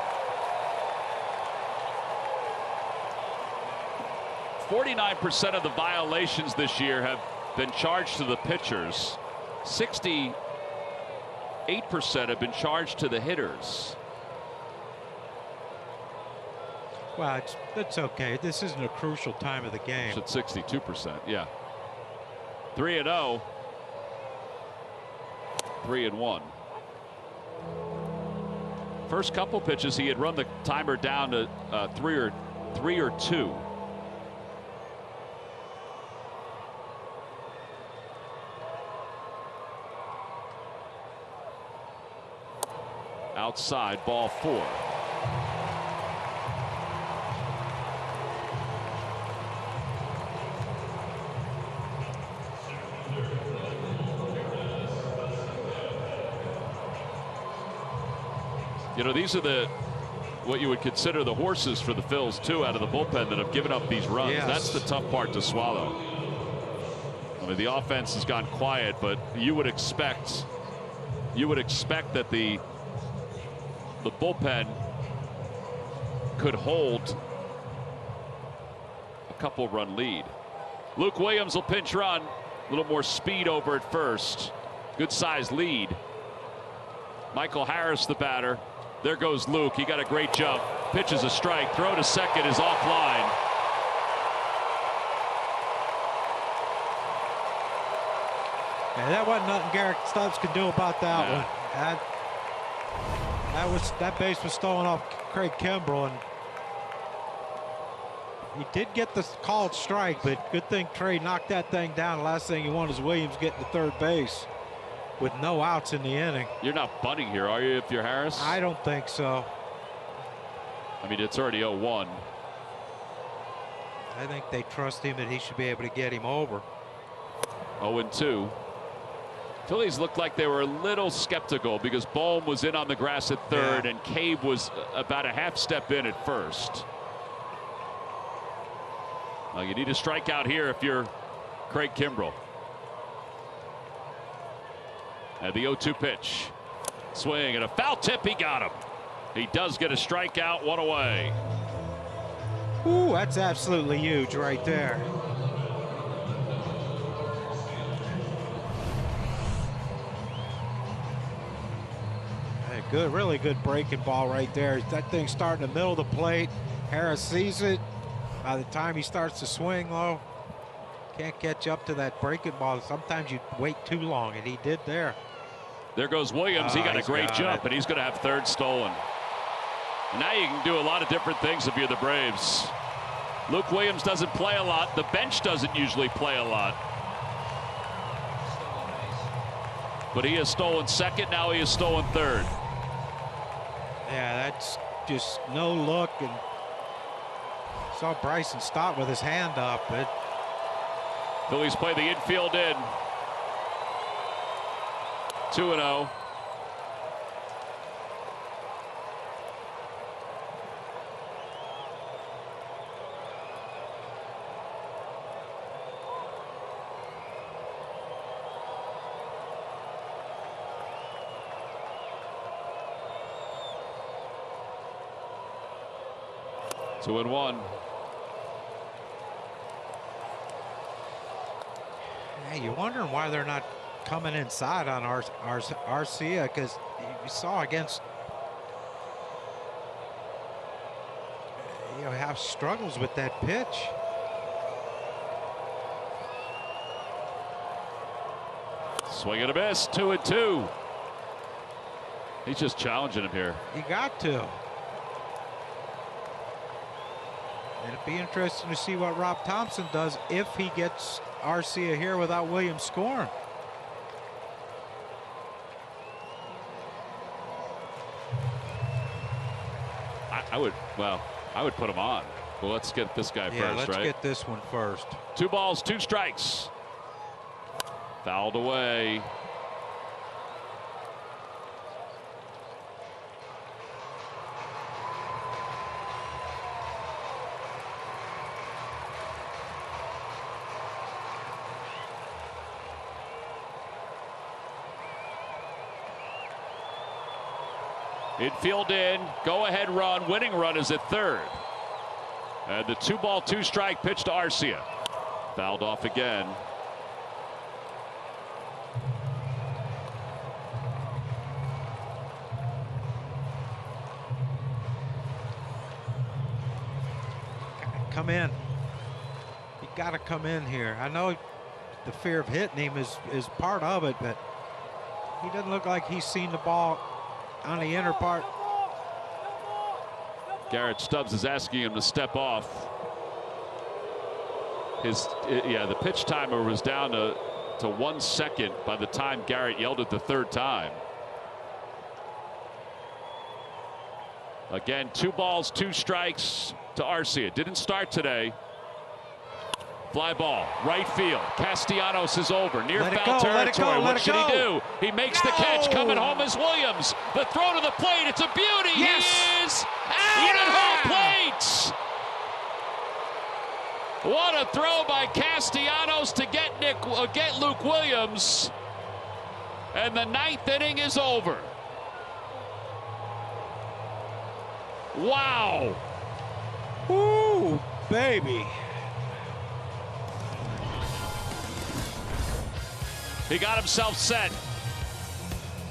49% of the violations this year have been charged to the pitchers. 68% have been charged to the hitters. Well, it's okay. This isn't a crucial time of the game. It's at 62%. Yeah. 3-0. 3-1. First couple pitches, he had run the timer down to 3 or 2. Outside, ball 4. You know, these are what you would consider the horses for the Phils too, out of the bullpen, that have given up these runs. Yes. That's the tough part to swallow. I mean, the offense has gone quiet, but you would expect that the bullpen could hold a couple run lead. Luke Williams will pinch run. A little more speed over at first. Good size lead. Michael Harris, the batter. There goes Luke. He got a great jump. Pitches a strike. Throw to second is offline. Yeah, that wasn't nothing Garrett Stubbs could do about that one. That base was stolen off Craig Kimbrell, and he did get the called strike, but good thing Trey knocked that thing down. The last thing you want is Williams getting to third base with no outs in the inning. You're not bunting here, are you, if you're Harris? I don't think so. I mean, it's already 0-1. I think they trust him that he should be able to get him over. 0-2. Phillies looked like they were a little skeptical because Bohm was in on the grass at third, and Cave was about a half step in at first. Well, you need a strikeout here if you're Craig Kimbrell. And the 0-2 pitch. Swing and a foul tip. He got him. He does get a strikeout, one away. Ooh, that's absolutely huge right there. Good, really good breaking ball right there. That thing starting in the middle of the plate. Harris sees it. By the time he starts to swing, though, can't catch up to that breaking ball. Sometimes you wait too long, and he did there. There goes Williams. He got a great jump, and he's going to have third stolen. And now you can do a lot of different things if you're the Braves. Luke Williams doesn't play a lot. The bench doesn't usually play a lot. But he has stolen second. Now he has stolen third. Yeah, that's just no look, and saw Bryson stop with his hand up. Phillies play the infield in. 2-0. 2-1. Hey, you're wondering why they're not coming inside on Arcia, because you saw against, how struggles with that pitch. Swing and a miss. 2-2. He's just challenging him here. You got to. It'll be interesting to see what Rob Thompson does if he gets Arcia here without Williams scoring. I would put him on. Well, let's get this guy first, right? Let's get this one first. 2 balls, 2 strikes. Fouled away. Infield in, go-ahead run, winning run is at third. And the 2 ball, 2 strike pitch to Arcia. Fouled off again. Come in. You got to come in here. I know the fear of hitting him is part of it, but he doesn't look like he's seen the ball on the inner part. Garrett Stubbs is asking him to step off. The pitch timer was down to 1 second by the time Garrett yelled it the third time. Again, 2 balls, 2 strikes to Arcia. Didn't start today. Fly ball, right field. Castellanos is over, near foul territory. What should he do? He makes the catch. Coming home is Williams. The throw to the plate. It's a beauty. Yes. He is out at home plate. What a throw by Castellanos to get Luke Williams. And the 9th inning is over. Wow. Ooh, baby. He got himself set.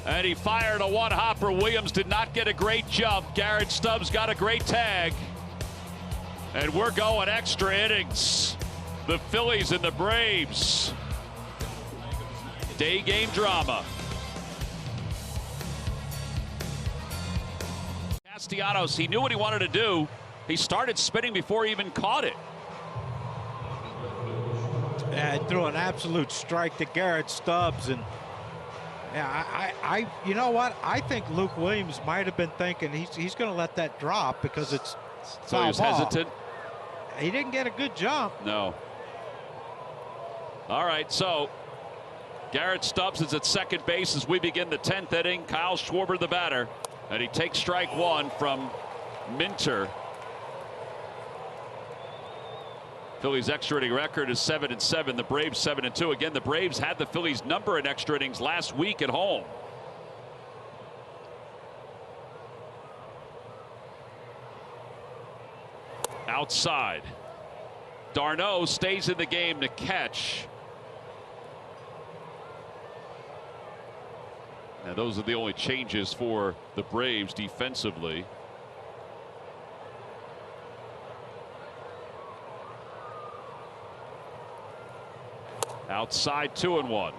And he fired a one-hopper. Williams did not get a great jump. Garrett Stubbs got a great tag. And we're going extra innings. The Phillies and the Braves. Day game drama. Castellanos, he knew what he wanted to do. He started spinning before he even caught it. And threw an absolute strike to Garrett Stubbs. And yeah, you know what? I think Luke Williams might have been thinking he's going to let that drop because it's so he was hesitant. He didn't get a good jump. No. All right, so Garrett Stubbs is at second base as we begin the 10th inning. Kyle Schwarber the batter, and he takes strike 1 from Minter. Phillies extra inning record is 7-7. The Braves 7-2. Again, the Braves had the Phillies number in extra innings last week at home. Outside. Darno stays in the game to catch. Now those are the only changes for the Braves defensively. Outside, 2-1.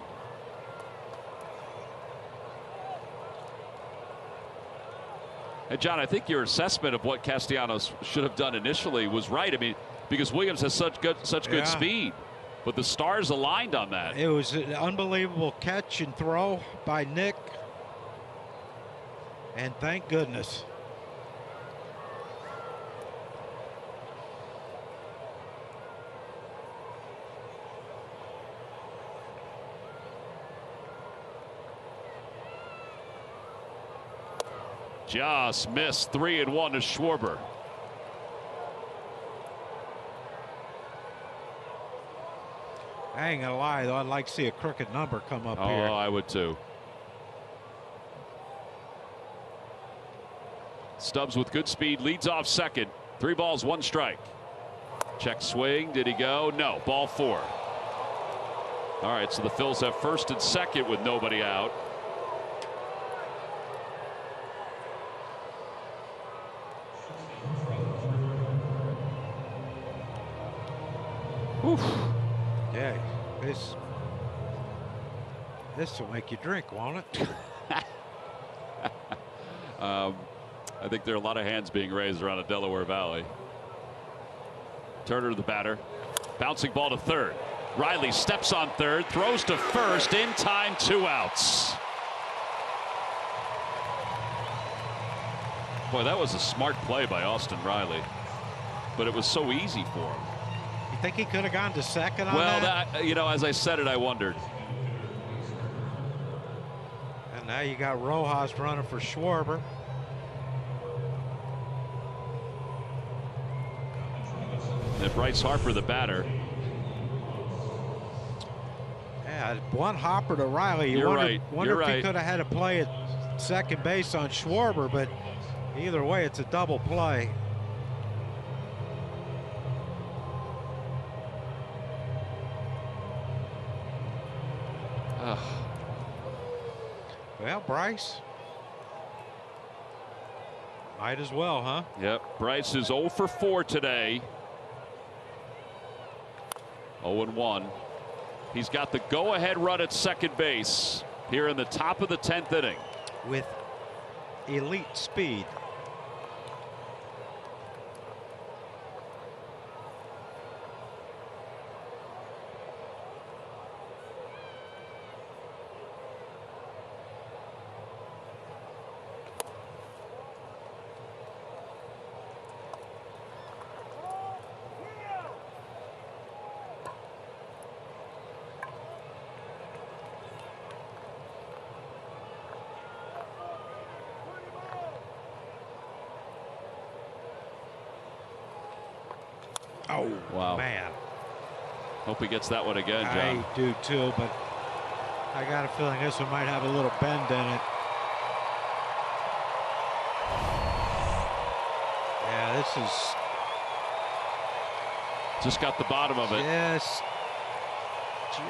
And John, I think your assessment of what Castellanos should have done initially was right. I mean, because Williams has such good speed, but the stars aligned on that. It was an unbelievable catch and throw by Nick, and thank goodness. Just missed. 3-1 to Schwarber. I ain't gonna lie though, I'd like to see a crooked number come up here. Oh, I would too. Stubbs with good speed leads off second. 3 balls, 1 strike. Check swing. Did he go? No. Ball 4. All right, so the Phils have first and second with nobody out. Oof. Yeah, this will make you drink, won't it? I think there are a lot of hands being raised around the Delaware Valley. Turner to the batter. Bouncing ball to third. Riley steps on third, throws to first, in time, 2 outs. Boy, that was a smart play by Austin Riley, but it was so easy for him. You think he could have gone to second on well, that? You know, as I said it, I wondered. And now you got Rojas running for Schwarber. And Bryce Harper, the batter. Yeah, 1 hopper to Riley. You You're wonder, right. wonder You're if right. he could have had a play at second base on Schwarber, but either way, it's a double play. Ugh. Well, Bryce. Might as well, huh? Yep. Bryce is 0 for 4 today. 0-1. He's got the go-ahead run at second base here in the top of the 10th inning. With elite speed. Oh, Wow. man. Hope he gets that one again, John. I do too, but I got a feeling this one might have a little bend in it. Yeah, this is Just got the bottom of it.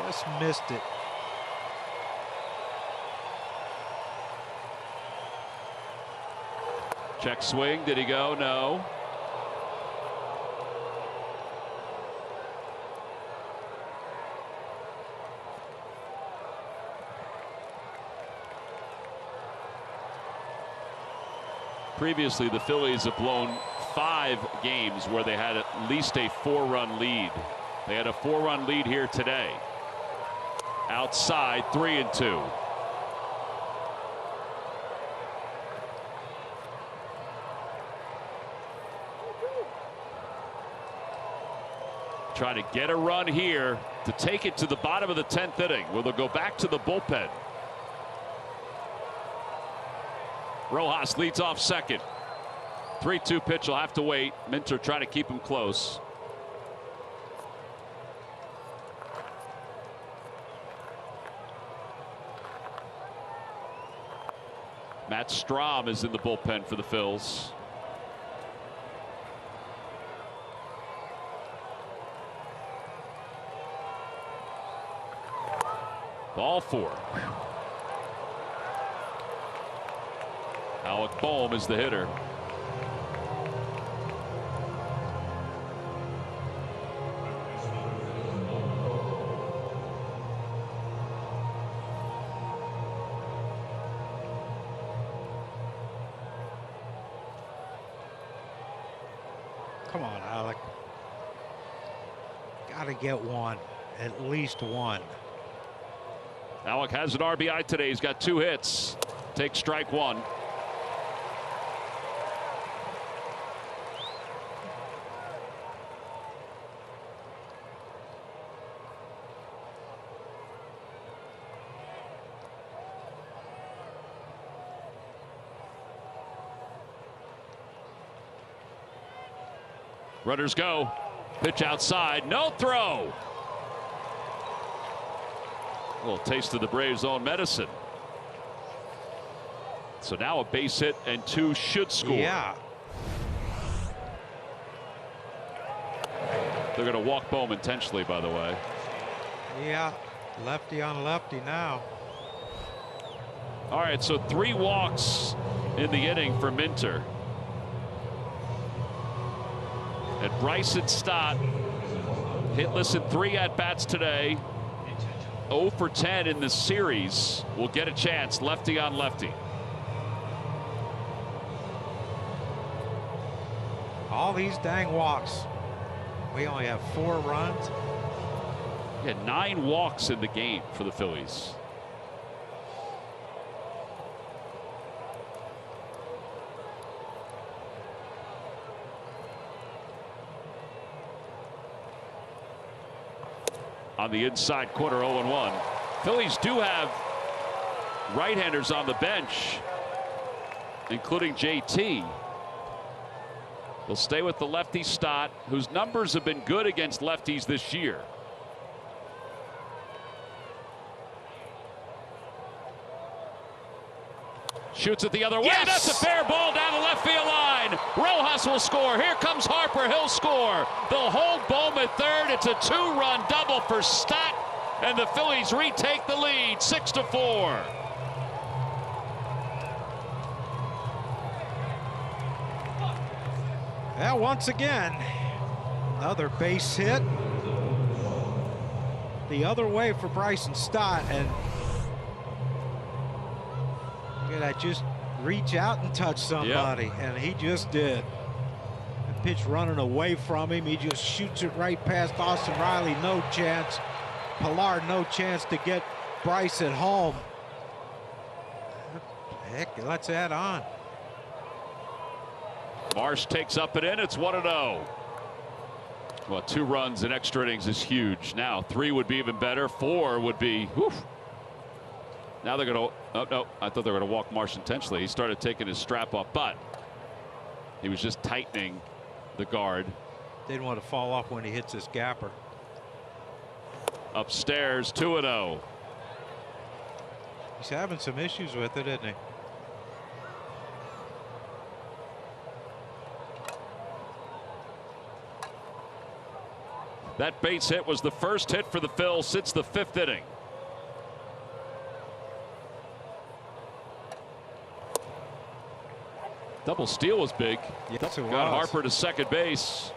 just missed it. Check swing. Did he go? No. Previously, the Phillies have blown 5 games where they had at least a 4-run lead. They had a 4-run lead here today. Outside, 3-2. Trying to get a run here to take it to the bottom of the 10th inning, where they'll go back to the bullpen. Rojas leads off second. 3-2 pitch will have to wait. Minter trying to keep him close. Matt Strahm is in the bullpen for the Phils. Ball 4. Alec Boehm is the hitter. Come on, Alec. Gotta get one, at least one. Alec has an RBI today. He's got 2 hits. Take strike 1. Runners go. Pitch outside. No throw. A little taste of the Braves' own medicine. So now a base hit and 2 should score. Yeah. They're going to walk Bohm intentionally, by the way. Yeah, lefty on lefty now. All right, so 3 walks in the inning for Minter. And Bryson Stott hitless in 3 at-bats today. 0 for 10 in the series. Will get a chance, lefty on lefty. All these dang walks. We only have 4 runs. Yeah, 9 walks in the game for the Phillies. On the inside corner, 0-1. Phillies do have right-handers on the bench, including JT. They'll stay with the lefty Stott, whose numbers have been good against lefties this year. Shoots it the other way. Yes! That's a fair ball down the left field line. Rojas will score. Here comes Harper. He'll score. They'll hold Bohm at third. It's a 2-run double for Stott, and the Phillies retake the lead, 6-4. Well, once again, another base hit. The other way for Bryson Stott, and look at that, just reach out and touch somebody, and he just did. The pitch running away from him, he just shoots it right past Austin Riley, no chance. Pilar, no chance to get Bryce at home. Heck, let's add on. Marsh takes up and in. It's 1-0. Well, 2 runs in extra innings is huge. Now 3 would be even better. 4 would be. Whew. Now they're going to. Oh no! I thought they were going to walk Marsh intentionally. He started taking his strap off, but he was just tightening the guard. Didn't want to fall off when he hits his gapper. Upstairs, 2-0. He's having some issues with it, isn't he? That base hit was the first hit for the Phils since the 5th inning. Double steal was big. Yes, it was. Got Harper to second base.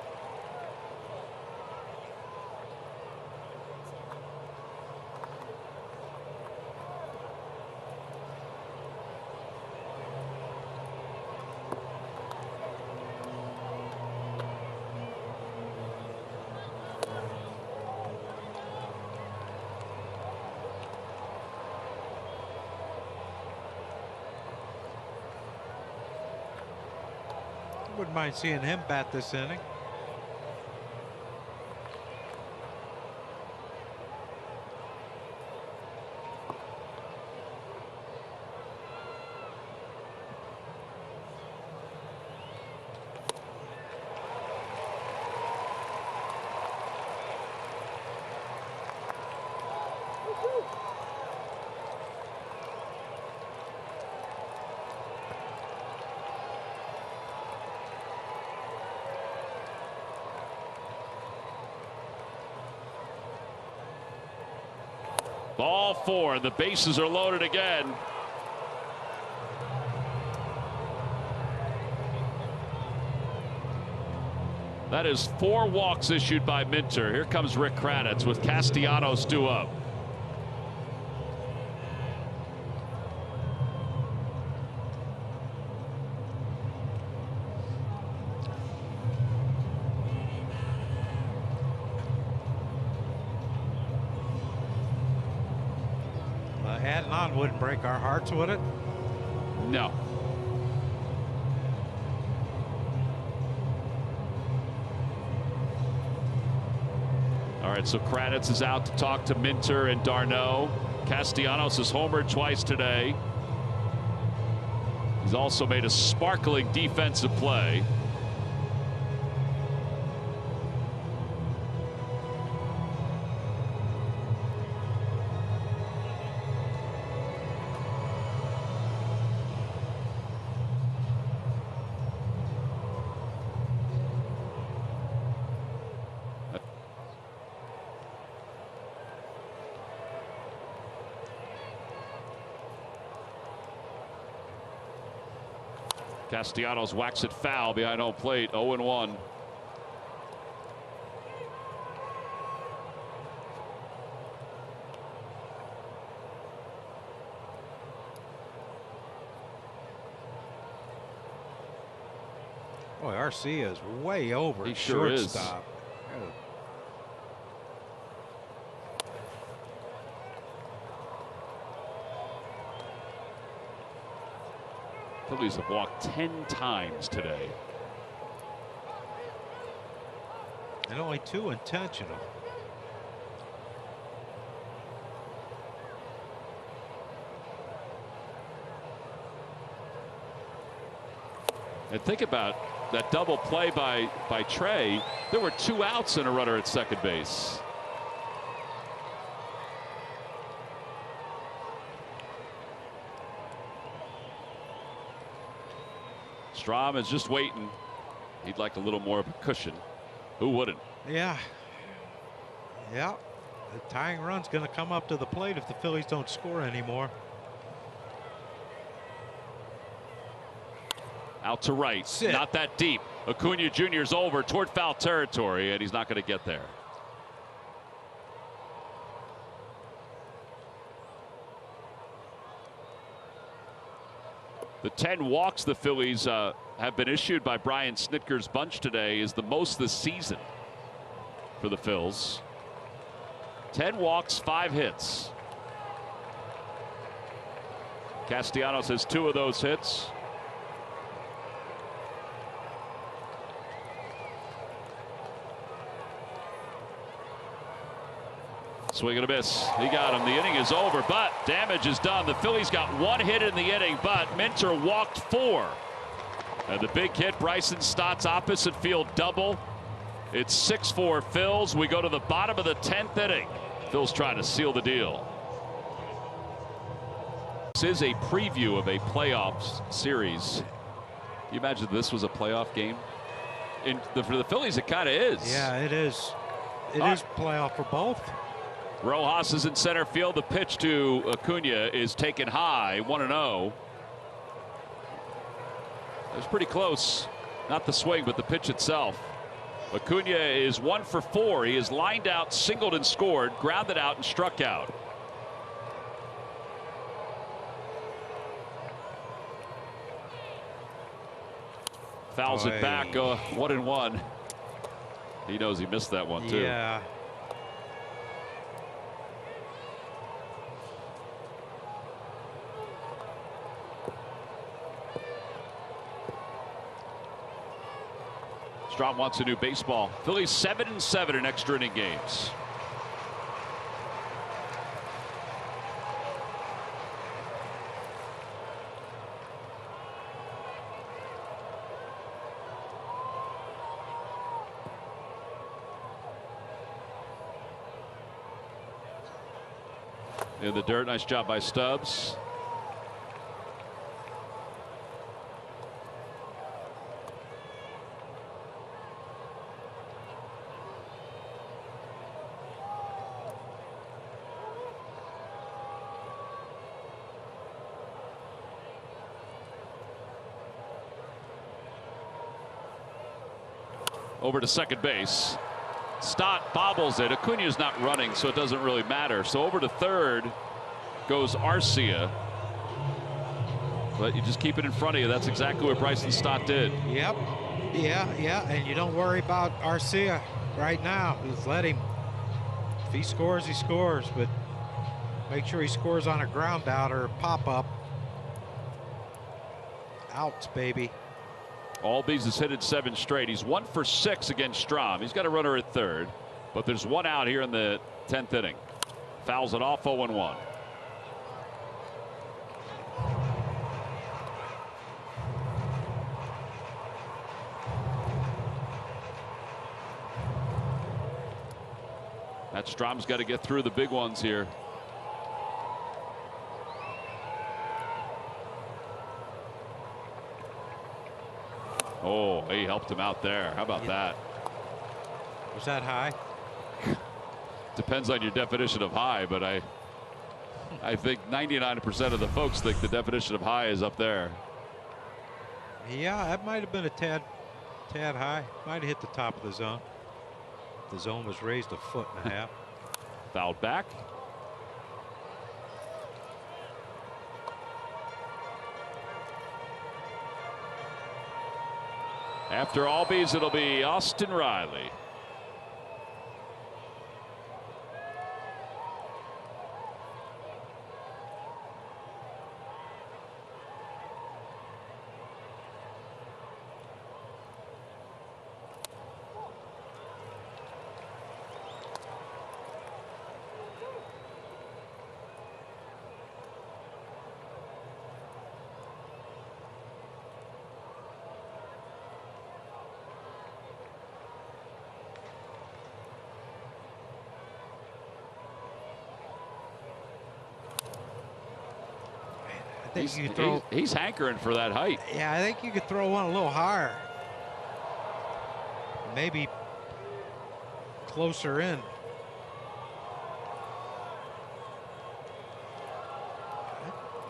Wouldn't mind seeing him bat this inning. Ball 4. The bases are loaded again. That is 4 walks issued by Minter. Here comes Rick Kranitz with Castellanos due up. Adding on wouldn't break our hearts, would it? No. All right, so Kranitz is out to talk to Minter and d'Arnaud. Castellanos has homered twice today. He's also made a sparkling defensive play. Castellanos whacks it foul behind home plate. 0-1. Boy, Arcia is way over. He sure is. Shortstop. Phillies have walked 10 times today. And only 2 intentional. And think about that double play by Trey. There were 2 outs and a runner at second base. Strom is just waiting. He'd like a little more of a cushion. Who wouldn't? Yeah. Yeah. The tying run's going to come up to the plate if the Phillies don't score anymore. Out to right. Sit. Not that deep. Acuna Jr.'s over toward foul territory, and he's not going to get there. The 10 walks the Phillies have been issued by Brian Snitker's bunch today is the most this season for the Phils. 10 walks, 5 hits. Castellanos has 2 of those hits. Swing and a miss. He got him. The inning is over, but damage is done. The Phillies got 1 hit in the inning, but Minter walked 4. And the big hit, Bryson Stott's opposite field double. It's 6-4 Phils. We go to the bottom of the 10th inning. Phil's trying to seal the deal. This is a preview of a playoff series. Can you imagine if this was a playoff game? For the Phillies, it kind of is. Yeah, it is. It is playoff for both. Rojas is in center field. The pitch to Acuna is taken high, 1-0. It was pretty close. Not the swing, but the pitch itself. Acuna is 1 for 4. He is lined out, singled and scored, grounded out and struck out. Fouls it back, 1-1. He knows he missed that one too. Yeah. Strom wants a new baseball. Phillies 7-7 in extra inning games. In the dirt, nice job by Stubbs. Over to second base. Stott bobbles it. Acuna's not running, so it doesn't really matter. So over to third goes Arcia. But you just keep it in front of you. That's exactly what Bryson Stott did. Yep. Yeah. And you don't worry about Arcia right now. Just let him. If he scores, he scores. But make sure he scores on a ground out or a pop-up. Outs, baby. Albies has hit it 7 straight. He's 1 for 6 against Strom. He's got a runner at third, but there's 1 out here in the 10th inning. Fouls it off, 0-1. That Strom's got to get through the big ones here. Oh, he helped him out there. How about that? Was that high? Depends on your definition of high, but I think 99% of the folks think the definition of high is up there. Yeah, that might have been a tad high. Might have hit the top of the zone. The zone was raised 1.5 feet. Fouled back. After Albies, it'll be Austin Riley. I think you could throw. He's hankering for that height. Yeah, I think you could throw one a little higher. Maybe closer in.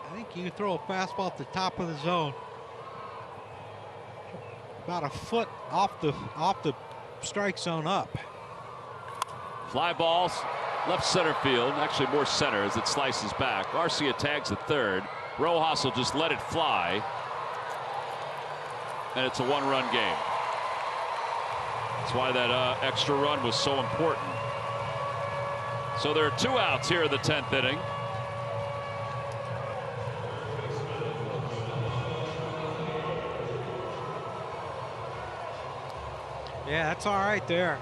I think you could throw a fastball at the top of the zone. About 1 foot off the strike zone up. Fly balls, left center field, actually more center as it slices back. Garcia tags at third. Rojas will just let it fly. And it's a one-run game. That's why that extra run was so important. So there are 2 outs here in the 10th inning. Yeah, that's all right there.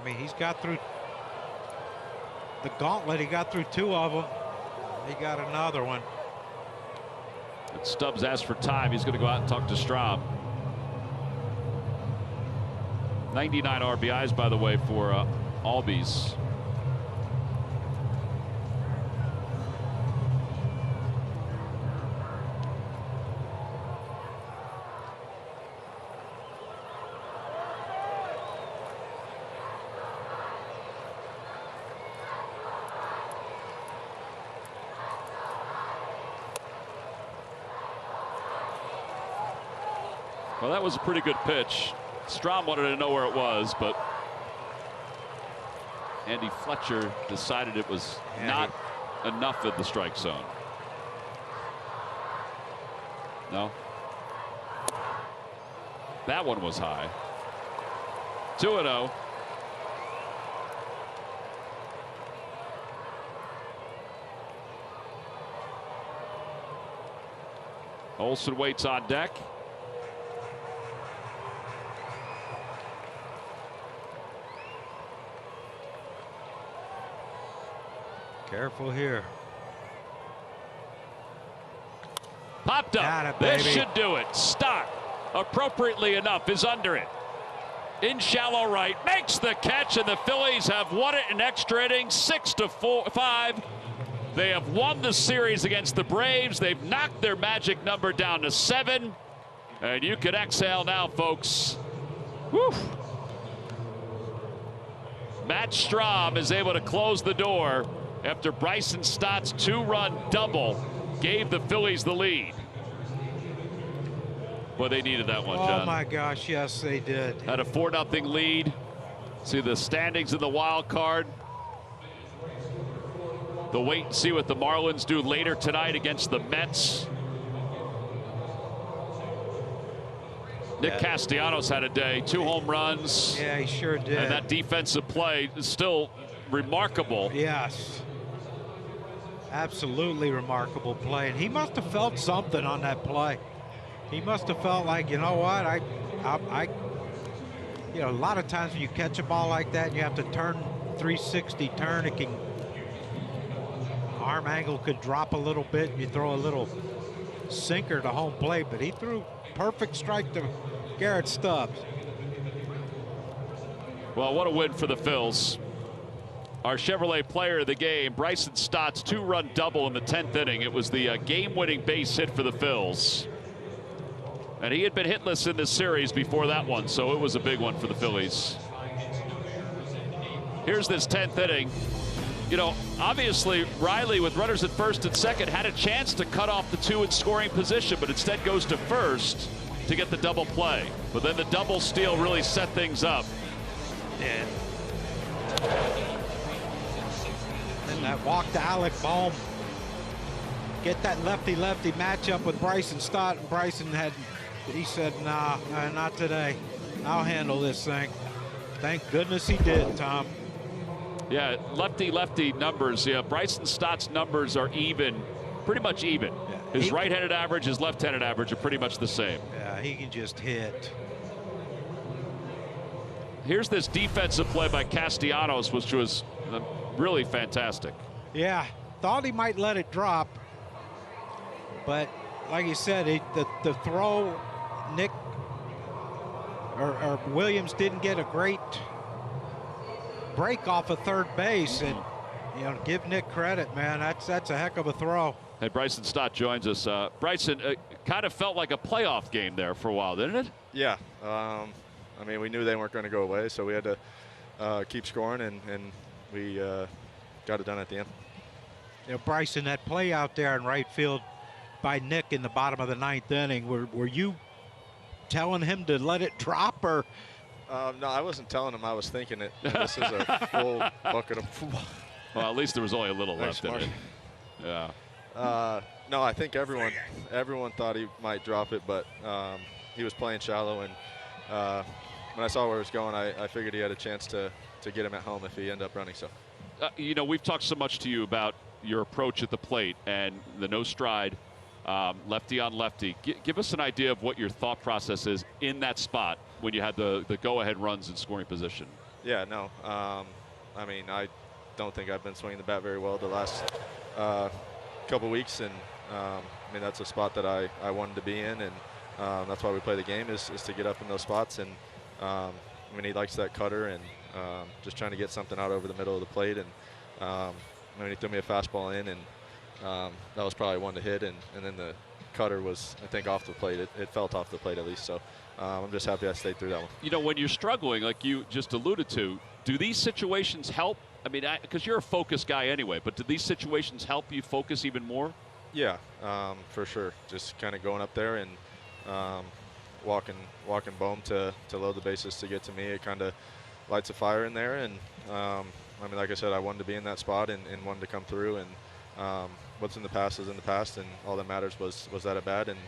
I mean, he's got through the gauntlet. He got through 2 of them. He got another one. And Stubbs asked for time. He's going to go out and talk to Strahm. 99 RBIs, by the way, for Albies. Well, that was a pretty good pitch. Strahm wanted to know where it was, but Andy Fletcher decided it was not enough of the strike zone. No. That one was high. 2-0. Olsen waits on deck. Careful here. Popped up. This should do it. Stock, appropriately enough, is under it. In shallow right, makes the catch, and the Phillies have won it in extra innings, 6-5. They have won the series against the Braves. They've knocked their magic number down to 7. And you can exhale now, folks. Whew. Matt Strahm is able to close the door after Bryson Stott's 2-run double gave the Phillies the lead. Boy, they needed that one, John. Oh my gosh, yes, they did. Had a 4-0 lead. See the standings in the wild card. The wait and see what the Marlins do later tonight against the Mets. Nick Castellanos had a day, 2 home runs. Yeah, he sure did. And that defensive play is still remarkable. Yes. Absolutely remarkable play. And he must have felt something on that play. He must have felt like, you know what, you know, a lot of times when you catch a ball like that, you have to turn 360 turn. It can, arm angle could drop a little bit, and you throw a little sinker to home plate, but he threw perfect strike to Garrett Stubbs. Well, what a win for the Phils. Our Chevrolet player of the game, Bryson Stott's 2-run double in the 10th inning. It was the game-winning base hit for the Phils. And he had been hitless in this series before that one, so it was a big one for the Phillies. Here's this 10th inning. You know, obviously, Riley, with runners at first and second, had a chance to cut off the 2 in scoring position, but instead goes to first to get the double play. But then the double steal really set things up. And that walk to Alec Bohm. Get that lefty-lefty matchup with Bryson Stott. And Bryson he said, nah, not today. I'll handle this thing. Thank goodness he did, Tom. Yeah, lefty-lefty numbers. Yeah, Bryson Stott's numbers are even, pretty much even. Yeah. His right-handed average, his left-handed average are pretty much the same. Yeah, he can just hit. Here's this defensive play by Castellanos, which was really fantastic. Yeah, thought he might let it drop. But like you said, the throw, Nick or Williams didn't get a great break off of third base, and you know, give Nick credit, man. That's a heck of a throw. Hey, Bryson Stott joins us. Bryson, kind of felt like a playoff game there for a while, didn't it? Yeah. I mean, we knew they weren't going to go away, so we had to keep scoring, and we got it done at the end. You know, Bryson, that play out there in right field by Nick in the bottom of the 9th inning, were you telling him to let it drop, or? No, I wasn't telling him. I was thinking it. This is a full bucket of. Well, at least there was only a little left in it. Yeah. No, I think everyone thought he might drop it, but he was playing shallow, and when I saw where he was going, I figured he had a chance to get him at home if he ended up running. So. You know, we've talked so much to you about your approach at the plate and the no stride, lefty on lefty. Give us an idea of what your thought process is in that spot when you had the go-ahead runs in scoring position. Yeah, no. I mean, I don't think I've been swinging the bat very well the last couple weeks, and I mean, that's a spot that I wanted to be in, and that's why we play the game is to get up in those spots. And I mean, he likes that cutter, and just trying to get something out over the middle of the plate. And I mean, he threw me a fastball in, and that was probably one to hit, and then the cutter was, I think, off the plate. It felt off the plate at least. So I'm just happy I stayed through that one. You know, when you're struggling, like you just alluded to, do these situations help? I mean, because you're a focused guy anyway, but do these situations help you focus even more? Yeah, for sure. Just kind of going up there and walking Bohm to load the bases to get to me. It kind of lights a fire in there, and I mean, like I said, I wanted to be in that spot and wanted to come through, and what's in the past is in the past, and all that matters was that at bat, and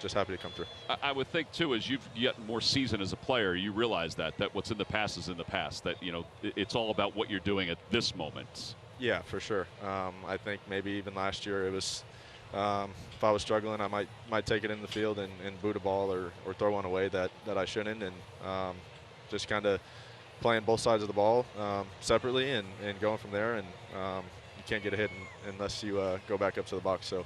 just happy to come through. I would think too, as you've gotten more seasoned as a player, you realize that what's in the past is in the past, that, you know, it's all about what you're doing at this moment. Yeah, for sure. I think maybe even last year it was, if I was struggling, I might take it in the field and boot a ball or throw one away that I shouldn't, and just kind of playing both sides of the ball separately and going from there, and you can't get a hit unless you go back up to the box. So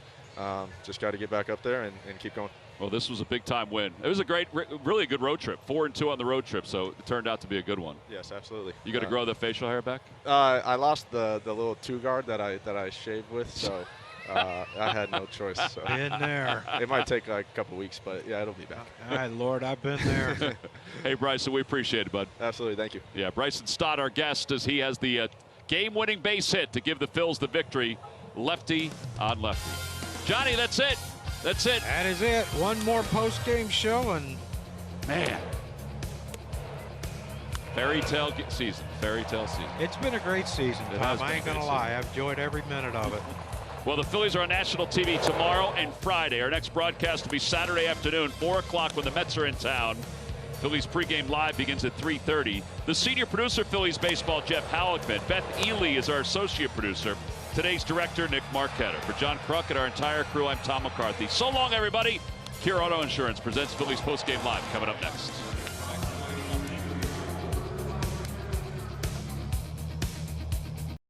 just got to get back up there and keep going. Well, this was a big-time win. It was a great, really good road trip. 4-2 on the road trip, so it turned out to be a good one. Yes, absolutely. You going to grow the facial hair back? I lost the little two-guard that I shaved with, so I had no choice. So. Been there. It might take like a couple weeks, but yeah, it'll be back. All right, Lord, I've been there. Hey, Bryson, we appreciate it, bud. Absolutely, thank you. Yeah, Bryson Stott, our guest, as he has the game-winning base hit to give the Phils the victory, lefty on lefty. Johnny, that's it. That's it. That is it. One more post-game show, and man, fairy tale season. Fairy tale season. It's been a great season, Tom. I ain't gonna lie. I've enjoyed every minute of it. Well, the Phillies are on national TV tomorrow and Friday. Our next broadcast will be Saturday afternoon, 4 o'clock when the Mets are in town. Phillies pregame live begins at 3:30. The senior producer, Phillies baseball, Jeff Halleckman. Beth Ely is our associate producer. Today's director, Nick Marquetta. For John Kruk and our entire crew, I'm Tom McCarthy. So long, everybody. Kia Auto Insurance presents Phillies postgame live coming up next.